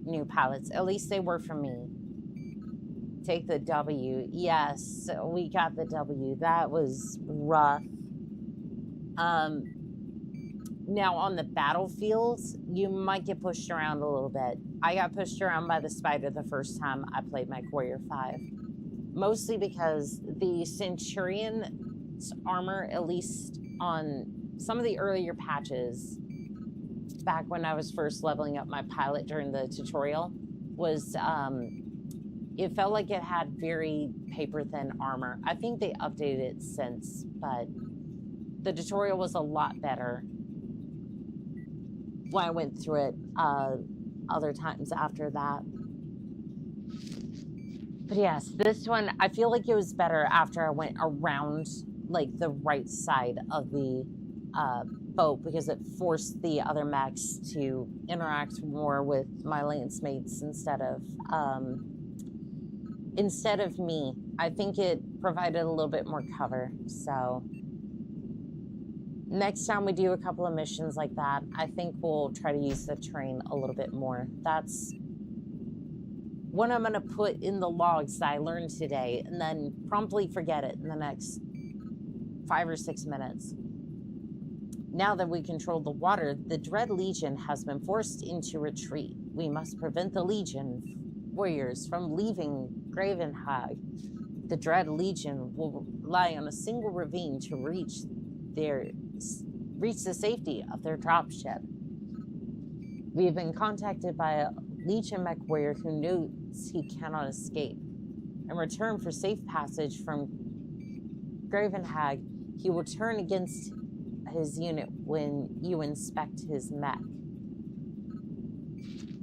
new pilots. At least they were for me. Take the W. Yes, we got the W. That was rough. Now on the battlefield, you might get pushed around a little bit. I got pushed around by the spider the first time I played MechWarrior 5. Mostly because the Centurion's armor, at least on some of the earlier patches, back when I was first leveling up my pilot during the tutorial, was, it felt like it had very paper-thin armor. I think they updated it since, but the tutorial was a lot better when I went through it other times after that. But yes, this one, I feel like it was better after I went around like the right side of the boat, because it forced the other mechs to interact more with my lance mates instead of me. I think it provided a little bit more cover. So next time we do a couple of missions like that, I think we'll try to use the terrain a little bit more. That's what I'm gonna put in the logs that I learned today, and then promptly forget it in the next 5 or 6 minutes. Now that we control the water, the Dread Legion has been forced into retreat. We must prevent the Legion warriors from leaving Gravenhag. The Dread Legion will rely on a single ravine to reach the safety of their dropship. We have been contacted by a Legion mech warrior who knows he cannot escape. In return for safe passage from Gravenhag, he will turn against his unit when you inspect his mech.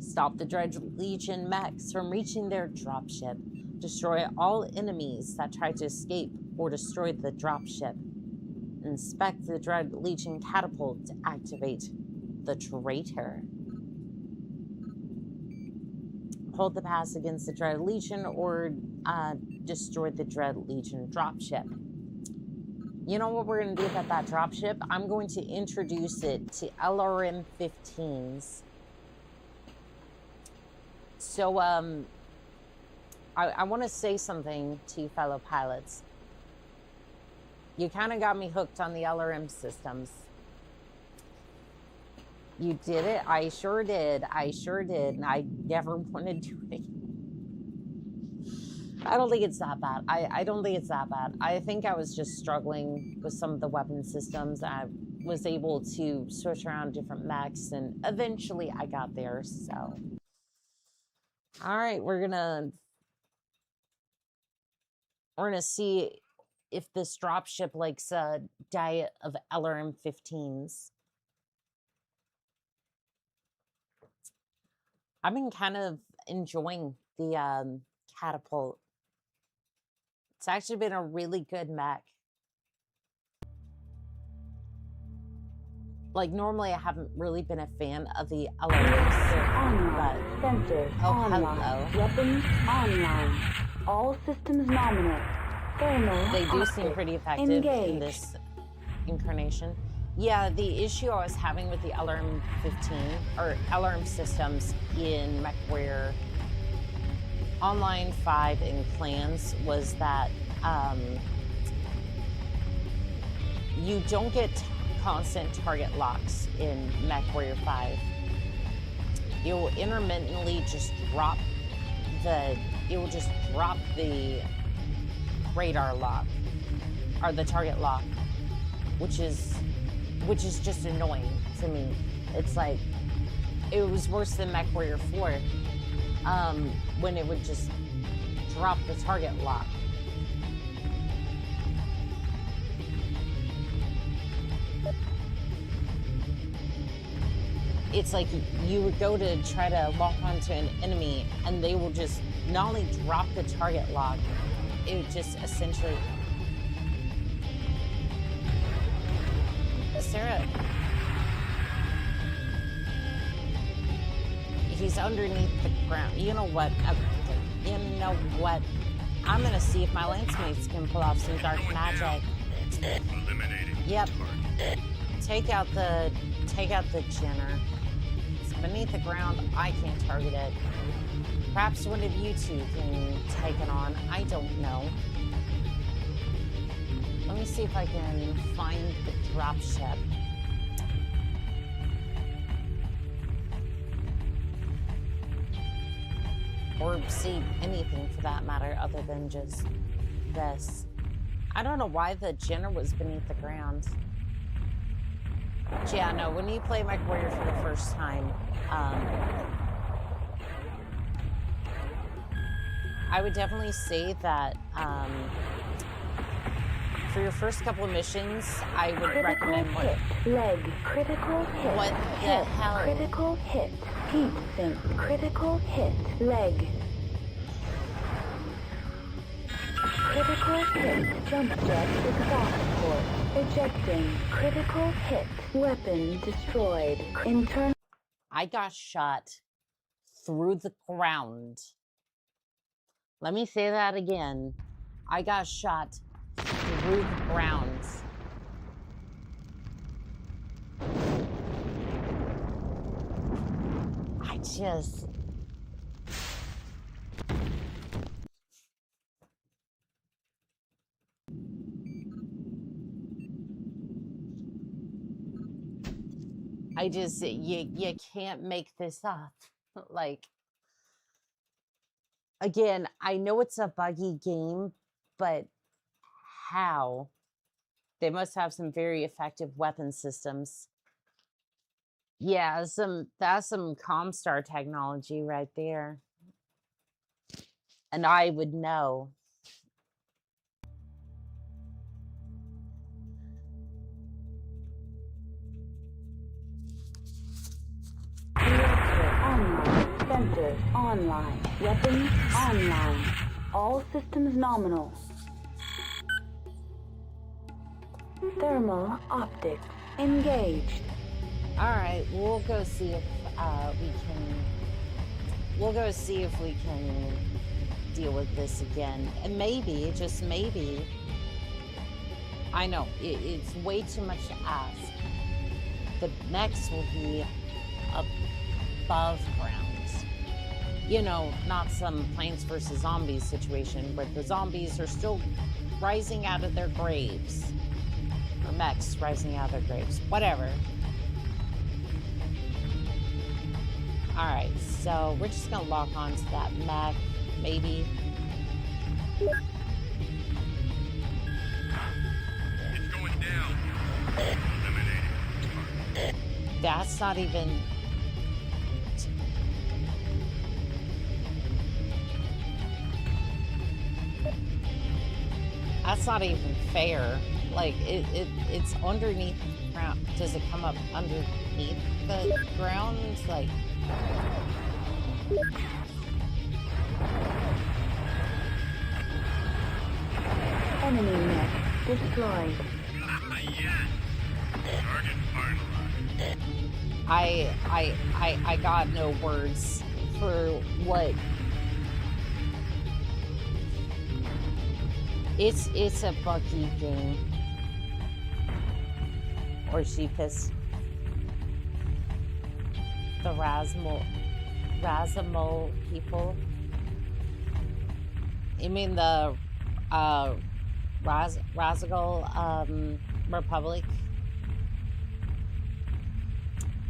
Stop the Dread Legion mechs from reaching their dropship. Destroy all enemies that try to escape or destroy the dropship. Inspect the Dread Legion catapult to activate the traitor. Hold the pass against the Dread Legion or destroy the Dread Legion dropship. You know what we're going to do about that dropship? I'm going to introduce it to LRM 15s. So, I want to say something to you fellow pilots. You kind of got me hooked on the LRM systems. You did it? I sure did. I sure did. And I never want to do it. I don't think it's that bad. I don't think it's that bad. I think I was just struggling with some of the weapon systems. I was able to switch around different mechs, and eventually I got there, so. All right, we're gonna see if this dropship likes a diet of LRM-15s. I've been kind of enjoying the catapult. It's actually been a really good mech. Like, normally I haven't really been a fan of the LRM, but... Sensors online. Hello. Weapons online. All systems nominal. Thermal They do active. seem pretty effective Engaged. in this incarnation. Yeah, the issue I was having with the LRM-15, or LRM systems in MechWarrior Online 5 and Clans was that you don't get constant target locks in MechWarrior 5. It will intermittently just drop the radar lock, or the target lock, which is just annoying to me. It's like, it was worse than MechWarrior 4, when it would just drop the target lock. It's like you would go to try to lock onto an enemy, and they will just not only drop the target lock, it would just essentially... Sarah... He's underneath the ground. You know what? You know what? I'm gonna see if my lance mates can pull off some dark magic. Eliminating. Yep. Take out the Jenner. It's beneath the ground. I can't target it. Perhaps one of you two can take it on. I don't know. Let me see if I can find the dropship. Or see anything for that matter other than just this. I don't know why the Jenner was beneath the ground. But yeah, no, when you play MechWarrior for the first time, I would definitely say that for your first couple of missions, I would recommend hit. Leg. Critical hit. What the hell? Critical hit. Heat sink. Critical hit. Leg. Critical hit. Jump jet exhaust port. Ejecting. Critical hit. Weapon destroyed. Internal. I got shot through the ground. Let me say that again. I got shot through the ground. You can't make this up. Like, again, I know it's a buggy game, but how? They must have some very effective weapon systems. Yeah, that's some Comstar technology right there. And I would know. Online. Sensors online. Weapons online. All systems nominal. Thermal optics engaged. All right, we'll go see if we can deal with this again. And maybe, just maybe, I know it's way too much to ask. The next will be above ground. You know, not some Plants vs. Zombies situation where the zombies are still rising out of their graves. Or mechs rising out of their graves. Whatever. Alright, so we're just gonna lock onto that mech, maybe. It's going down. Eliminating. That's not even... That's not even fair. Like, it's underneath the ground. Does it come up underneath the ground? Like... Enemy mech destroyed. Yes. Target finalized. I got no words for what... It's a Bucky game. Or she pissed the Razamol people. You mean the Razagal Republic?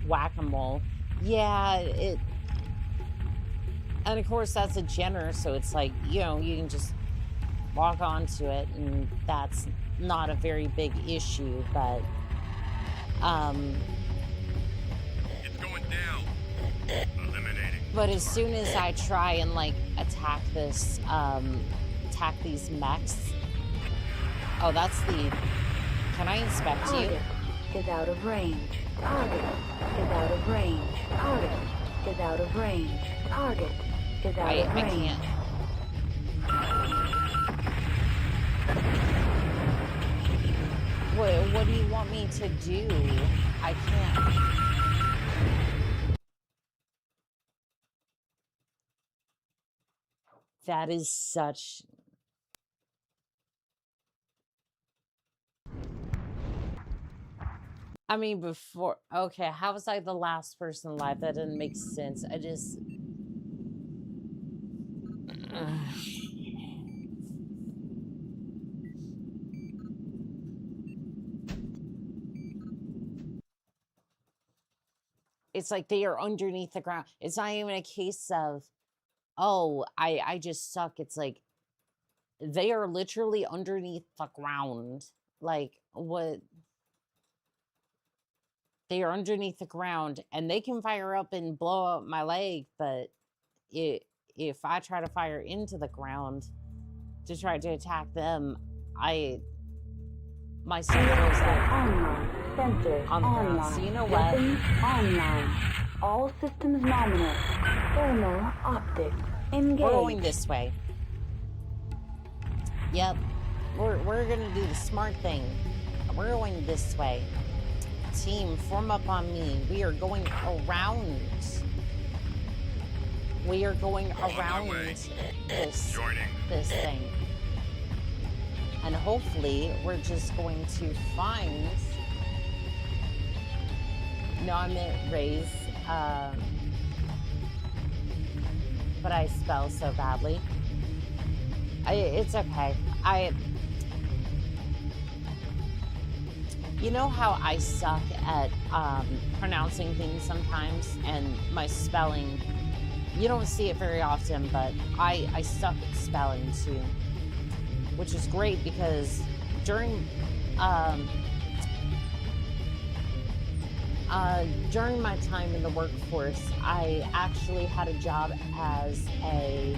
Whack-a-mole. Yeah, it... And of course that's a genre, so it's like, you know, you can just walk onto it, and that's not a very big issue, but It's going down. Eliminating. but as soon as I try and like attack this attack these mechs. Oh, that's the... Can I inspect you? Target is out of range. Target is out of range. Target is out of range. Target is out of range. I can't. What do you want me to do? I can't. That is such... I mean, before... Okay, how was I the last person alive? That didn't make sense. I just... It's like they are underneath the ground. It's not even a case of, oh, I just suck. It's like they are literally underneath the ground. Like, what? They are underneath the ground, and they can fire up and blow up my leg, but if I try to fire into the ground to try to attack them, my sensor goes up. Online. Sensors On the ground. online. So you know what? Weapons online. All systems nominal. Thermal optics engaged. We're going this way. Yep. We're gonna do the smart thing. We're going this way. Team, form up on me. We are going around. We are going around this thing. And hopefully we're just going to find... No, I meant raise, but I spell so badly. It's okay. You know how I suck at pronouncing things sometimes, and my spelling, you don't see it very often, but I suck at spelling too, which is great because during my time in the workforce, I actually had a job as a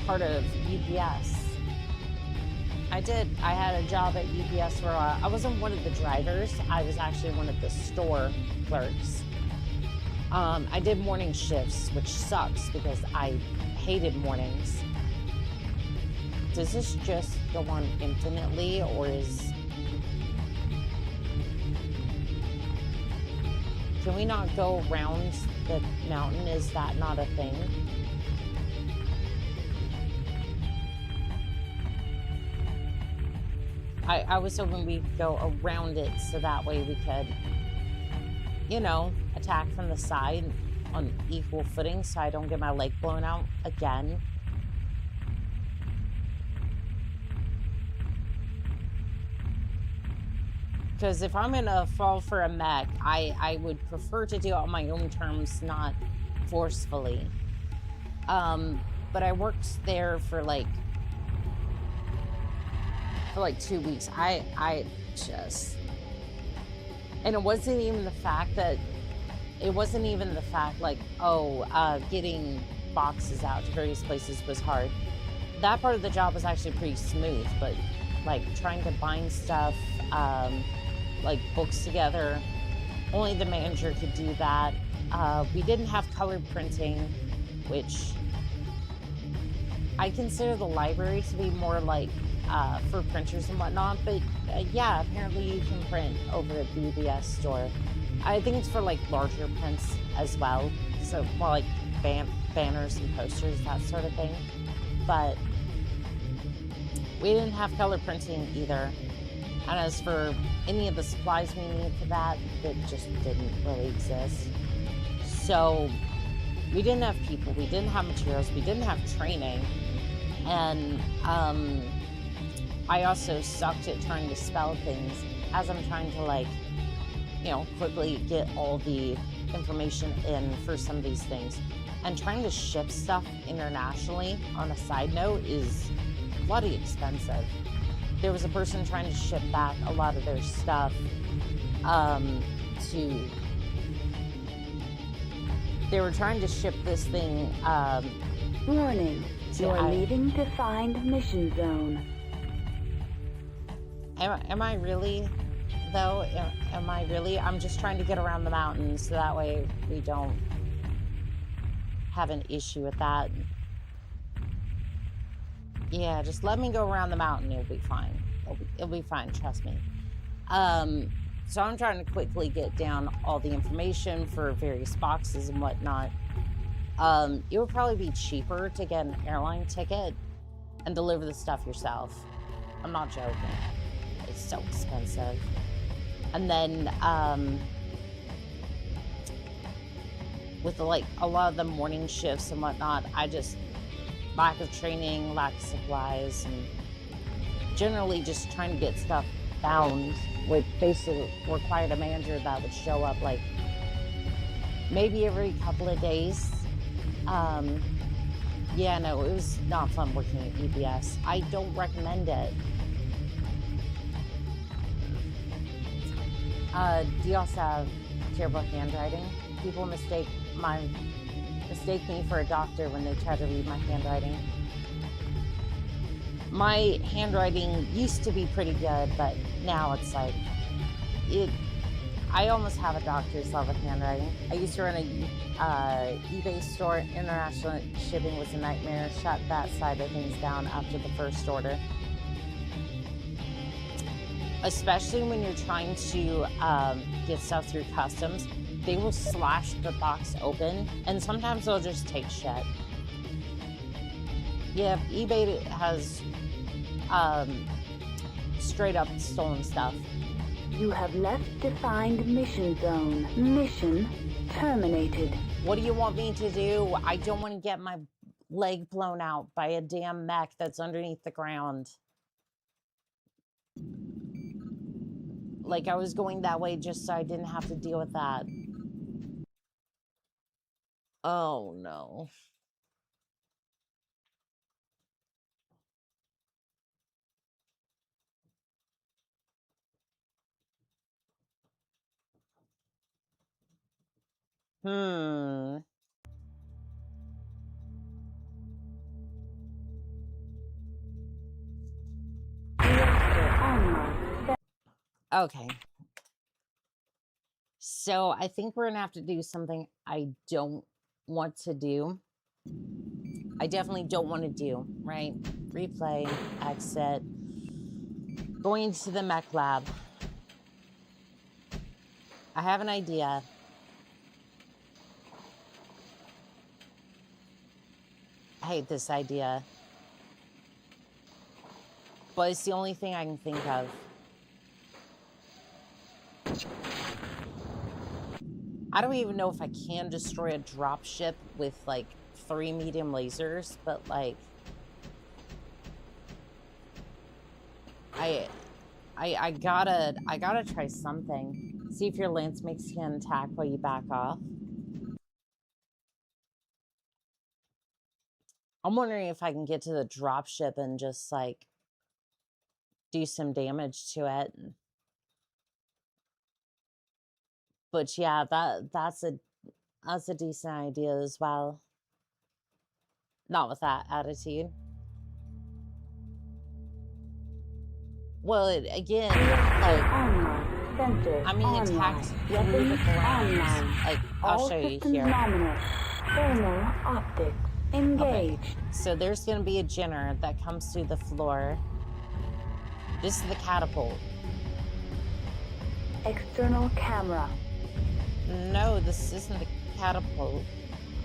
part of UPS. I did. I had a job at UPS where I wasn't one of the drivers. I was actually one of the store clerks. I did morning shifts, which sucks because I hated mornings. Does this just go on infinitely, or is... Can we not go around the mountain? Is that not a thing? I was hoping we'd go around it so that way we could, you know, attack from the side on equal footing so I don't get my leg blown out again. Because if I'm gonna fall for a mech, I would prefer to do it on my own terms, not forcefully. But I worked there for like 2 weeks. I just, and it wasn't even the fact like, oh, getting boxes out to various places was hard. That part of the job was actually pretty smooth, but like trying to bind stuff, like books together, only the manager could do that. We didn't have color printing, which I consider the library to be more like for printers and whatnot, but yeah, apparently you can print over at the UBS store. I think it's for like larger prints as well, so more like banners and posters, that sort of thing. But we didn't have color printing either. And as for any of the supplies we need for that, it just didn't really exist. So we didn't have people, we didn't have materials, we didn't have training. And I also sucked at trying to spell things as I'm trying to, like, you know, quickly get all the information in for some of these things. And trying to ship stuff internationally, on a side note, is bloody expensive. There was a person trying to ship back a lot of their stuff they were trying to ship this thing. Warning, you're leaving defined mission zone. Am I really, though? Am I really? I'm just trying to get around the mountains so that way we don't have an issue with that. Yeah, just let me go around the mountain. It'll be fine. It'll be fine. Trust me. So I'm trying to quickly get down all the information for various boxes and whatnot. It would probably be cheaper to get an airline ticket and deliver the stuff yourself. I'm not joking. It's so expensive. And then with a lot of the morning shifts and whatnot, I just lack of training, lack of supplies, and generally just trying to get stuff bound would basically required a manager that would show up like maybe every couple of days. Yeah, no, it was not fun working at UBS. I don't recommend it. Do you also have terrible handwriting? People mistake me for a doctor when they try to read my handwriting. My handwriting used to be pretty good, but now it's like, I almost have a doctor's level handwriting. I used to run a eBay store. International shipping was a nightmare. Shut that side of things down after the first order. Especially when you're trying to get stuff through customs. They will slash the box open, and sometimes they'll just take shit. Yeah, eBay has straight up stolen stuff. You have left defined mission zone. Mission terminated. What do you want me to do? I don't want to get my leg blown out by a damn mech that's underneath the ground. Like, I was going that way just so I didn't have to deal with that. Oh, no. Okay. So I think we're gonna have to do something I don't want to do. I definitely don't want to do, right? Replay, exit, going to the mech lab. I have an idea. I hate this idea. But it's the only thing I can think of. I don't even know if I can destroy a dropship with, like, 3 medium lasers, but, like, I gotta try something. See if your lance makes can attack while you back off. I'm wondering if I can get to the dropship and just like do some damage to it. But yeah, that's a decent idea as well. Not with that attitude. Well, again, like, I mean, attacked through the ground. Like, I'll show you here. Thermal optics engaged. Okay. So there's going to be a jenner that comes through the floor. This is the catapult. External camera. No, this isn't the catapult.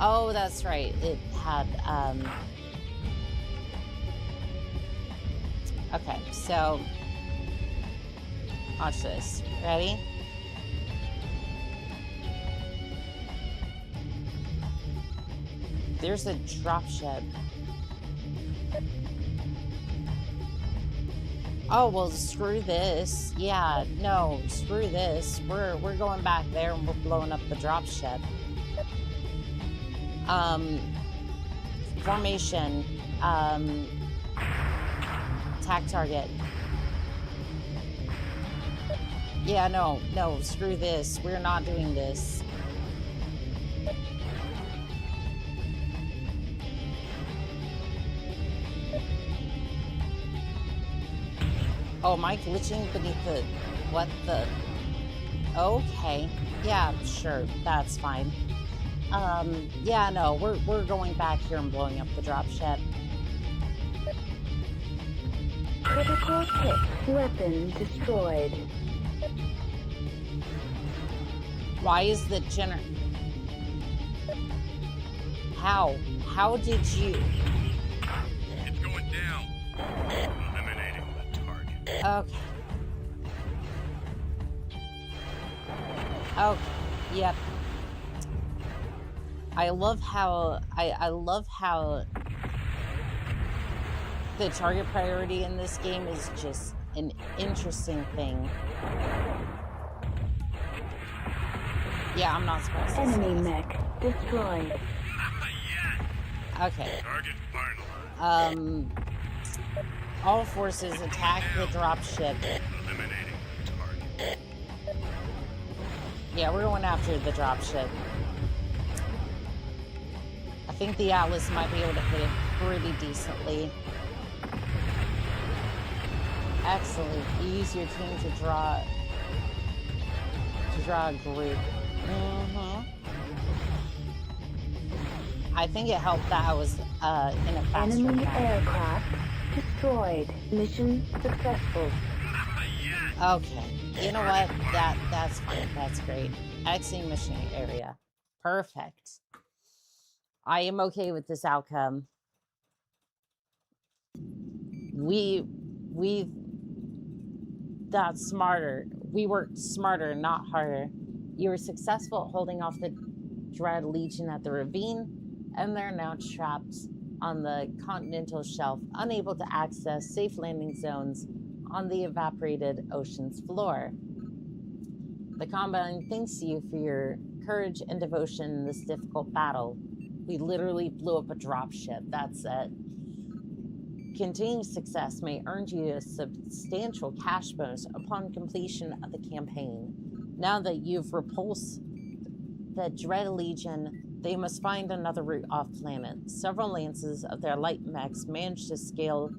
Oh, that's right. It had, okay, so watch this. Ready? There's a dropship. Oh, well, screw this. Yeah, no, screw this. We're going back there and we're blowing up the dropship. Formation. Attack target. Yeah, no, screw this. We're not doing this. Oh, am I glitching beneath the... What the... Okay. Yeah, sure. That's fine. Yeah, no, we're going back here and blowing up the dropship. Critical hit. Weapon destroyed. Why is the gener... How? How did you... It's going down. Eliminating the target. Okay. Oh, yep. I love how the target priority in this game is just an interesting thing. Yeah, I'm not supposed to. Enemy mech destroyed. Okay. Target finalized. All forces attack the dropship. Eliminating the target. Yeah, we're going after the dropship. I think the Atlas might be able to hit it pretty decently. Excellent. You use your team to draw a group. I think it helped that I was in a faster Enemy path. aircraft destroyed. Mission successful. Okay. You know what? That's fine. That's great. Exiting mission area. Perfect. I am okay with this outcome. We got smarter. We worked smarter, not harder. You were successful at holding off the Dread Legion at the ravine, and they're now trapped on the continental shelf, unable to access safe landing zones on the evaporated ocean's floor. The Combine thanks you for your courage and devotion in this difficult battle. We literally blew up a dropship, that's it. Continued success may earn you a substantial cash bonus upon completion of the campaign. Now that you've repulsed the Dread Legion, they must find another route off planet. Several lances of their light mechs managed to scale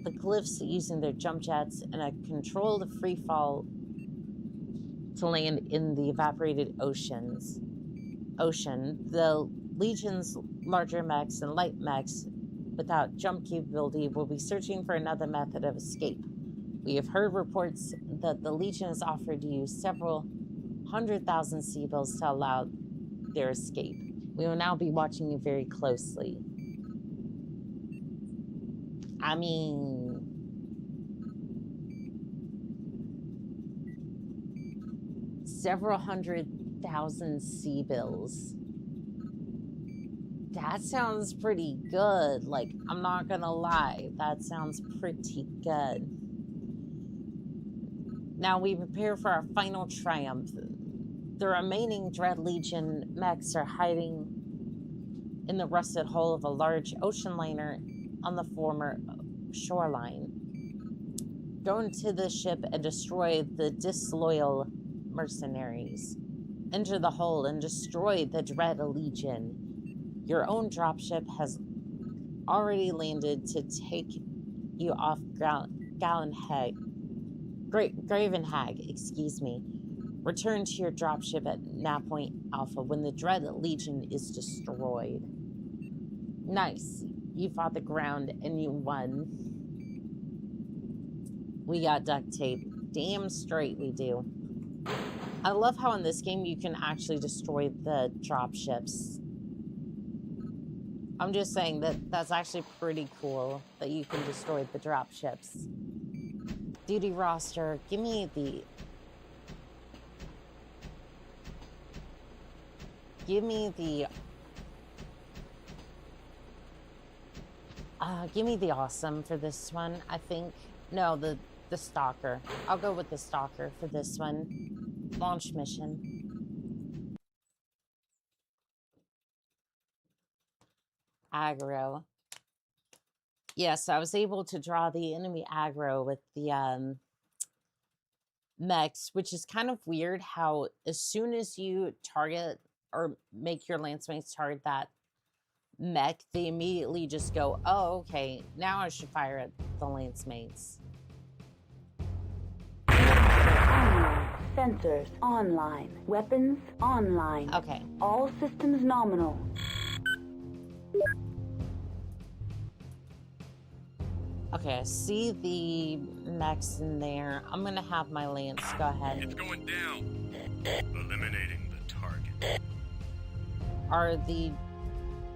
the cliffs using their jump jets and a controlled free fall to land in the evaporated ocean. The Legion's larger mechs and light mechs without jump capability will be searching for another method of escape. We have heard reports that the Legion has offered you several 100,000 sea-bills to allow their escape. We will now be watching you very closely. I mean... several 100,000 sea-bills. That sounds pretty good. Like, I'm not gonna lie. That sounds pretty good. Now we prepare for our final triumph. The remaining Dread Legion mechs are hiding in the rusted hull of a large ocean liner on the former shoreline. Go into the ship and destroy the disloyal mercenaries. Enter the hull and destroy the Dread Legion. Your own dropship has already landed to take you off Gravenhag, excuse me. Return to your dropship at Nappoint Alpha when the Dread Legion is destroyed. Nice. You fought the ground and you won. We got duct tape. Damn straight we do. I love how in this game you can actually destroy the dropships. I'm just saying that that's actually pretty cool that you can destroy the dropships. Duty roster, give me the awesome for this one, I think. No, the stalker. I'll go with the stalker for this one. Launch mission. Aggro. Yes, I was able to draw the enemy aggro with the mechs, which is kind of weird how as soon as you target or make your lancemates target that mech, they immediately just go, oh, okay, now I should fire at the lancemates. Sensors online. Weapons online. Okay. All systems nominal. Okay, I see the mechs in there. I'm gonna have my lance go ahead. It's going down. Eliminating the target. Are the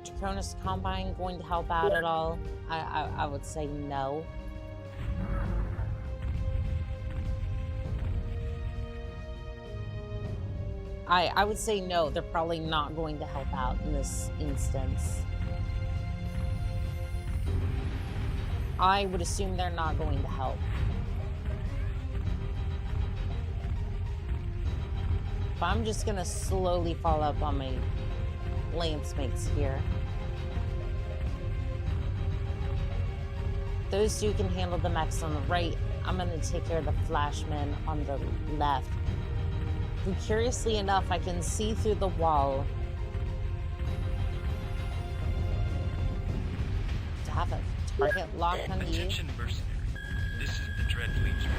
Draconis Combine going to help out at all? I would say no. I would say no, they're probably not going to help out in this instance. I would assume they're not going to help. But I'm just gonna slowly follow up on my lance mates here. Those two can handle the mechs on the right. I'm gonna take care of the flashmen on the left. And curiously enough, I can see through the wall. To have a target locked on you. Attention, mercenary. This is the Dread Legion.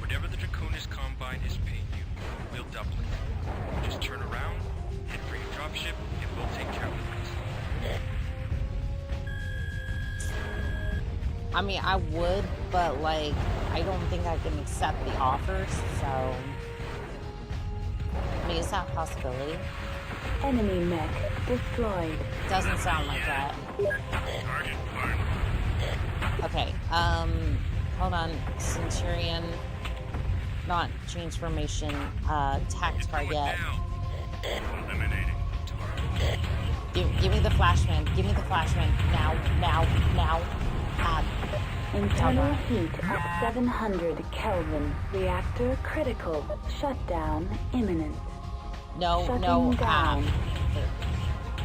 Whatever the Draconis Combine is paying you, we'll double it. Just turn around, head for your dropship, and we'll take care of the rest. I mean, I would, but like, I don't think I can accept the offers, so. I mean, is that a possibility? Enemy mech destroyed. Doesn't sound like that. Target marked. Okay, hold on. Centurion, not change formation, attack It's going target. down. Eliminating the target. Give me the flashman. Give me the flashman. Now. Internal heat at 700 Kelvin. Reactor critical. Shutdown imminent. No. Down.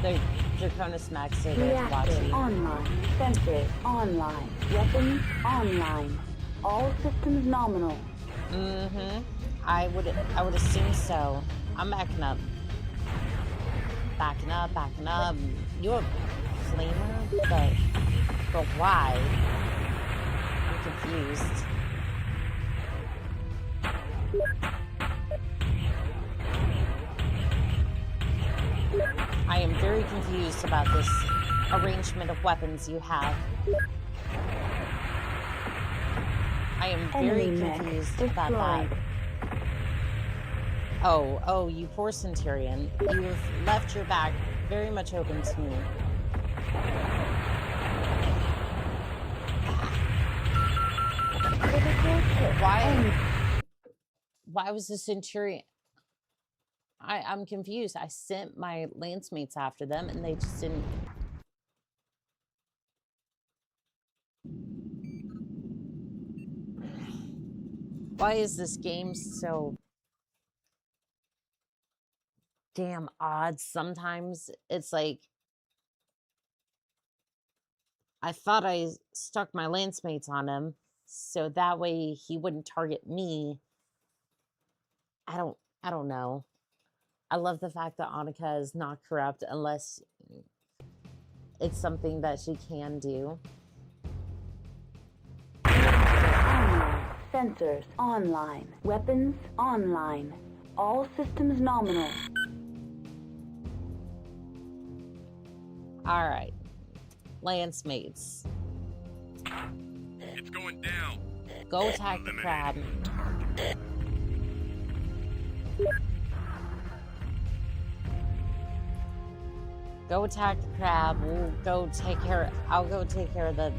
The Draconis Max are there to watch Reactor you. online. Sensors online. Weapons online. All systems nominal. Mm-hmm. I would assume so. I'm backing up. Backing up. You're a flamer, but why? I'm confused. I am very confused about this arrangement of weapons you have. I am very Enemy mech confused about that. destroyed. Oh, you poor Centurion. You've left your back very much open to me. Why was the Centurion? I'm confused. I sent my lance mates after them and they just didn't. Why is this game so damn odd? Sometimes it's like I thought I stuck my lance mates on him so that way he wouldn't target me. I don't know. I love the fact that Annika is not corrupt unless it's something that she can do. Sensors online. Weapons online. All systems nominal. All right. Lance mates. It's going down. Go attack the crab. Go attack the crab. We'll go take care. I'll go take care of the.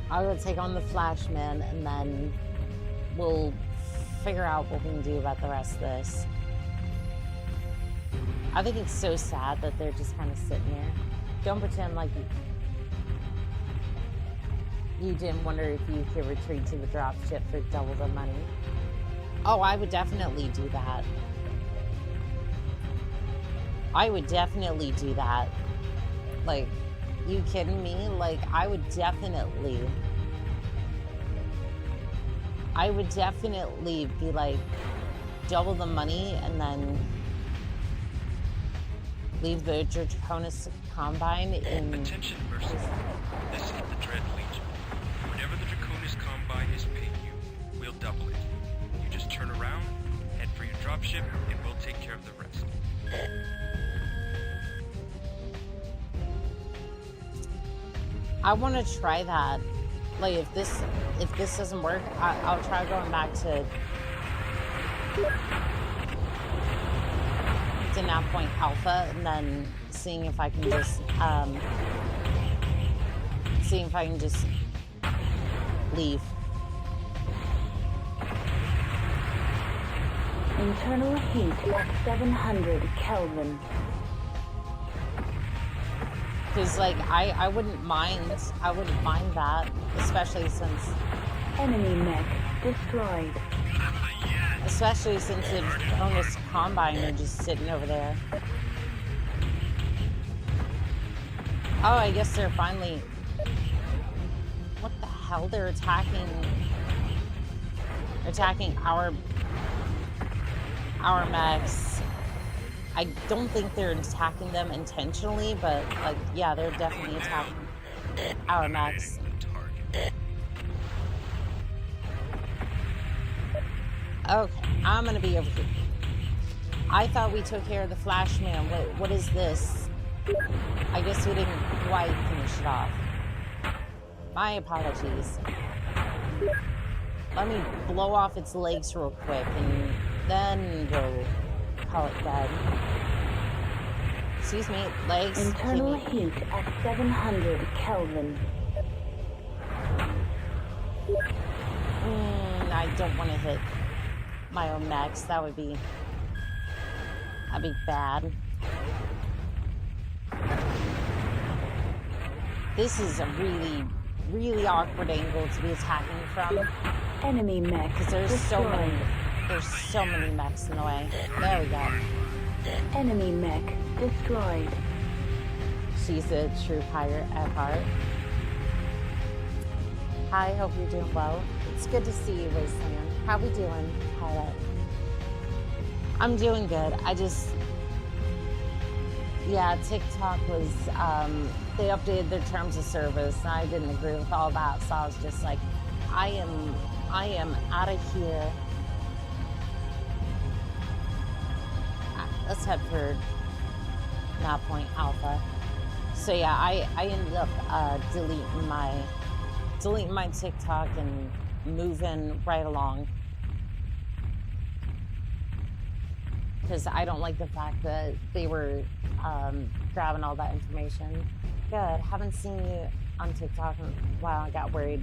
I'll go take on the Flashman, and then we'll figure out what we can do about the rest of this. I think it's so sad that they're just kind of sitting there. Don't pretend like you didn't wonder if you could retreat to the dropship for double the money. Oh, I would definitely do that. I would definitely do that. Like, you kidding me? Like, I would definitely be like, double the money and then leave the Draconis Combine in... Attention, Mercenaries. This is the Dread Legion. Whenever the Draconis Combine is paying you, we'll double it. You just turn around, head for your dropship, and we'll take care of the rest. I want to try that. Like, if this doesn't work, I'll try going back to Nav Point Alpha and then seeing if I can just leave. Internal heat at 700 Kelvin. Because, like, I wouldn't mind that, especially since... Enemy mech destroyed. Especially since the Draconis Combine are just sitting over there. Oh, I guess they're finally... What the hell? They're attacking our mechs. I don't think they're attacking them intentionally, but, like, yeah, they're definitely attacking our mechs. Okay, I'm gonna be over here. I thought we took care of the Flashman. What is this? I guess we didn't quite finish it off. My apologies. Let me blow off its legs real quick and then go call it dead. Excuse me, legs. Internal heat at 700 Kelvin. I don't want to hit my own mechs. That'd be bad. This is a really, really awkward angle to be attacking from. Enemy mech because there's destroyed. so many mechs in the way. There we go. Enemy mech destroyed. She's a true pirate at heart. Hi, hope you're doing well. It's good to see you, Wasteland. How we doing, pilot? I'm doing good. Yeah, TikTok was, they updated their terms of service, and I didn't agree with all that, so I was just like, I am out of here. Let's head for Nav Point Alpha. So yeah, I ended up deleting my TikTok and moving right along. Because I don't like the fact that they were grabbing all that information. Good. Haven't seen you on TikTok in a while. I got worried.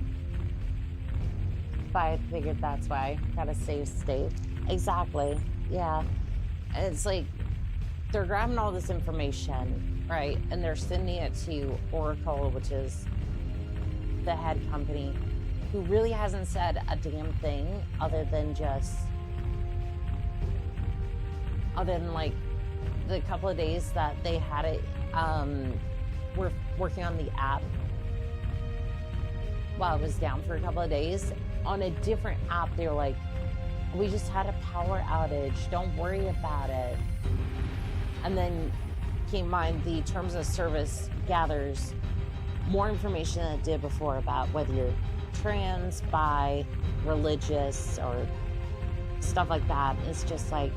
But I figured that's why. Gotta save state. Exactly. Yeah. It's like they're grabbing all this information, right? And they're sending it to Oracle, which is the head company, who really hasn't said a damn thing other than like the couple of days that they had it, we're working on the app while it was down for a couple of days. On a different app, they were like, we just had a power outage, don't worry about it. And then keep in mind, the terms of service gathers more information than it did before about whether you're trans, bi, religious, or stuff like that. It's just like,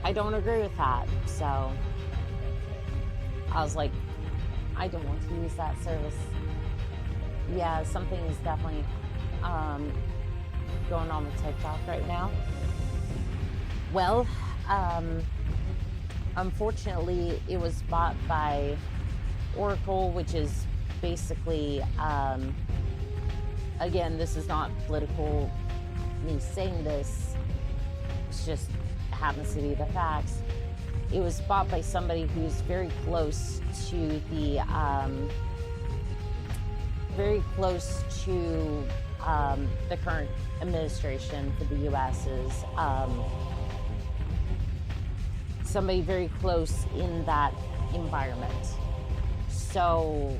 I don't agree with that. So I was like, I don't want to use that service. Yeah, something is definitely going on with TikTok right now. Well, unfortunately, it was bought by Oracle, which is basically, again, this is not political, me saying this, it's just happens to be the facts. It was bought by somebody who's very close to the, the current administration for the U.S.'s, somebody very close in that environment. So,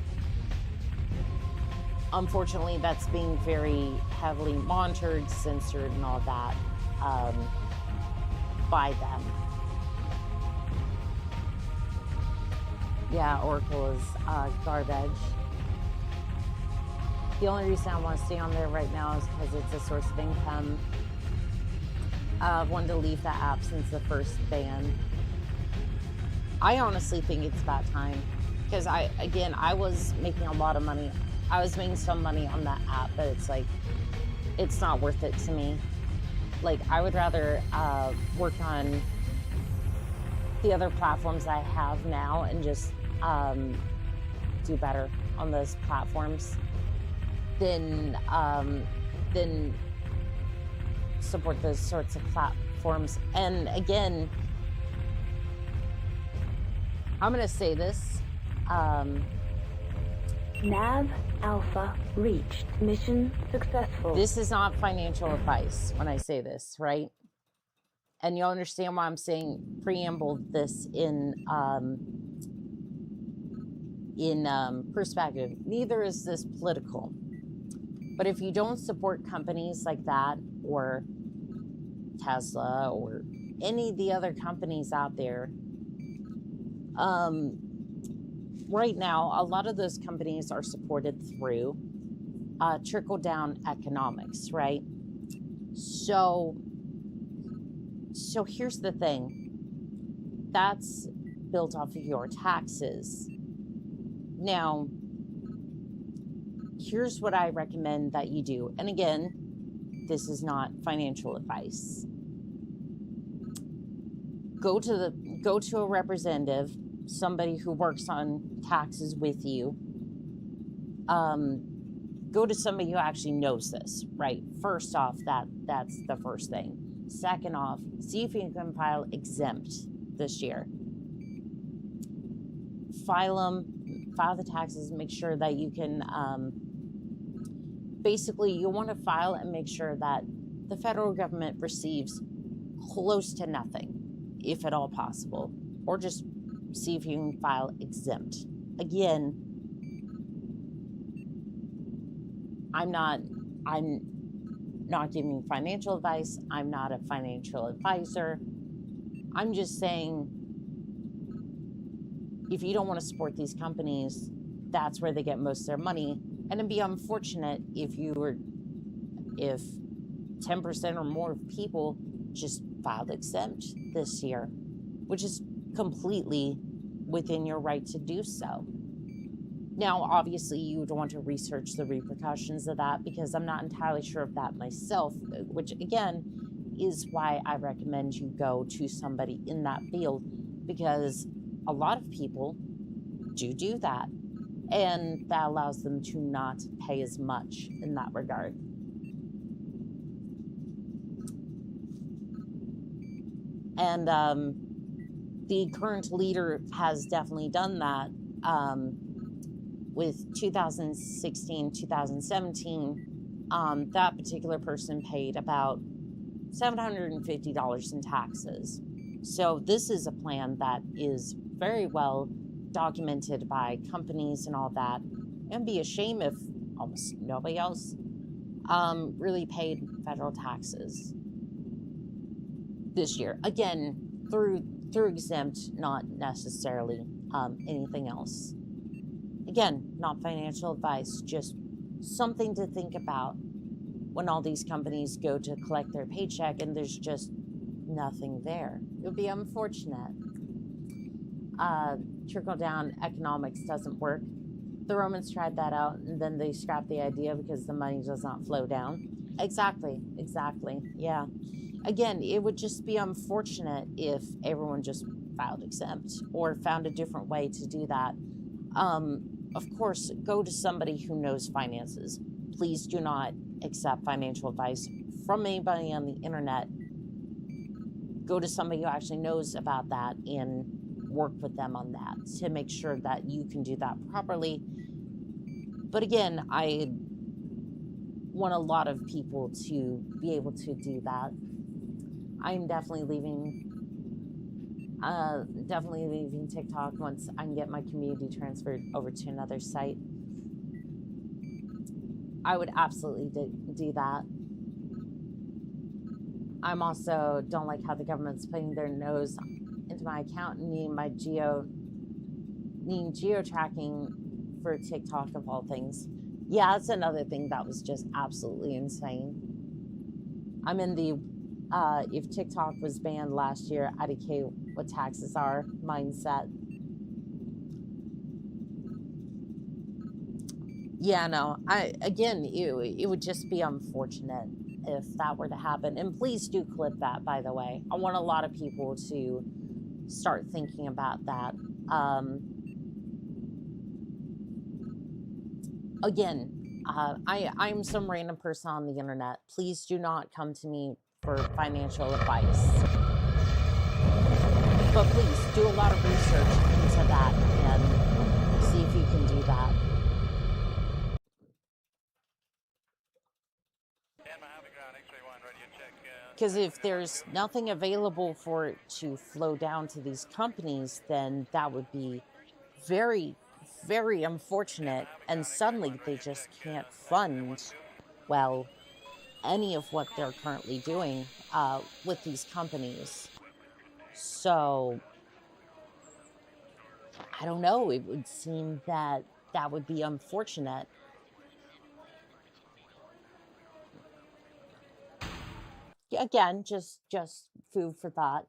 unfortunately, that's being very heavily monitored, censored, and all that by them. Yeah, Oracle is garbage. The only reason I want to stay on there right now is because it's a source of income. I've wanted to leave that app since the first ban. I honestly think it's about time, because I was making a lot of money. I was making some money on that app, but it's like, it's not worth it to me. Like, I would rather work on the other platforms I have now and just do better on those platforms than support those sorts of platforms. And again, I'm going to say this. Nav Alpha reached. Mission successful. This is not financial advice when I say this, right? And you'll understand why I'm saying preamble this in perspective. Neither is this political. But if you don't support companies like that, or Tesla, or any of the other companies out there, right now, a lot of those companies are supported through trickle-down economics, right? So here's the thing. That's built off of your taxes. Now, here's what I recommend that you do. And again, this is not financial advice. Go to a representative, somebody who works on taxes with you. Go to somebody who actually knows this, right? First off, that's the first thing. Second off, see if you can file exempt this year. File the taxes, make sure that you can, basically you want to file and make sure that the federal government receives close to nothing, if at all possible, or just see if you can file exempt. Again, I'm not giving financial advice. I'm not a financial advisor. I'm just saying, if you don't want to support these companies, that's where they get most of their money. And it'd be unfortunate if 10% or more of people just filed exempt this year, which is completely within your right to do so. Now, obviously, you would want to research the repercussions of that, because I'm not entirely sure of that myself, which again is why I recommend you go to somebody in that field, because a lot of people do that, and that allows them to not pay as much in that regard. And the current leader has definitely done that with 2016, 2017, that particular person paid about $750 in taxes. So this is a plan that is very well documented by companies and all that. And be a shame if almost nobody else really paid federal taxes this year. Again, through exempt, not necessarily anything else. Again, not financial advice, just something to think about when all these companies go to collect their paycheck and there's just nothing there. It would be unfortunate. Trickle-down economics doesn't work. The Romans tried that out, and then they scrapped the idea because the money does not flow down. Exactly. Yeah. Again, it would just be unfortunate if everyone just filed exempt or found a different way to do that. Of course, go to somebody who knows finances. Please do not accept financial advice from anybody on the internet. Go to somebody who actually knows about that and work with them on that to make sure that you can do that properly. But again, I want a lot of people to be able to do that. I'm definitely leaving TikTok once I can get my community transferred over to another site. I would absolutely do that. I'm also don't like how the government's putting their nose into my account and needing geo-tracking for TikTok of all things. Yeah, that's another thing that was just absolutely insane. I'm in the if TikTok was banned last year, IDK what taxes are mindset. Yeah, no, it would just be unfortunate if that were to happen. And please do clip that, by the way. I want a lot of people to start thinking about that. I'm some random person on the internet. Please do not come to me for financial advice. But please do a lot of research into that and see if you can do that. Because if there's nothing available for it to flow down to these companies, then that would be very, very unfortunate. And suddenly they just can't fund, well, any of what they're currently doing with these companies. So, I don't know. It would seem that that would be unfortunate. Again, just food for thought.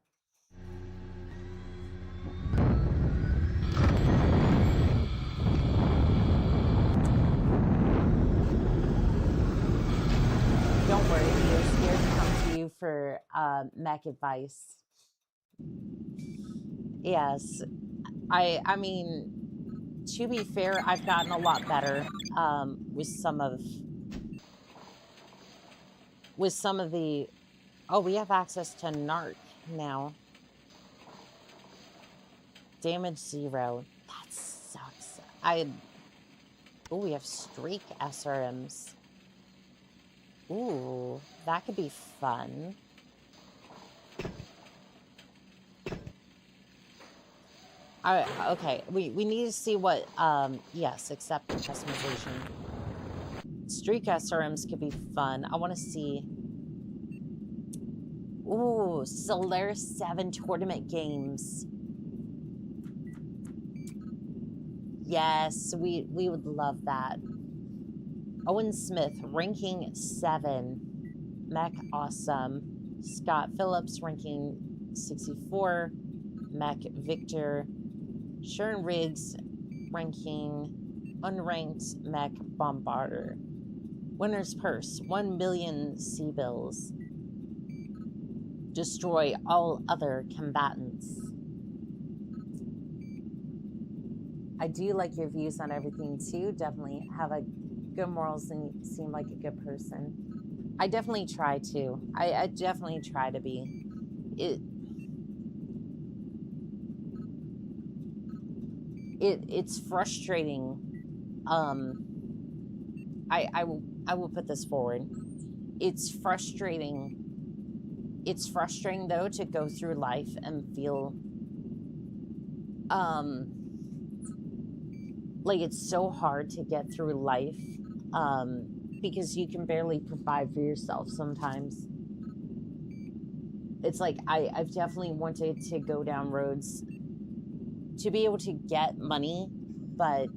Don't worry, we're here to come to you for mech advice. Yes, I mean, to be fair, I've gotten a lot better with some of the. Oh, we have access to NARC now. Damage 0. That sucks. Oh, we have streak SRMs. Ooh, that could be fun. Okay, we need to see what, yes, accept customization. Streak SRMs could be fun. I want to see. Ooh, Solaris 7 tournament games. Yes, we would love that. Owen Smith, ranking 7. Mech awesome. Scott Phillips, ranking 64. Mech Victor. Sharon Riggs, ranking unranked Mech Bombarder. Winner's purse, 1 million sea bills. Destroy all other combatants. I do like your views on everything too. Definitely have a good morals and you seem like a good person. I definitely try to. I definitely try to be. It's frustrating I will put this forward. It's frustrating. It's frustrating though to go through life and feel like it's so hard to get through life because you can barely provide for yourself sometimes. It's like I've definitely wanted to go down roads to be able to get money, but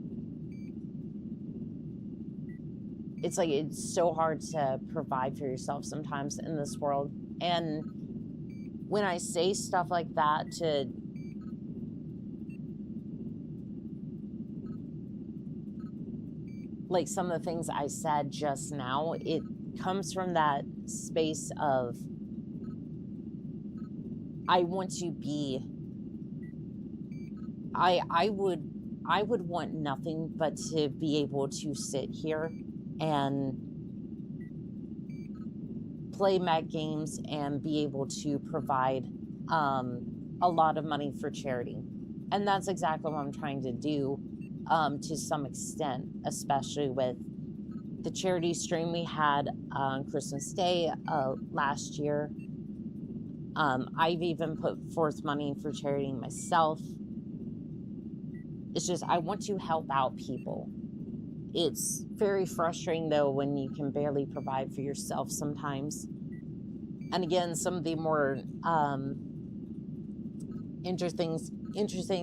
it's like it's so hard to provide for yourself sometimes in this world. And when I say stuff like that to like some of the things I said just now, it comes from that space of I want to be I would want nothing but to be able to sit here and play mech games and be able to provide a lot of money for charity. And that's exactly what I'm trying to do to some extent, especially with the charity stream we had on Christmas Day last year. I've even put forth money for charity myself. It's just, I want to help out people. It's very frustrating though when you can barely provide for yourself sometimes. And again, some of the more interesting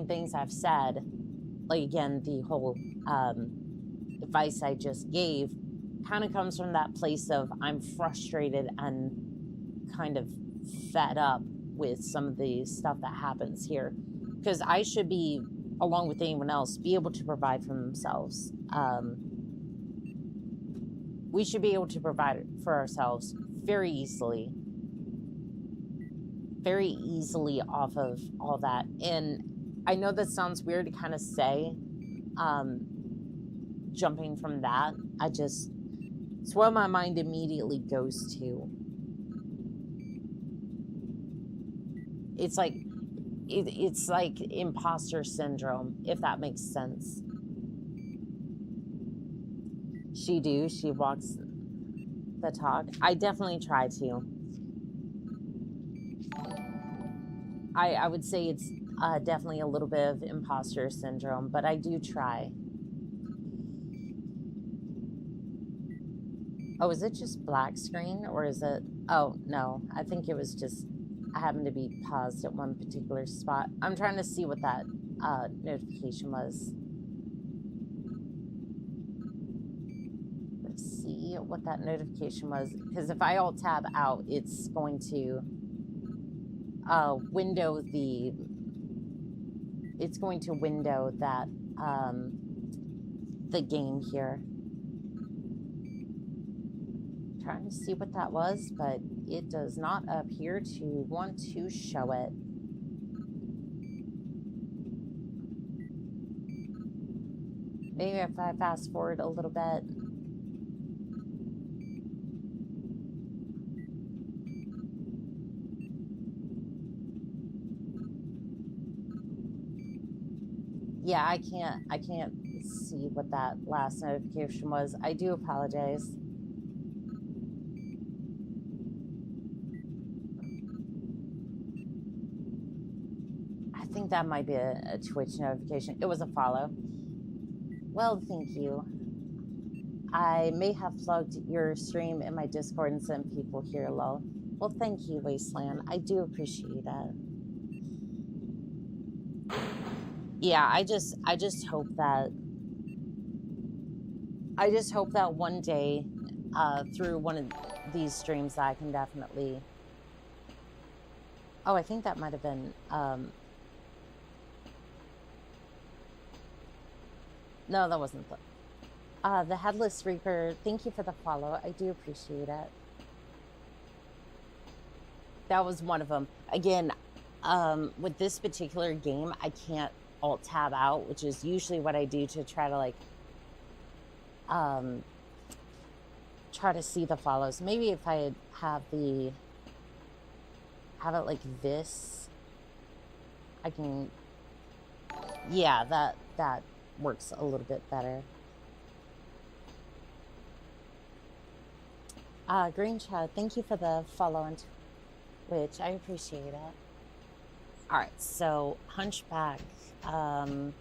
things I've said, like again, the whole advice I just gave kind of comes from that place of I'm frustrated and kind of fed up with some of the stuff that happens here, because I should be, along with anyone else, be able to provide for themselves. We should be able to provide for ourselves very easily off of all that. And I know that sounds weird to kind of say, jumping from that, it's what my mind immediately goes to. It's like imposter syndrome, if that makes sense. She walks the talk. I definitely try to. I would say it's definitely a little bit of imposter syndrome, but I do try. Oh, is it just black screen or is it? Oh, no, I think it was just, I happened to be paused at one particular spot. I'm trying to see what that notification was. Let's see what that notification was, because if I alt tab out, it's going to window that the game here. Trying to see what that was, but it does not appear to want to show it. Maybe if I fast forward a little bit. Yeah, I can't see what that last notification was. I do apologize. I think that might be a Twitch notification. It was a follow. Well, thank you. I may have plugged your stream in my Discord and sent people here, lol. Well, thank you, Wasteland. I do appreciate it. Yeah, I just hope that one day through one of these streams I can definitely. Oh, I think that might have been no, that wasn't the Headless Reaper. Thank you for the follow. I do appreciate it. That was one of them. Again, with this particular game, I can't alt tab out, which is usually what I do to try to like try to see the follows. Maybe if I have it like this, I can, yeah, that works a little bit better. Green Chat, thank you for the follow on Twitch. I appreciate it. Alright, so Hunchback. I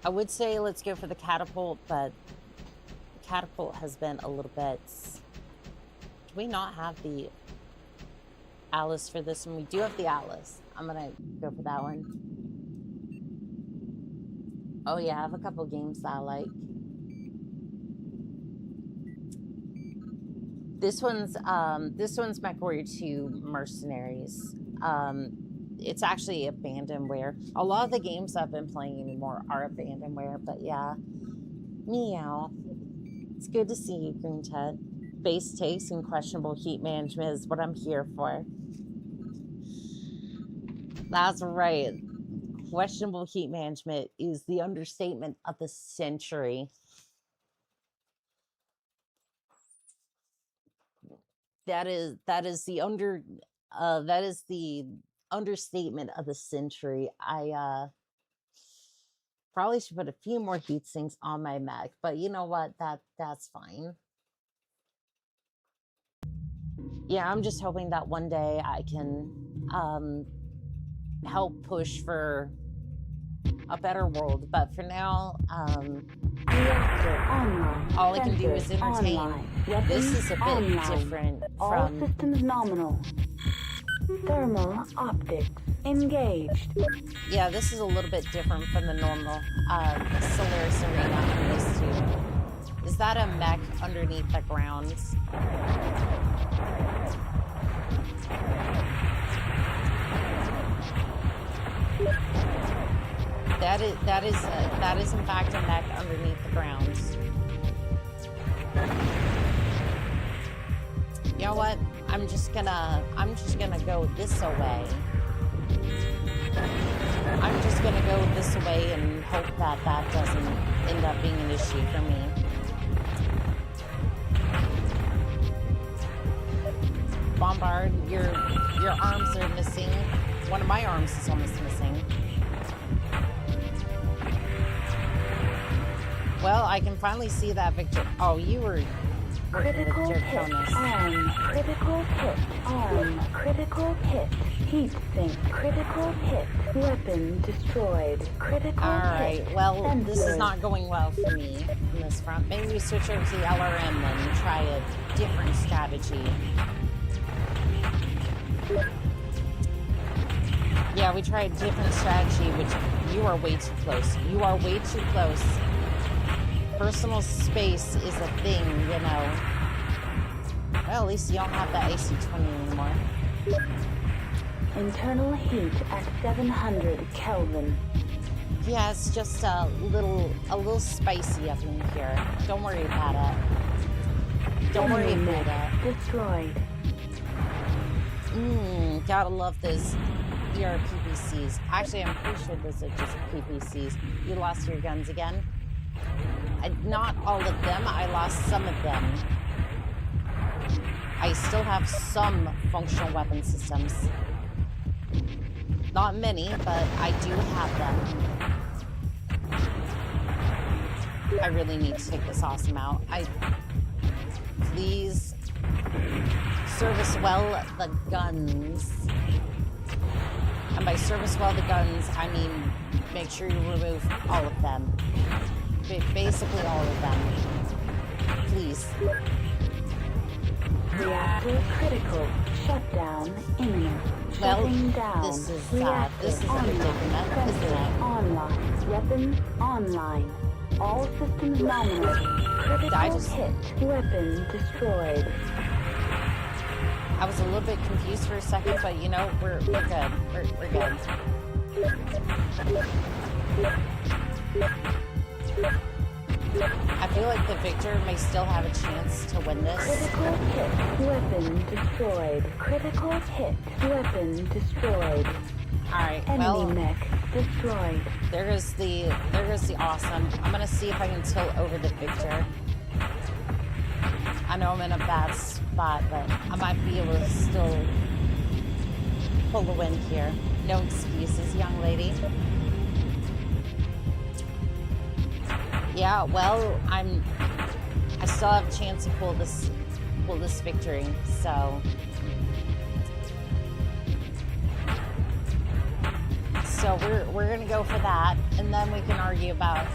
would say let's go for the catapult, but the catapult has been a little bit... Do we not have the Alice for this one? We do have the Alice. I'm gonna go for that one. Oh yeah, I have a couple games that I like. This one's MechWarrior 2 Mercenaries. It's actually abandonware. A lot of the games I've been playing anymore are abandonware, but yeah. Meow. It's good to see you, Green Ted. Base taste and questionable heat management is what I'm here for. That's right. Questionable heat management is the understatement of the century. That is the understatement of the century. I probably should put a few more heat sinks on my mech, but you know what? That's fine. Yeah, I'm just hoping that one day I can help push for a better world. But for now, all I can do is entertain. This is a bit different from... All systems nominal. Thermal optics engaged. Yeah, this is a little bit different from the normal Solaris arena I'm used to. Is that a mech underneath the ground? That is in fact a mech underneath the ground. You know what? I'm just gonna go this way. I'm just gonna go this way and hope that that doesn't end up being an issue for me. Bombard, your arms are missing. One of my arms is almost missing. Well, I can finally see that Victor. Oh, you were critical hit on, critical hit on, critical hit, heat sink, critical hit, weapon destroyed, critical All right, hit. well, Sensors. this is not going well for me on this front. Maybe we switch over to the LRM and try a different strategy. Yeah, we tried a different strategy, which you are way too close. You are way too close. Personal space is a thing, you know. Well, at least you don't have that AC-20 anymore. Internal heat at 700 Kelvin. Yeah, it's just a little spicy up in here. Don't worry about it. Don't worry about it. Destroyed. Gotta love those ER PPCs. Actually, I'm pretty sure those are just PPCs. You lost your guns again? Not all of them. I lost some of them. I still have some functional weapon systems. Not many, but I do have them. I really need to take this awesome out. Please service well the guns. And by service well the guns, I mean make sure you remove all of them. Basically all of them. Please. Reactor critical. Shutdown imminent. Well, Shutting down. this is a predicament, isn't it? Online. Weapons online. All systems nominal. Critical hit. Weapon destroyed. I was a little bit confused for a second, but you know, we're good. We're good. I feel like the victor may still have a chance to win this. Critical hit. Weapon destroyed. Critical hit. Weapon destroyed. Alright, Enemy well, mech destroyed. there goes the awesome. I'm gonna see if I can tilt over the victor. I know I'm in a bad spot, but I might be able to still pull the win here. No excuses, young lady. Yeah, well, I still have a chance to pull this victory. So we're gonna go for that, and then we can argue about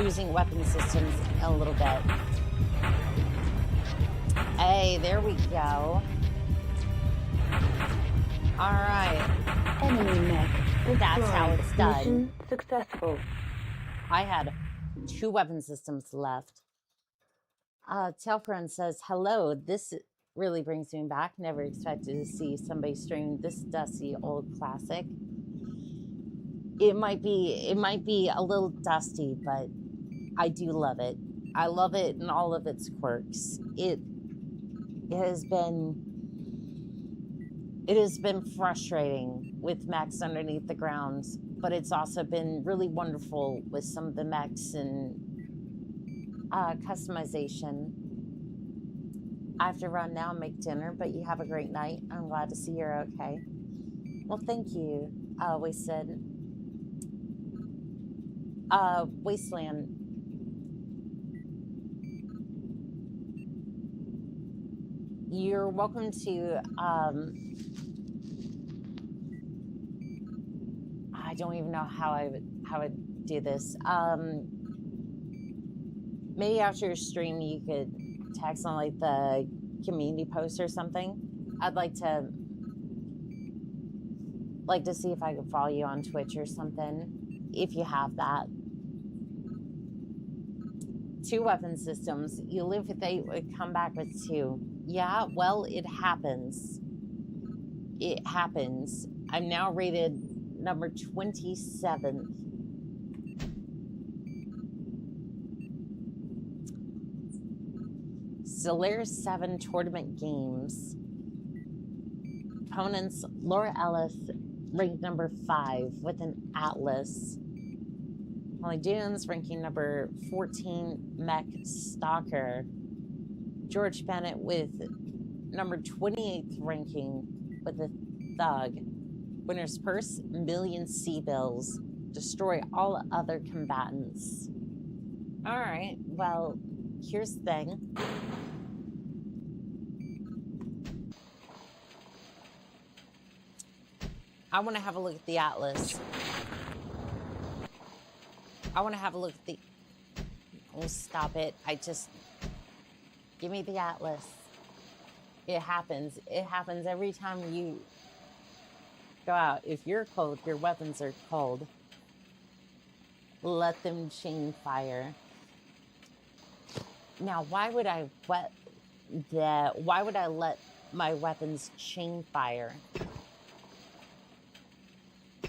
using weapon systems in a little bit. Hey, there we go. All right. Enemy mech destroyed. That's how it's done. Mission successful. I had 2 weapon systems left. Telfriend says, hello, this really brings me back. Never expected to see somebody stream this dusty old classic. It might be a little dusty, but I do love it. I love it in all of its quirks. It has been frustrating with mechs underneath the ground, but it's also been really wonderful with some of the mechs and customization. I have to run now and make dinner, but you have a great night. I'm glad to see you're okay. Well, thank you, Wasteland. Wasteland. You're welcome to, I don't even know how I would do this. Maybe after your stream, you could text on like the community post or something. I'd like to see if I could follow you on Twitch or something, if you have that. 2 weapon systems. You live with 8, would come back with 2. Yeah, well, it happens. It happens. I'm now rated number 27th. Solaris 7 tournament games. Opponents, Laura Ellis, ranked number 5 with an Atlas. Holly Dunes, ranking number 14, Mech Stalker. George Bennett with number 28th ranking with a Thug. Winner's purse, million sea bills. Destroy all other combatants. All right, well, here's the thing. I want to have a look at the Atlas. I want to have a look at the... Oh, stop it. Give me the Atlas. It happens. It happens every time you go out. If you're cold, your weapons are cold. Let them chain fire. Now, why would I let my weapons chain fire?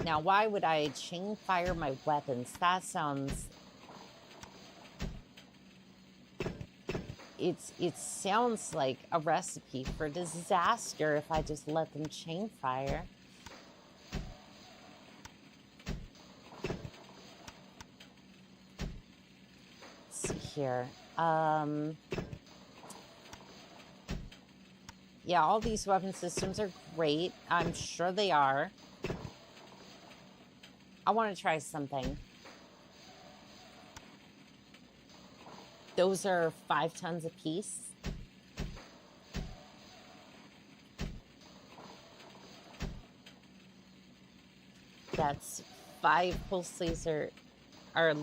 Now, why would I chain fire my weapons? That sounds... It sounds like a recipe for disaster if I just let them chain fire. Let's see here. Yeah, all these weapon systems are great. I'm sure they are. I want to try something. Those are 5 tons a piece. That's 5 pulse laser. I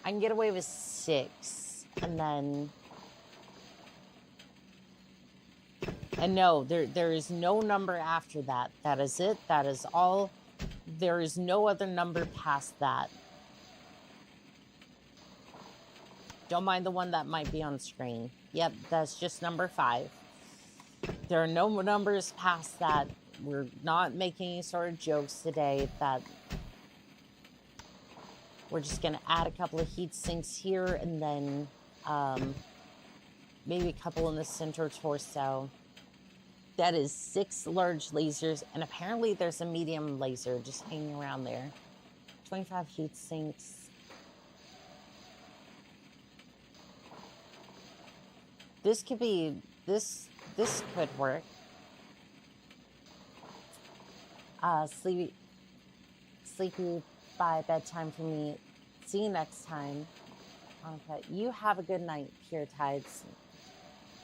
can get away with 6, and then. And no, there is no number after that. That is it. That is all. There is no other number past that. Don't mind the one that might be on screen. Yep, that's just number 5. There are no numbers past that. We're not making any sort of jokes today. That we're just going to add a couple of heat sinks here, and then maybe a couple in the center torso. That is 6 large lasers, and apparently there's a medium laser just hanging around there. 25 heat sinks. This could be, this could work. Sleepy by bedtime for me. See you next time. Okay, you have a good night, Pure Tides.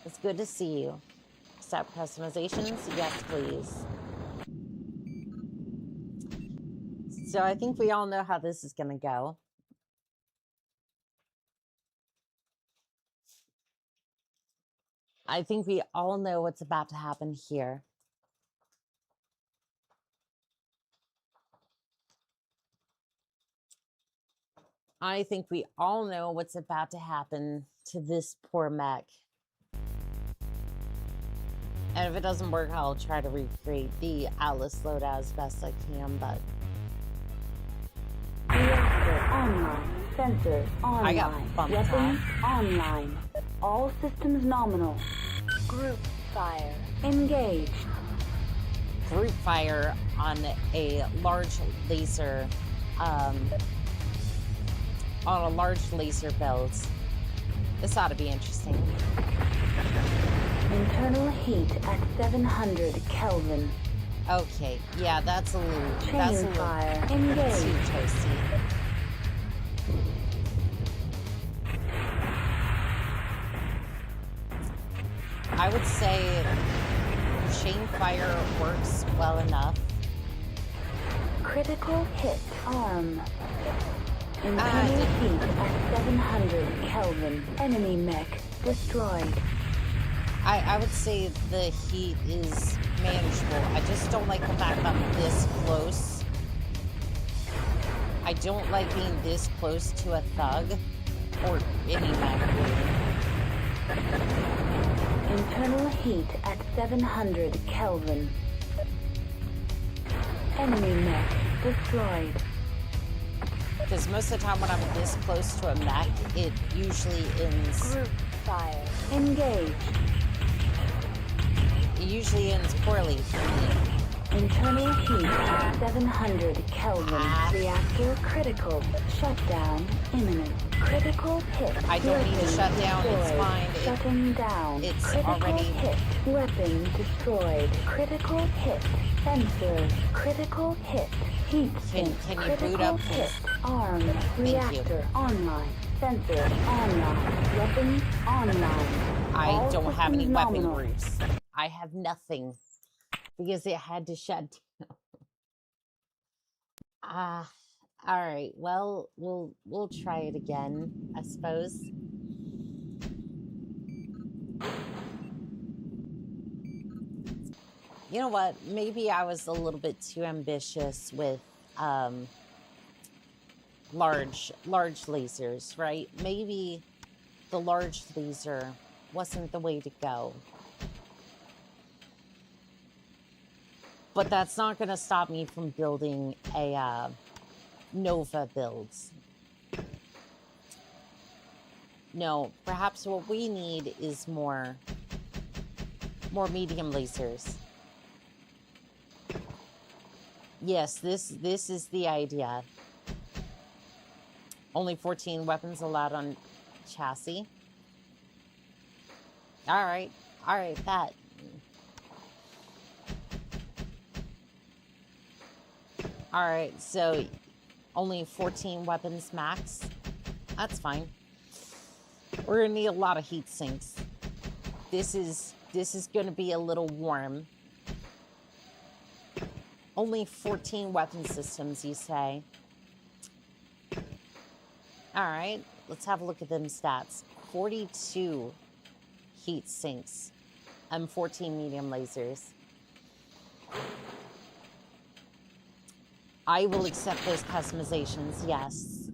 It's good to see you. Accept customizations? Yes, please. So I think we all know how this is going to go. I think we all know what's about to happen here. I think we all know what's about to happen to this poor mech. And if it doesn't work, I'll try to recreate the Atlas loadout as best I can, but... Reactor online. Sensors online. I got bumped Weapons off. online. All systems nominal. Group fire. Engaged. Group fire on a large laser, on a large laser build. This ought to be interesting. Internal heat at 700 Kelvin. Okay, yeah, that's a little, Chain fire. too Engaged. toasty. I would say chain fire works well enough. Critical hit. Arm. Internal heat at 700 Kelvin. Enemy mech destroyed. I would say the heat is manageable. I just don't like the fact that I'm this close. I don't like being this close to a thug or any mech. Internal heat at 700 Kelvin. Enemy mech destroyed. Because most of the time when I'm this close to a mech, it usually ends... Group fire. Engaged. It usually ends poorly for me. Internal heat at 700 Kelvin. Reactor critical. Shutdown imminent. Critical hit. I don't need to Weapon shut down, it's destroyed. fine. Shutting down. It's critical already... hit. Weapon destroyed. Critical hit. Sensors. Critical hit. Heat sink. Can you critical boot up, hit. please? Arm. you. Reactor online. Sensors online. Weapons online. I All don't have any systems weapon nominal. groups. I have nothing. Because it had to shut down. All right. Well, we'll try it again, I suppose. You know what? Maybe I was a little bit too ambitious with large lasers, right? Maybe the large laser wasn't the way to go. But that's not going to stop me from building a Nova build. No, perhaps what we need is more medium lasers. Yes, this is the idea. Only 14 weapons allowed on chassis. All right, that. All right, so only 14 weapons max. That's fine. We're gonna need a lot of heat sinks. This is gonna be a little warm. Only 14 weapon systems, you say? All right, let's have a look at them stats. 42 heat sinks and 14 medium lasers. I will accept those customizations, yes.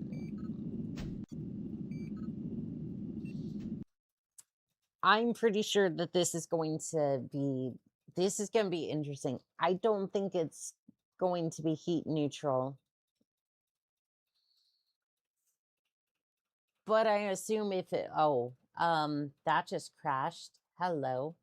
I'm pretty sure that this is going to be interesting. I don't think it's going to be heat neutral. But I assume if it, that just crashed. Hello.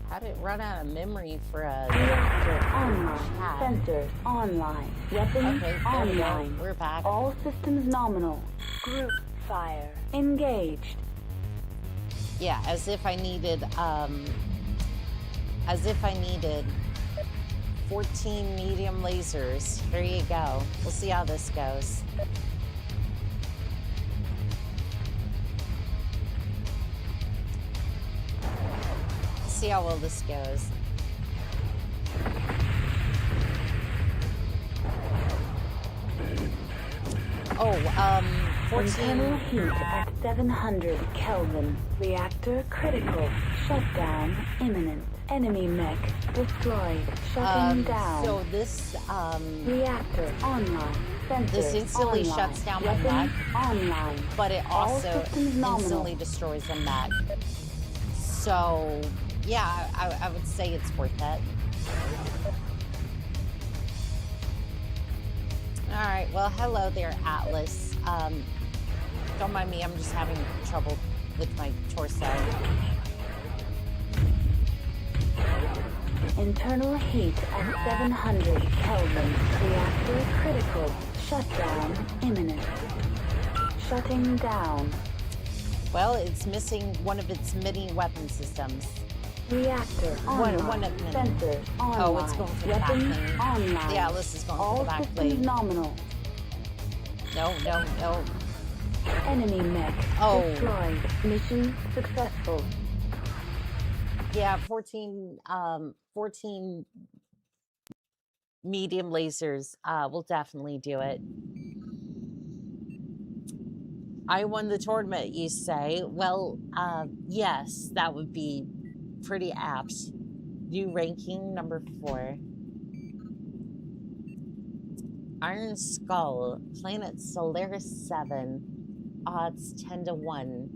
How did it run out of memory for a... Reactor online. Sensors online. Weapons Okay, there we go. online. We're back. All systems nominal. Group fire. Engaged. Yeah, as if I needed As if I needed 14 medium lasers. There you go. We'll see how this goes. See how well this goes. Oh, 14. Internal heat at 700 Kelvin. Reactor critical. Shutdown imminent. Enemy mech destroyed. Shutting down. So this, Reactor online. Sensors this instantly online. shuts down my Weapons mech, online. but it All also systems nominal. instantly destroys the mech. So, yeah, I would say it's worth it. All right, well, hello there, Atlas. Don't mind me, I'm just having trouble with my torso. Internal heat at 700 Kelvin. Reactor critical. Shutdown imminent. Shutting down. Well, it's missing one of its mini weapon systems. Reactor online. One of many. Sensors online. Oh, it's going for the back Weapons lane. online. The Atlas is going All for the back systems lane. nominal. No, no, no. Enemy mech Oh. destroyed. Mission successful. Yeah, 14 medium lasers will definitely do it. I won the tournament, you say? Well, yes, that would be pretty apt. New ranking, number 4. Iron Skull, planet Solaris 7, odds 10-1.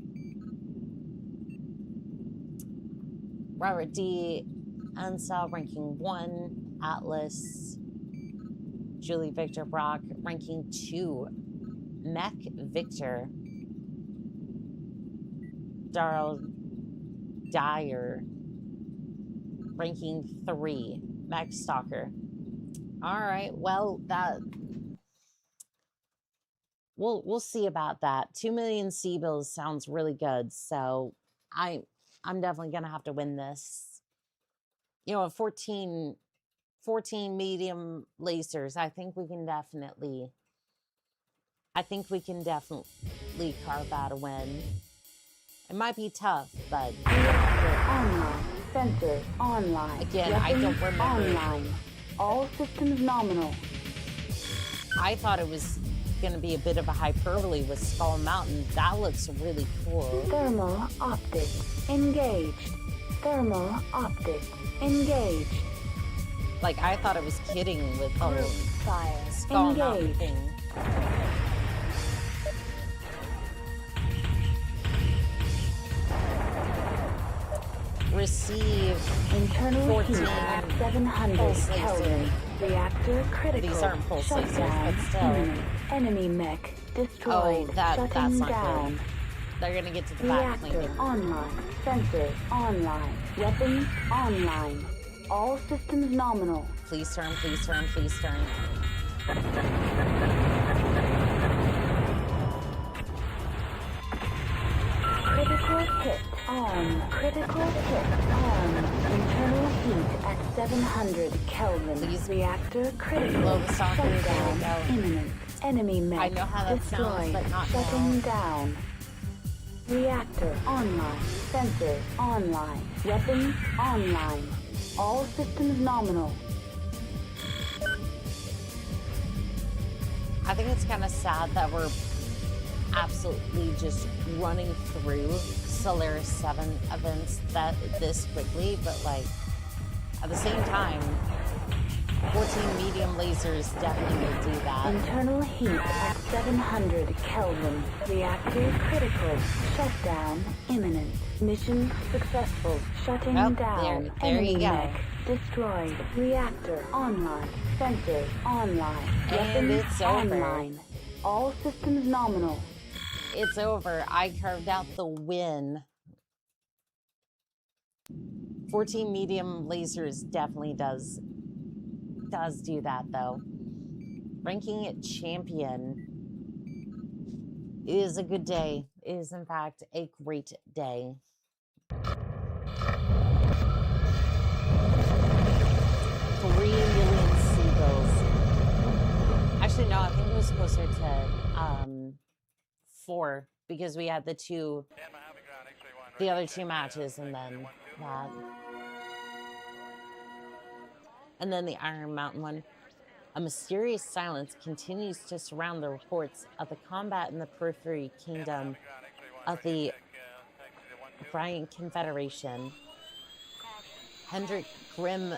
Robert D. Ansel, ranking 1. Atlas. Julie Victor Brock, ranking 2. Mech Victor. Darrell Dyer, ranking 3. Mech Stalker. All right, well, that we'll see about that. 2 million C-bills sounds really good, so I'm definitely gonna have to win this. You know, 14 medium lasers. I think we can definitely carve out a win. It might be tough, but Reactor online. Sensors online. Again, I don't Weapons remember. online. All systems nominal. I thought it was gonna be a bit of a hyperbole with Skull Mountain. That looks really cool. Thermal optics engaged. Thermal optics engaged. Like, I thought it was kidding with the Group whole fire Skull Mountain engaged. thing. Receive Internal 14 heat at 700 pulse Kelvin. lasers. Reactor critical. These aren't pulse lasers, Shutdown but still. imminent. Enemy mech destroyed. that's Shutting not down. good. They're gonna get to the back Reactor lane. online. Sensors online. Weapons online. All systems nominal. Please turn, please turn, please turn. Critical hit on. Critical hit on. Internal heat at 700 Kelvin. Please. Reactor critical. Blow the stalker. There we Shutdown go. imminent. Enemy mech I know how that sounds, destroyed. but not Shutting now. down. Reactor online. Sensors online. Weapons online. All systems nominal. I think it's kind of sad that we're absolutely just running through Solaris 7 events this quickly, but like at the same time, 14 medium lasers definitely will do that. Internal heat at 700 Kelvin. Reactor critical. Shutdown imminent. Mission successful. Shutting Oh, down. there you Enemy go. mech destroyed. Reactor online. Sensors online. And Weapons it's over. online. All systems nominal. It's over. I carved out the win. 14 medium lasers definitely does do that though. Ranking it champion is a good day. It is in fact a great day. No, I think it was closer to 4 because we had the other two matches, and then that. And then the Iron Mountain one. A mysterious silence continues to surround the reports of the combat in the periphery kingdom of the Brian Confederation. Hendrik Grim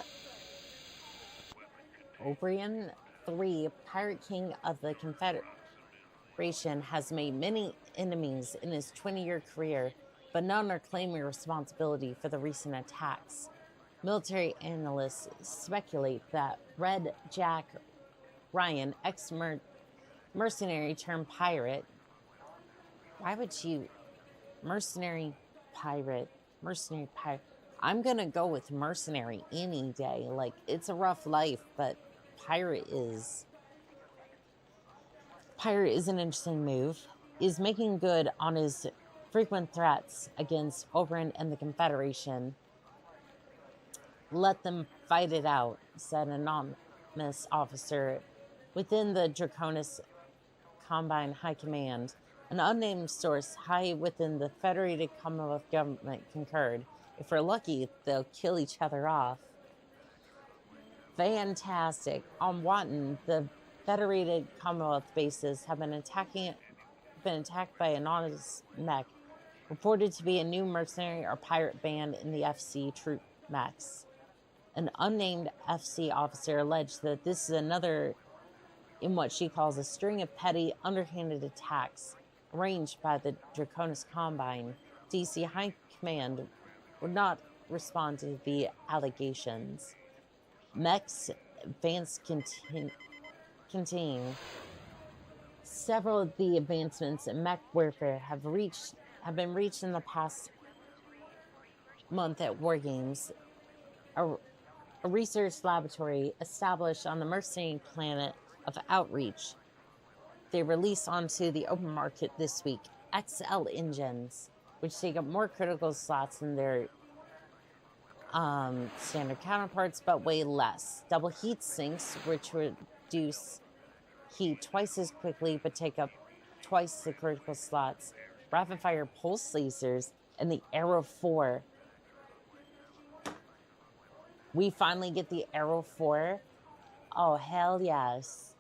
Obrian III, Pirate King of the Confederation, has made many enemies in his 20-year career, but none are claiming responsibility for the recent attacks. Military analysts speculate that Red Jack Ryan, ex-mercenary turned pirate. Why would you... Mercenary pirate. I'm going to go with mercenary any day. Like, it's a rough life, but pirate is an interesting move. Is making good on his frequent threats against Oberyn and the Confederation. Let them fight it out, said an anonymous officer within the Draconis Combine High Command. An unnamed source high within the Federated Commonwealth government concurred. If we're lucky, they'll kill each other off. Fantastic. On Watton, the Federated Commonwealth bases have been attacked by an anonymous mech, reported to be a new mercenary or pirate band in the FC troop mechs. An unnamed FC officer alleged that this is another in what she calls a string of petty, underhanded attacks arranged by the Draconis Combine. DC High Command would not respond to the allegations. Mech's advance continue. Several of the advancements in mech warfare have been reached in the past month at War Games. A research laboratory established on the mercenary planet of Outreach. They released onto the open market this week XL engines, which take up more critical slots than their standard counterparts, but weigh less. Double heat sinks, which reduce heat twice as quickly, but take up twice the critical slots. Rapid fire pulse lasers, and the Arrow 4. We finally get the Arrow 4. Oh, hell yes.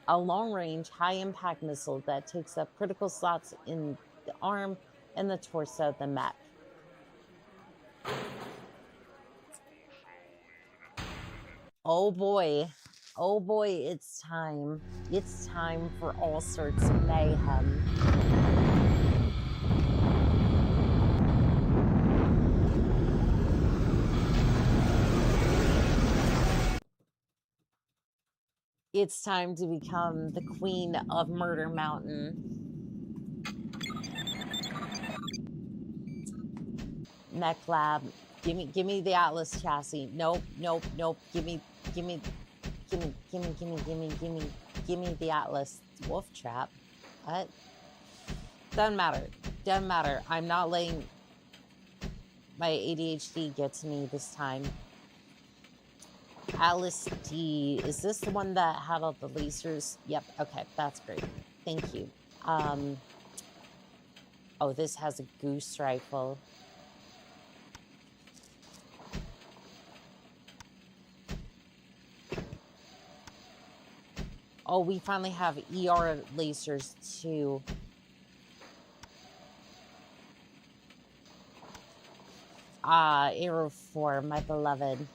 A long-range, high-impact missile that takes up critical slots in the arm and the torso of the mech. Oh boy. Oh boy, it's time. It's time for all sorts of mayhem. It's time to become the queen of Murder Mountain. Mech Lab, give me the Atlas chassis. Nope. Give me the Atlas wolf trap. What? Doesn't matter. I'm not letting my ADHD get to me this time. Atlas D, is this the one that had all the lasers? Yep, okay, that's great. Thank you. Oh, this has a goose rifle. Oh, we finally have ER lasers too. Arrow 4, my beloved.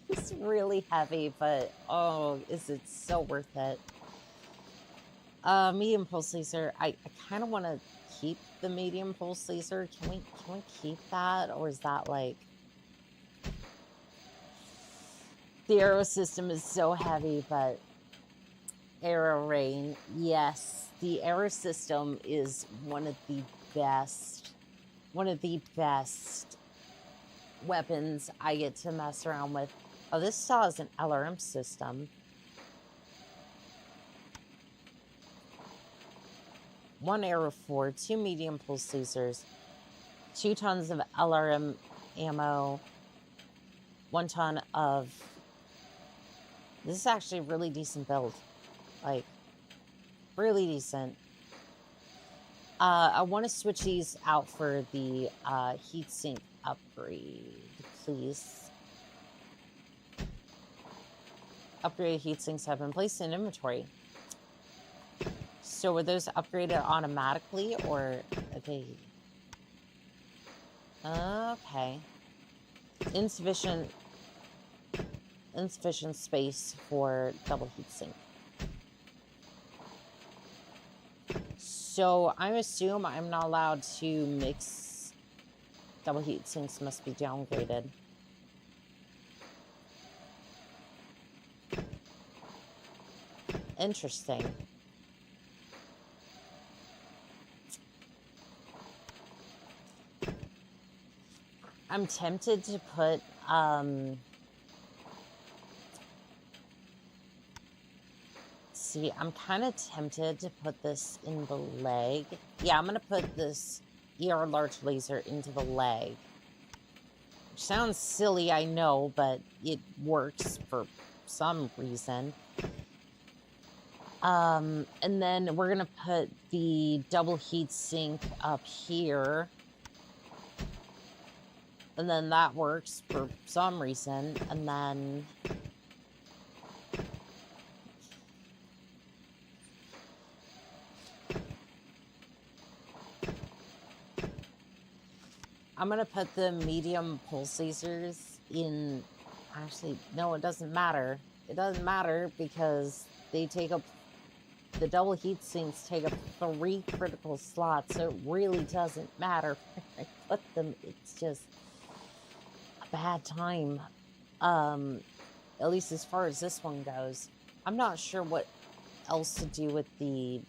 It's really heavy, but oh, is it so worth it? Medium pulse laser. I kind of want to keep the medium pulse laser. Can we keep that, or is that like the arrow system is so heavy? But arrow rain, yes, the arrow system is one of the best weapons I get to mess around with. Oh, this still has an LRM system. One Arrow 4, 2 medium pulse lasers, 2 tons of LRM ammo, 1 ton of... This is actually a really decent build. Like, really decent. I want to switch these out for the heatsink upgrade, please. Upgraded heatsinks have been placed in inventory. So were those upgraded automatically, or okay? Okay. Insufficient space for double heatsink. So I assume I'm not allowed to mix. Double heatsinks must be downgraded. Interesting. I'm tempted to put, see, I'm kind of tempted to put this in the leg. Yeah, I'm going to put this ER large laser into the leg. Which sounds silly, I know, but it works for some reason. And then we're going to put the double heat sink up here. And then that works for some reason. And then... I'm going to put the medium pulse lasers in... Actually, no, it doesn't matter. It doesn't matter because they take up... The double heat sinks take up 3 critical slots, so it really doesn't matter where I put them. It's just a bad time. At least as far as this one goes. I'm not sure what else to do with the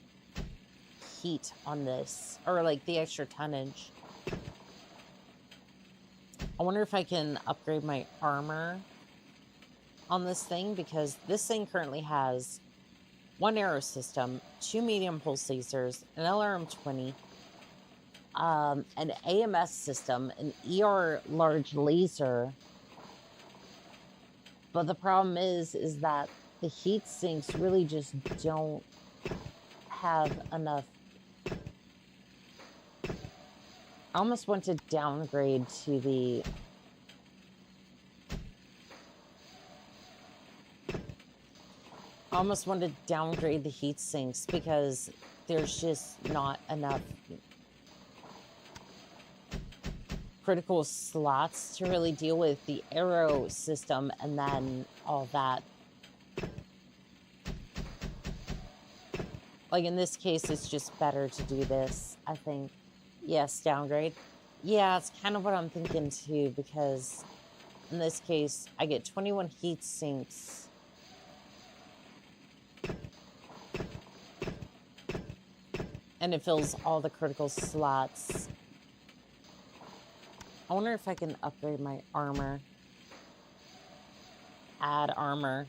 heat on this, or like the extra tonnage. I wonder if I can upgrade my armor on this thing, because this thing currently has 1 arrow system, 2 medium pulse lasers, an LRM-20, an AMS system, an ER large laser. But the problem is that the heat sinks really just don't have enough. I almost want to downgrade to the... I almost want to downgrade the heat sinks because there's just not enough critical slots to really deal with the arrow system and then all that. Like in this case, it's just better to do this, I think. Yes, downgrade. Yeah, it's kind of what I'm thinking too, because in this case, I get 21 heat sinks. And it fills all the critical slots. I wonder if I can upgrade my armor. Add armor.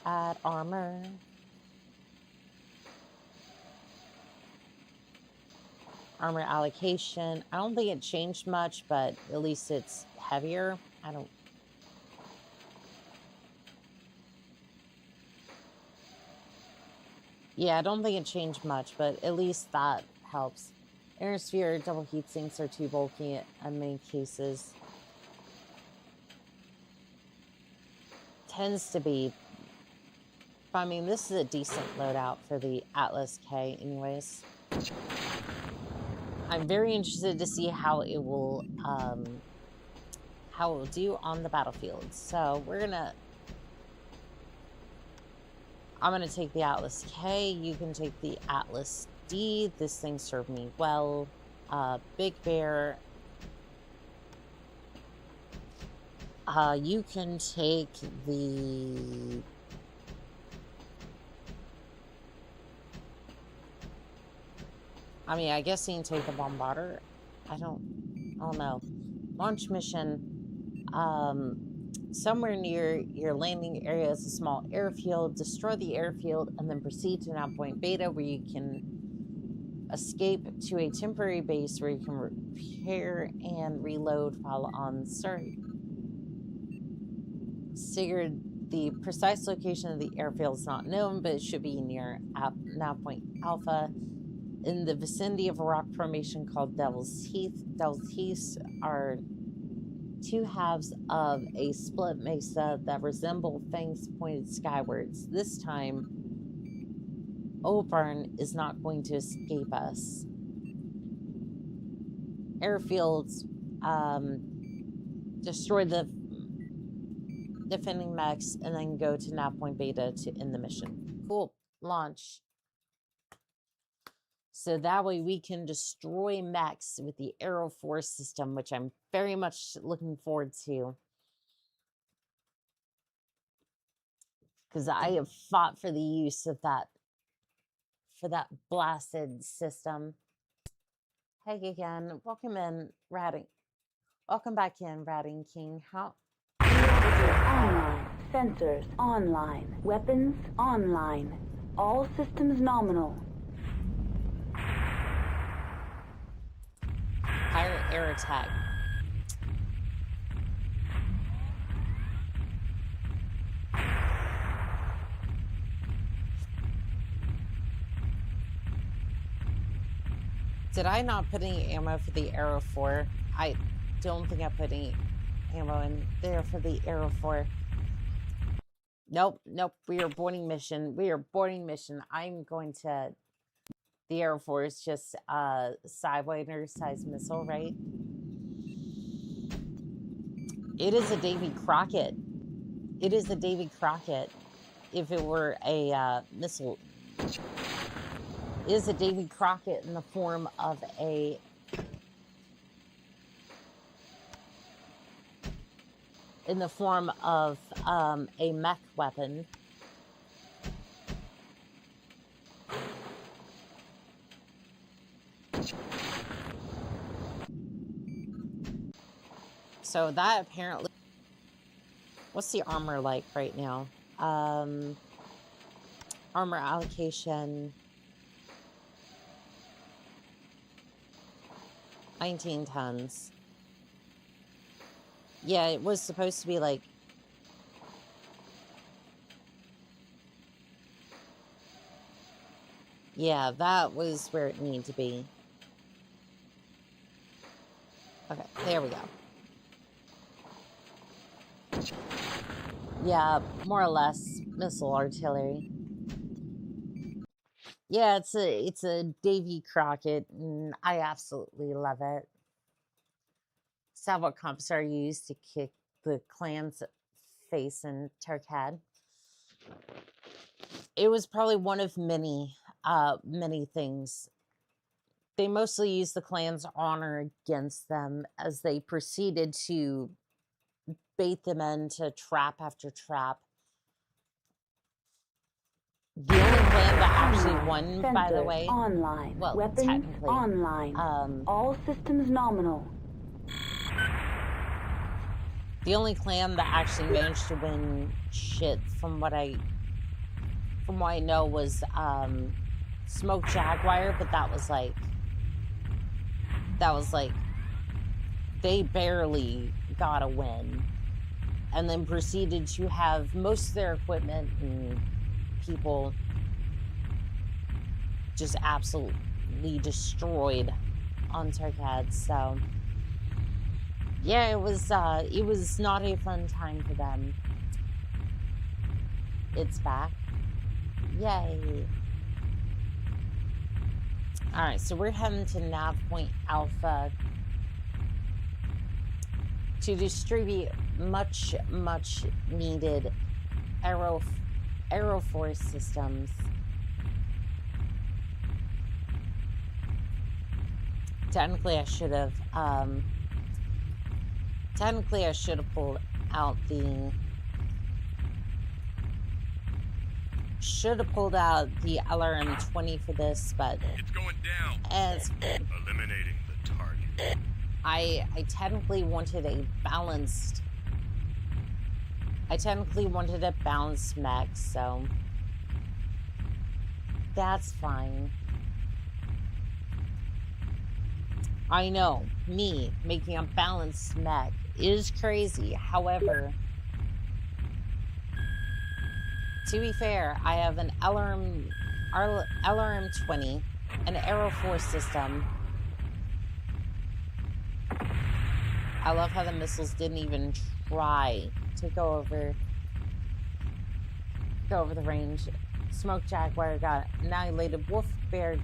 Add armor. Armor allocation. I don't think it changed much, but at least it's heavier. I don't... Yeah, I don't think it changed much, but at least that helps. Inner sphere double heat sinks are too bulky in many cases. Tends to be. But I mean, this is a decent loadout for the Atlas K anyways. I'm very interested to see how it will do on the battlefield. So we're gonna... I'm going to take the Atlas K. You can take the Atlas D. This thing served me well. Big Bear. You can take the... I mean, I guess you can take the Bombarder. I don't know. Launch mission. Somewhere near your landing area is a small airfield. Destroy the airfield and then proceed to Nav Point Beta, where you can escape to a temporary base where you can repair and reload while on site. Sigurd, the precise location of the airfield is not known, but it should be near Nav Point Alpha, in the vicinity of a rock formation called Devil's Teeth. Devil's Teeth are two halves of a split mesa that resemble fangs pointed skywards. This time, Obarn is not going to escape us. Airfields, destroy the defending mechs, and then go to Nav Point Beta to end the mission. Cool. Launch. So that way we can destroy mechs with the Aero Force system, which I'm very much looking forward to. Because I have fought for the use of that, for that blasted system. Hey again, welcome in, Ratting. Welcome back in, Ratting King. How? Online. Sensors online. Weapons online. All systems nominal. Higher air attack. Did I not put any ammo for the Aero 4? I don't think I put any ammo in there for the Aero 4. Nope, nope. We are boarding mission. We are boarding mission. I'm going to... The Aero 4 is just a Sidewinder-sized missile, right? It is a Davy Crockett. It is a Davy Crockett if it were a missile. It is a Davy Crockett in the form of a... in the form of a mech weapon. So that apparently... What's the armor like right now? Armor allocation... 19 tons. Yeah, it was supposed to be like... Yeah, that was where it needed to be. Okay, there we go. Yeah, more or less missile artillery. Yeah, it's a Davy Crockett, and I absolutely love it. Salvo comps are used to kick the clan's face in Turkad. It was probably one of many things. They mostly used the clan's honor against them as they proceeded to bait them into trap after trap. The only clan that actually won, Sensors by the way, online. well, Weapons technically, online. All systems nominal. the only clan that actually managed to win shit from what I know was Smoke Jaguar, but that was like they barely got a win, and then proceeded to have most of their equipment and people just absolutely destroyed on Turkad. So yeah, it was not a fun time for them. It's back. Yay. Alright, so we're heading to Nav Point Alpha to distribute much needed Aero Force systems. Technically I should have pulled out the LRM-20 for this, but It's going down. as Eliminating the target. I technically wanted a balanced mech, so that's fine. I know, me making a balanced mech is crazy. However, To be fair, I have an LRM-20, an Aero 4 system. I love how the missiles didn't even try to go over the range. Smoke Jaguar got annihilated. Wolf Bear,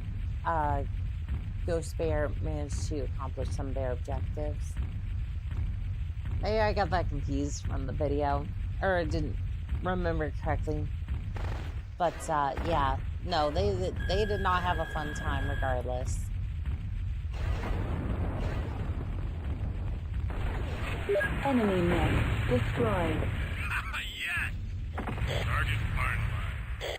Ghost Bear managed to accomplish some of their objectives. Maybe I got that confused from the video, or I didn't remember correctly. But yeah, no, they did not have a fun time regardless. Enemy mech destroyed. Yes! Target finalized.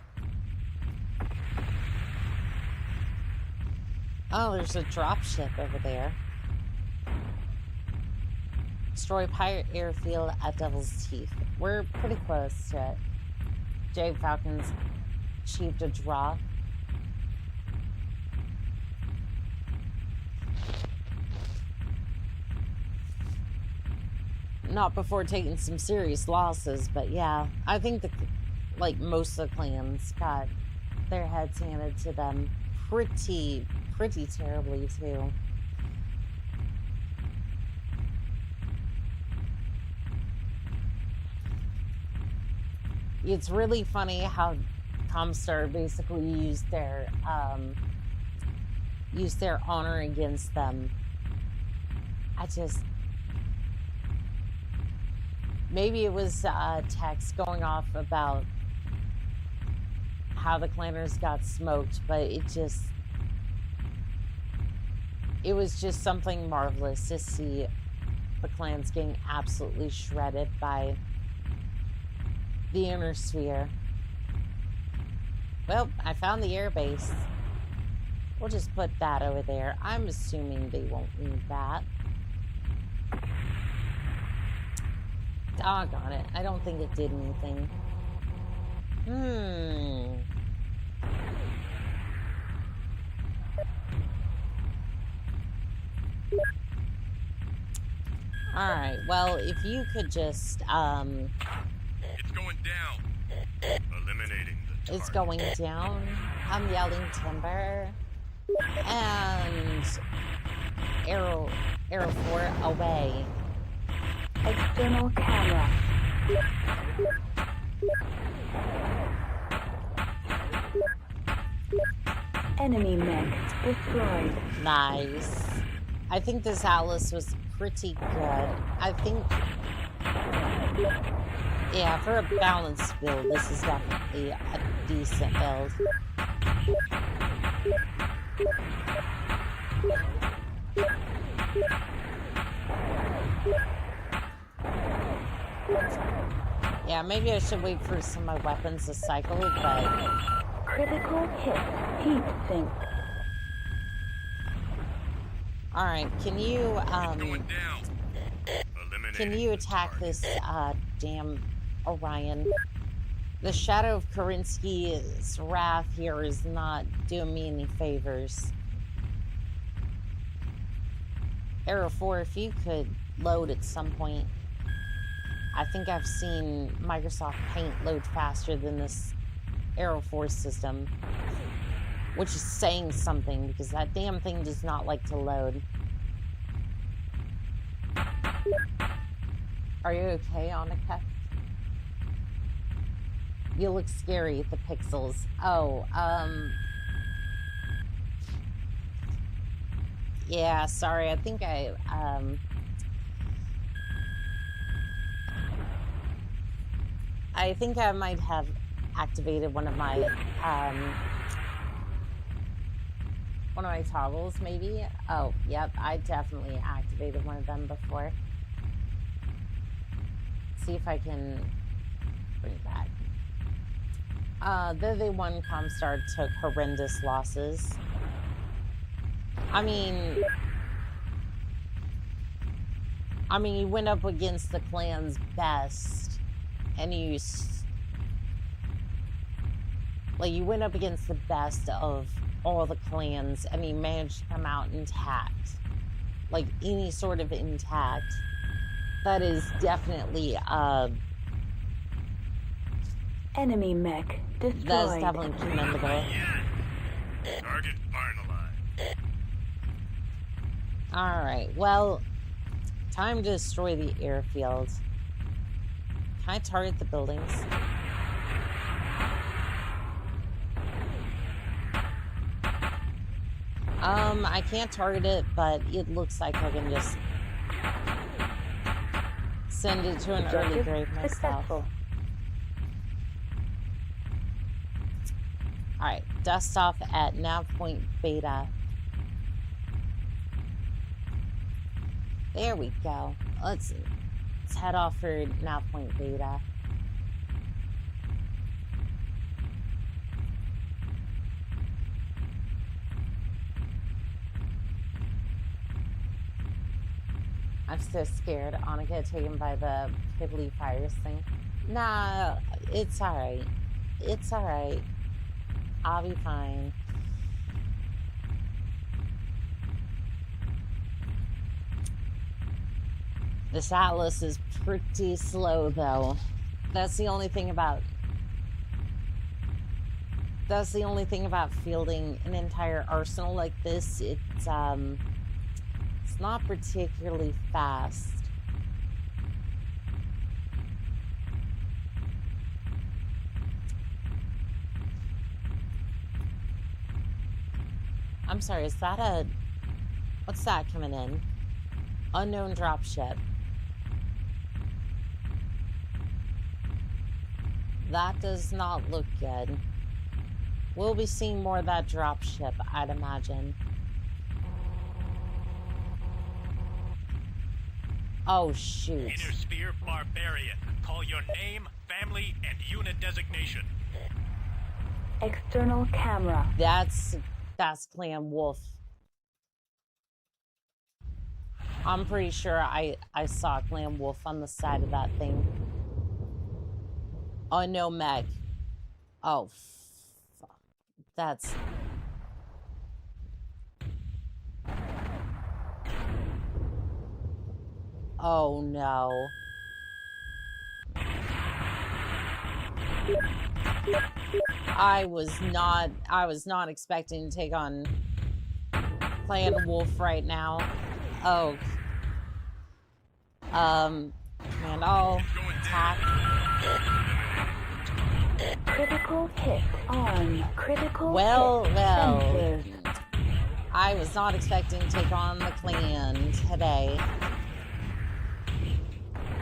Oh, there's a dropship over there. Destroy pirate airfield at Devil's Teeth. We're pretty close to it. Jade Falcons achieved a draw. Not before taking some serious losses, but yeah, I think like most of the clans got their heads handed to them pretty terribly too. It's really funny how Comstar basically used their honor against them. Maybe it was text going off about how the clanners got smoked, but it was just something marvelous to see the clans getting absolutely shredded by the inner sphere. Well, I found the airbase. We'll just put that over there. I'm assuming they won't need that. Doggone it. I don't think it did anything. Alright, well, if you could just, It's going down. Eliminating the target. It's going down. I'm yelling timber. And Arrow 4 away. External camera. Enemy mech destroyed. Nice. I think this Atlas was pretty good. I think, yeah, for a balanced build, this is definitely a decent build. Yeah, maybe I should wait for some of my weapons to cycle, but... Critical hit. Heat sink. Alright, can you, Going down. can you attack this, damn Orion? The Shadow of Karinsky's wrath here is not doing me any favors. Arrow 4, if you could load at some point. I think I've seen Microsoft Paint load faster than this Arrow 4 system, which is saying something because that damn thing does not like to load. Are you okay, Annika? You look scary at the pixels. Oh, yeah, sorry, I think I might have activated one of my toggles, maybe. Oh, yep, I definitely activated one of them before. See if I can bring it back. The one Comstar took horrendous losses. I mean, you went up against the clan's best, and you went up against the best of all the clans, and you managed to come out intact. Like, any sort of intact. That is definitely, Enemy mech destroyed. That's definitely commendable. Target finalized. Alright, well, time to destroy the airfield. Can I target the buildings? I can't target it, but it looks like I can just send it to an early grave myself. Successful. Alright, dust off at nav point beta. There we go. Let's head off for nav point beta. I'm so scared. Anna get taken by the piddly fires thing. Nah, it's alright. It's alright. I'll be fine. This Atlas is pretty slow, though. That's the only thing about fielding an entire arsenal like this. It's not particularly fast. I'm sorry, is that a... What's that coming in? Unknown dropship. That does not look good. We'll be seeing more of that dropship, I'd imagine. Oh, shoot. Inner Sphere Barbarian. Call your name, family, and unit designation. External camera. That's Clan Wolf. I'm pretty sure I saw Clan Wolf on the side of that thing. Oh, no, Meg. Oh, fuck. That's... Oh, no. I was not expecting to take on Clan Wolf right now. Oh. And I'll attack. Critical hit on critical Well, hit. well. Sensors. I was not expecting to take on the clan today.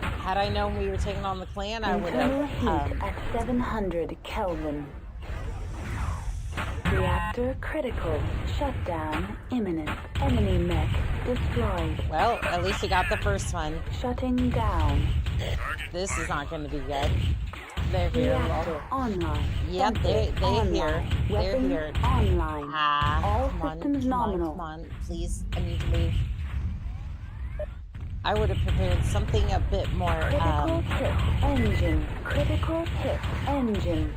Had I known we were taking on the clan, I would Internal have... heat at 700 Kelvin. Reactor critical. Shutdown imminent. Enemy mech destroyed. Well, at least you got the first one. Shutting down. This is not going to be good. They're here. Reactor online. Yep, they're Sensors here. online. They're Weapons here. online. All Come on, systems come on, nominal. come on. Please, I need to leave. I would have prepared something a bit more, Critical hit engine. Critical hit engine.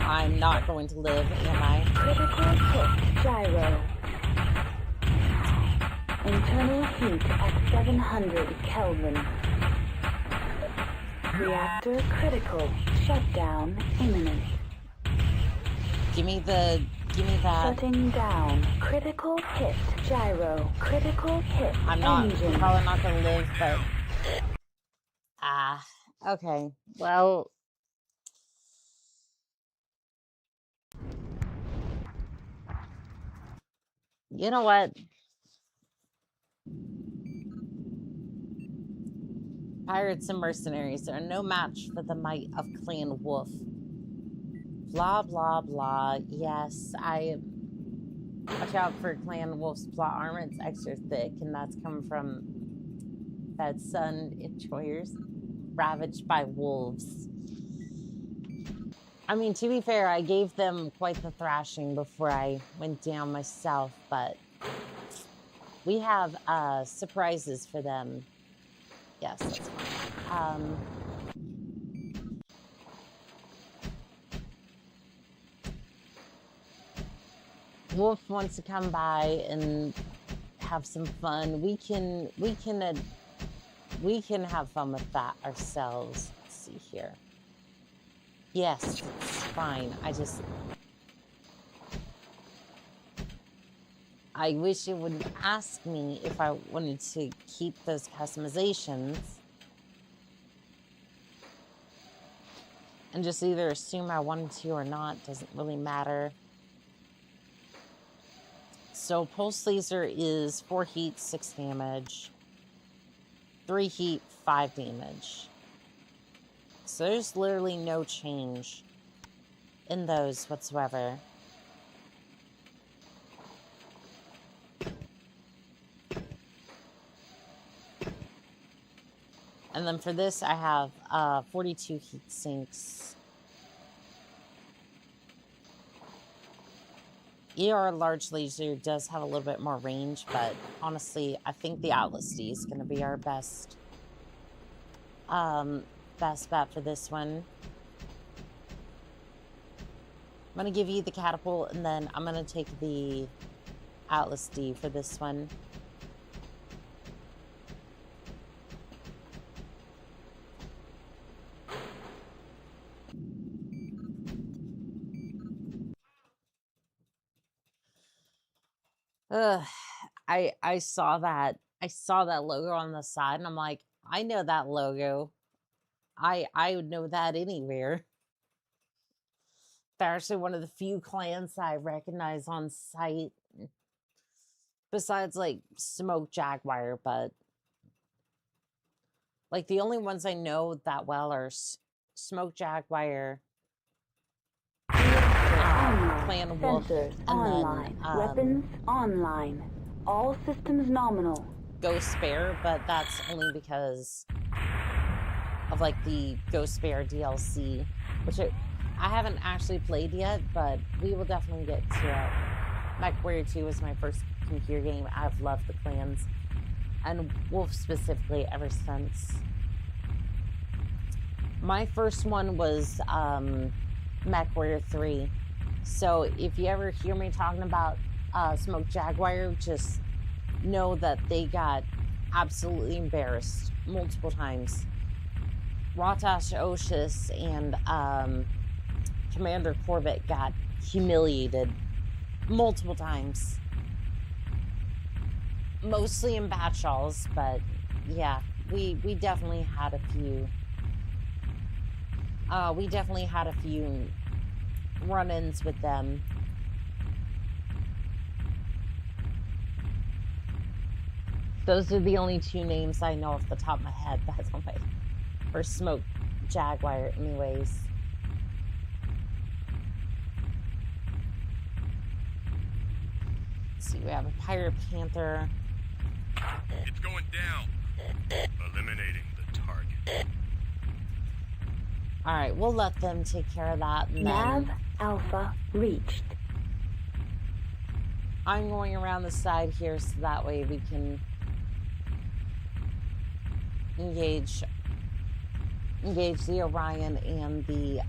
I'm not going to live, am I? Critical hit gyro. Internal heat at 700 Kelvin. Reactor critical. Shutdown imminent. Give me that. Shutting down. Critical hit gyro. Critical hit I'm engine. probably not going to live, but... okay. Well... You know what? Pirates and mercenaries are no match for the might of Clan Wolf. Blah, blah, blah. Yes, watch out for Clan Wolf's plot armor. It's extra thick, and that's come from Fed Sun Enjoyers ravaged by wolves. I mean, to be fair, I gave them quite the thrashing before I went down myself, but we have surprises for them. Yes, that's fine. Wolf wants to come by and have some fun. We can have fun with that ourselves. see here. Yes, it's fine. I wish it would ask me if I wanted to keep those customizations. And just either assume I wanted to or not. Doesn't really matter. So pulse laser is 4 heat, 6 damage. 3 heat, 5 damage. So there's literally no change in those whatsoever. And then for this, I have 42 heat sinks. ER large laser does have a little bit more range, but honestly, I think the Atlas D is going to be our best bet for this one. I'm going to give you the catapult, and then I'm going to take the Atlas D for this one. Ugh, I saw that logo on the side, and I'm like, I know that logo. I would know that anywhere. They're actually one of the few clans I recognize on site, besides like Smoke Jaguar, but like the only ones I know that well are Smoke Jaguar, Clan Wolf, Sensors and online. then Weapons online. All systems nominal. Ghost Bear, but that's only because of like the Ghost Bear DLC, which I haven't actually played yet, but we will definitely get to it. MechWarrior 2 was my first computer game. I've loved the clans, and Wolf specifically ever since. My first one was MechWarrior 3. So if you ever hear me talking about Smoke Jaguar, just know that they got absolutely embarrassed multiple times. Ratash Oshus and Commander Corbett got humiliated multiple times. Mostly in Batchalls, but yeah, we definitely had a few. We definitely had a few run-ins with them. Those are the only 2 names I know off the top of my head. That's on my first Smoke Jaguar, anyways. Let's see, we have a Pirate Panther. It's going down. Eliminating the target. Alright, we'll let them take care of that. And Nav then Alpha reached. I'm going around the side here so that way we can engage the Orion and the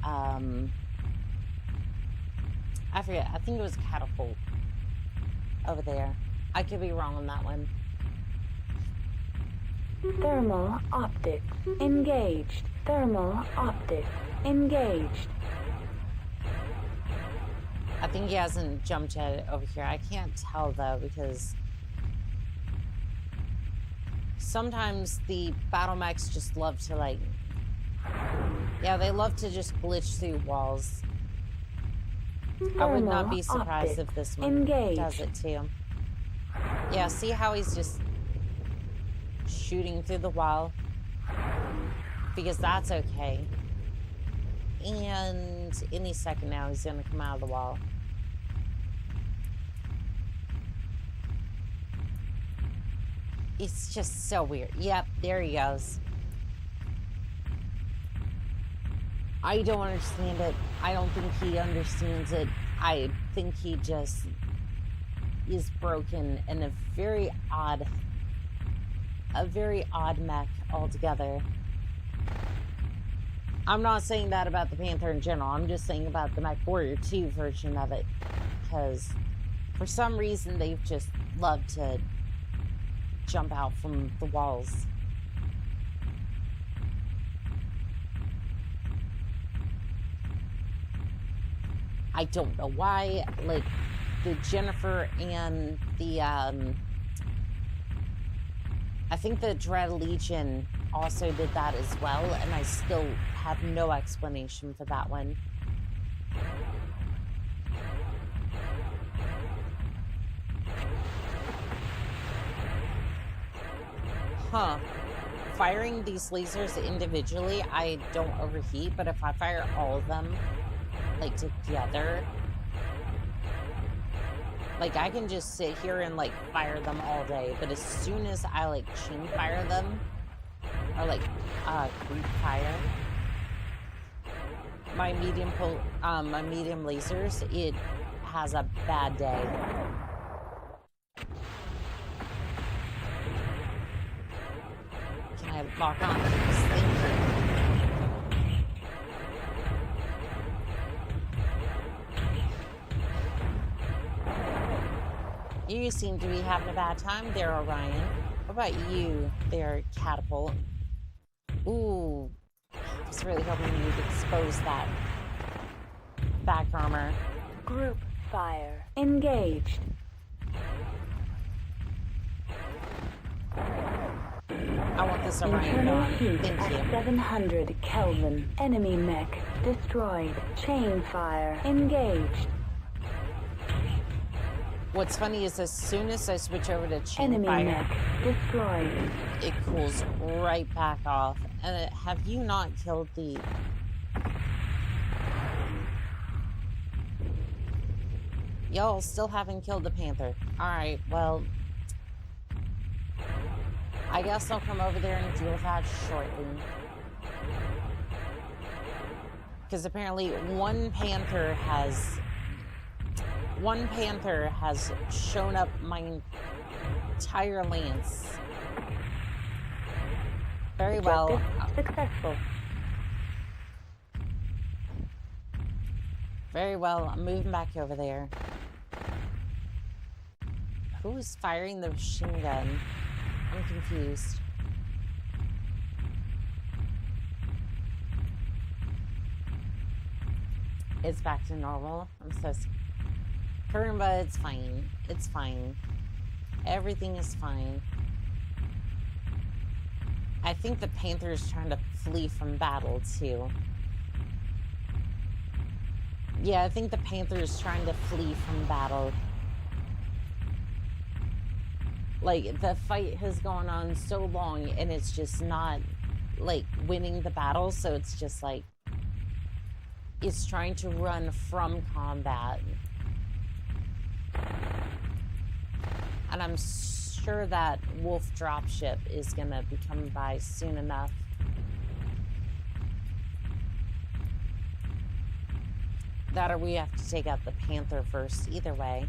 I forget, I think it was Catapult over there. I could be wrong on that one. Thermal optics engaged. Thermal optics engaged. I think he hasn't jumped yet over here. I can't tell though, because sometimes the battle mechs just love to like, yeah, they love to just glitch through walls. I would not be surprised if this one does it too. Yeah, see how he's just shooting through the wall? Because that's okay. And any second now, he's gonna come out of the wall. It's just so weird. Yep, there he goes. I don't understand it. I don't think he understands it. I think he just is broken in a very odd mech altogether. I'm not saying that about the Panther in general. I'm just saying about the MechWarrior 2 version of it. Because for some reason, they've just loved to jump out from the walls. I don't know why. Like, the Jennifer and the, I think the Dread Legion also did that as well, and I still have no explanation for that one. Huh. Firing these lasers individually, I don't overheat, but if I fire all of them, like, together, like, I can just sit here and, like, fire them all day, but as soon as I, like, chain fire them, or, like, group fire, my medium lasers, it has a bad day. Can I lock on this thing? You seem to be having a bad time there, Orion. What about you there, Catapult? Ooh, I was really hoping you'd expose that back armor. Group fire engaged. I want this Orion Internal gone. heat Thank at you. 700 Kelvin. Enemy mech destroyed. Chain fire engaged. What's funny is as soon as I switch over to chain Enemy fire, mech destroyed. it cools right back off. And have you not killed the... Y'all still haven't killed the Panther. Alright, well... I guess I'll come over there and deal with that shortly. Because apparently one Panther has shown up my entire lance. Very well. Objective successful. Very well. I'm moving back over there. Who's firing the machine gun? I'm confused. It's back to normal. I'm so sorry. Karumba, it's fine. It's fine. Everything is fine. I think the Panther is trying to flee from battle, too. Yeah, I think the Panther is trying to flee from battle. Like, the fight has gone on so long, and it's just not, like, winning the battle, so it's just, like, it's trying to run from combat. And I'm sure that Wolf dropship is gonna be coming by soon enough. That or we have to take out the Panther first, either way.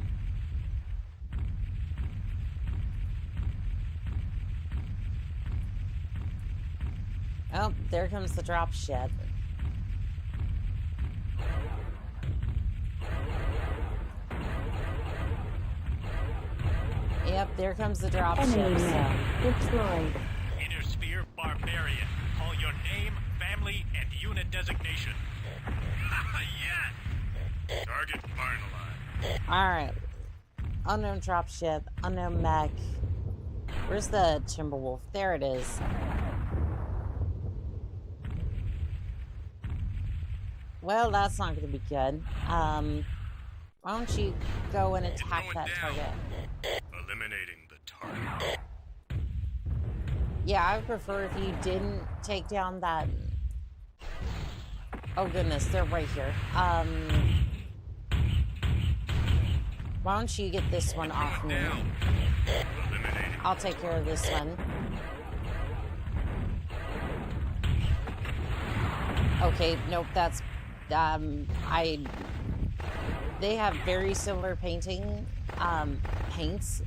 Oh, there comes the dropship. Yep, there comes the dropship. Enemy mech destroyed. Inner Sphere Barbarian. Call your name, family, and unit designation. Yes! Target finalized. Alright. Unknown dropship, unknown mech. Where's the Timberwolf? There it is. Well, that's not going to be good. Why don't you go and attack that target? Eliminating the target. Yeah, I would prefer if you didn't take down that... Oh goodness, they're right here. Why don't you get this one off me? I'll take care of this one. Okay, nope, that's... They have very similar painting, paints.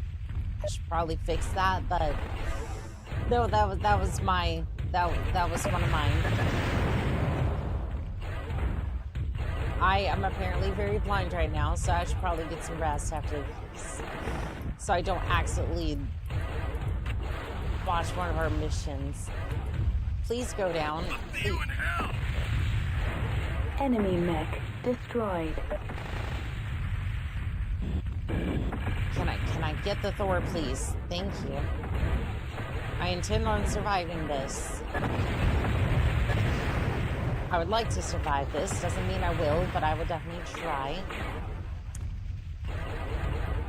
I should probably fix that, but no, that was one of mine. I am apparently very blind right now, so I should probably get some rest after, so I don't accidentally watch one of our missions. Please go down. See you in hell. Enemy mech destroyed. Can I get the Thor, please? Thank you. I intend on surviving this. I would like to survive this. Doesn't mean I will, but I would definitely try.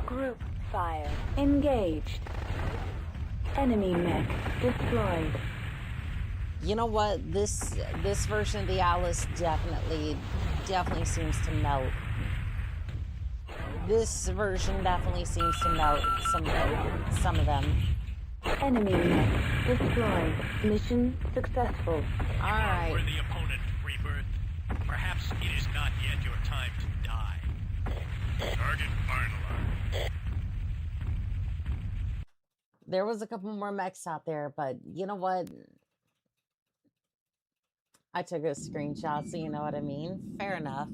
Group fire engaged. Enemy mech destroyed. You know what? This version of the Alice definitely seems to melt. This version definitely seems to melt some of them. Enemy mech destroyed. Mission successful. All right. For the opponent, Rebirth. Perhaps it is not yet your time to die. Target finalized. There was a couple more mechs out there, but you know what? I took a screenshot, so you know what I mean. Fair enough.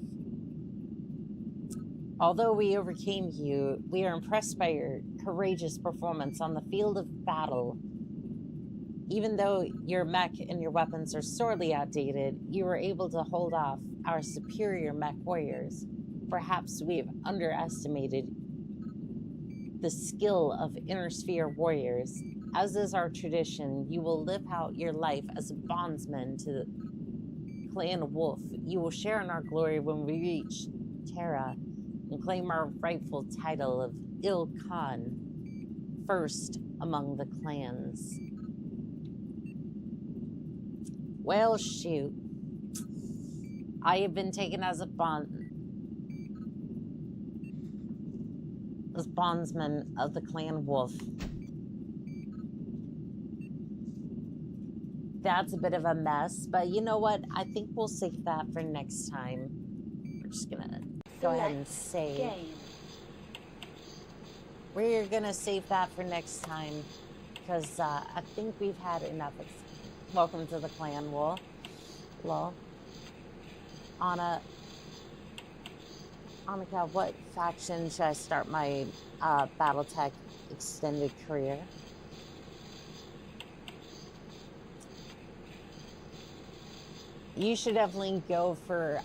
Although we overcame you, we are impressed by your courageous performance on the field of battle. Even though your mech and your weapons are sorely outdated, you were able to hold off our superior mech warriors. Perhaps we have underestimated the skill of inner sphere warriors. As is our tradition, you will live out your life as a bondsman to the Clan Wolf. You will share in our glory when we reach Terra and claim our rightful title of Il Khan, first among the clans. Well, shoot. I have been taken as a bondsman of the Clan Wolf. That's a bit of a mess, but you know what? I think we'll save that for next time. We're just gonna go ahead and save. Game. We're gonna save that for next time because I think we've had enough. Welcome to the Clan Wolf. Lol. Annika, what faction should I start my Battletech extended career? You should definitely go for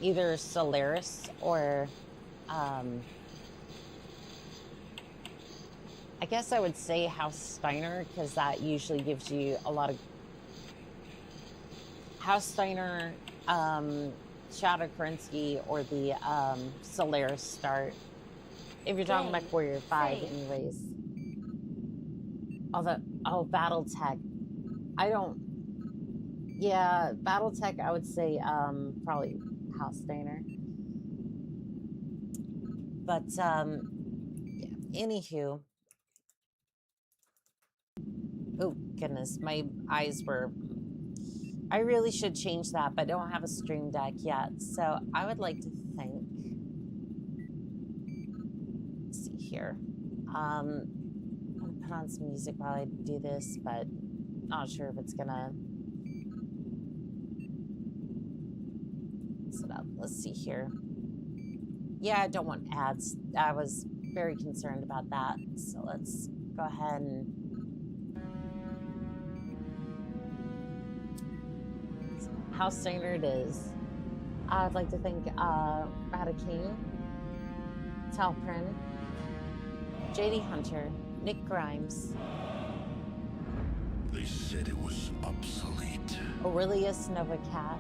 either Solaris or I guess I would say House Steiner, because that usually gives you a lot of House Steiner, Shadow Kerensky, or the Solaris start. If you're talking MechWarrior 5, anyways. Although, Battletech. Yeah, Battletech, I would say probably House Steiner. But, yeah, anywho. Oh, goodness, my eyes were... I really should change that, but I don't have a stream deck yet. So I would like to think... Let's see here. I'm going to put on some music while I do this, but not sure if it's going to... Set up. Let's see here. Yeah, I don't want ads. I was very concerned about that. So let's go ahead and... House Steiner it is. I'd like to thank Radaking, Talprin, JD Hunter, Nick Grimes. They said it was obsolete. Aurelius Novacat.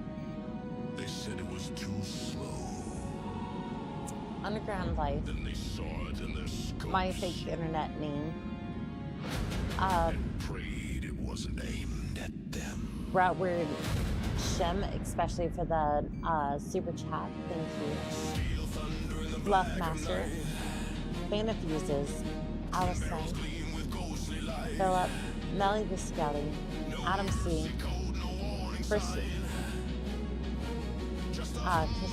They said it was too slow. Underground Life. Then they saw it in their scopes. My fake internet name. And prayed it wasn't aimed at them. Routward Shem, especially for the super chat. Thank you. Bluff Master. Fan of Fuses. Allison. Philip. Melly Viskelly. Adam C. First.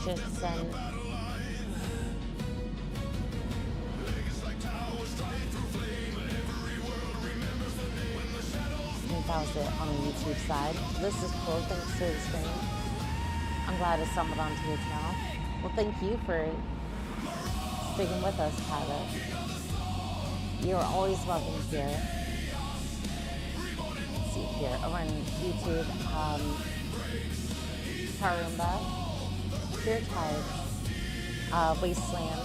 Christensen. That was it on the YouTube side. This is cool. Thanks to the stream. I'm glad I stumbled onto your channel. Well, thank you for sticking with us, Tyler. You're always welcome here. Let's see here over on YouTube. Karumba, Spirit Tides, Wasteland,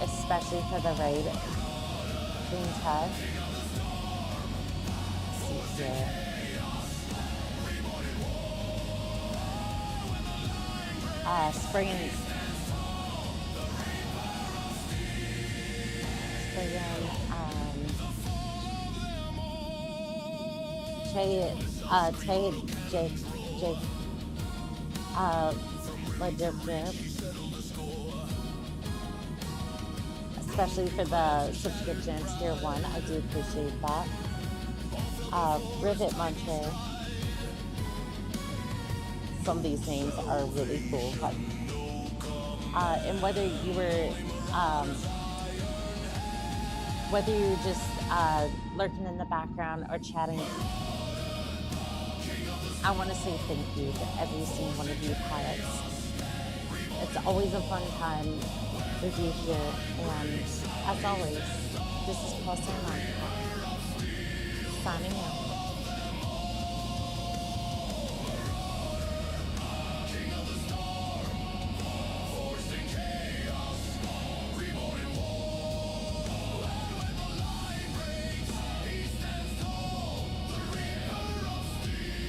especially for the raid. Green Tug. Let's see here. Spring, especially for the subscriptions, tier 1, I do appreciate that. Rivet Muncher. Some of these names are really cool, but and whether you were just lurking in the background or chatting, I want to say thank you to every single one of you pilots. It's always a fun time with you here, and as always, this is Pulsar Mark, signing out.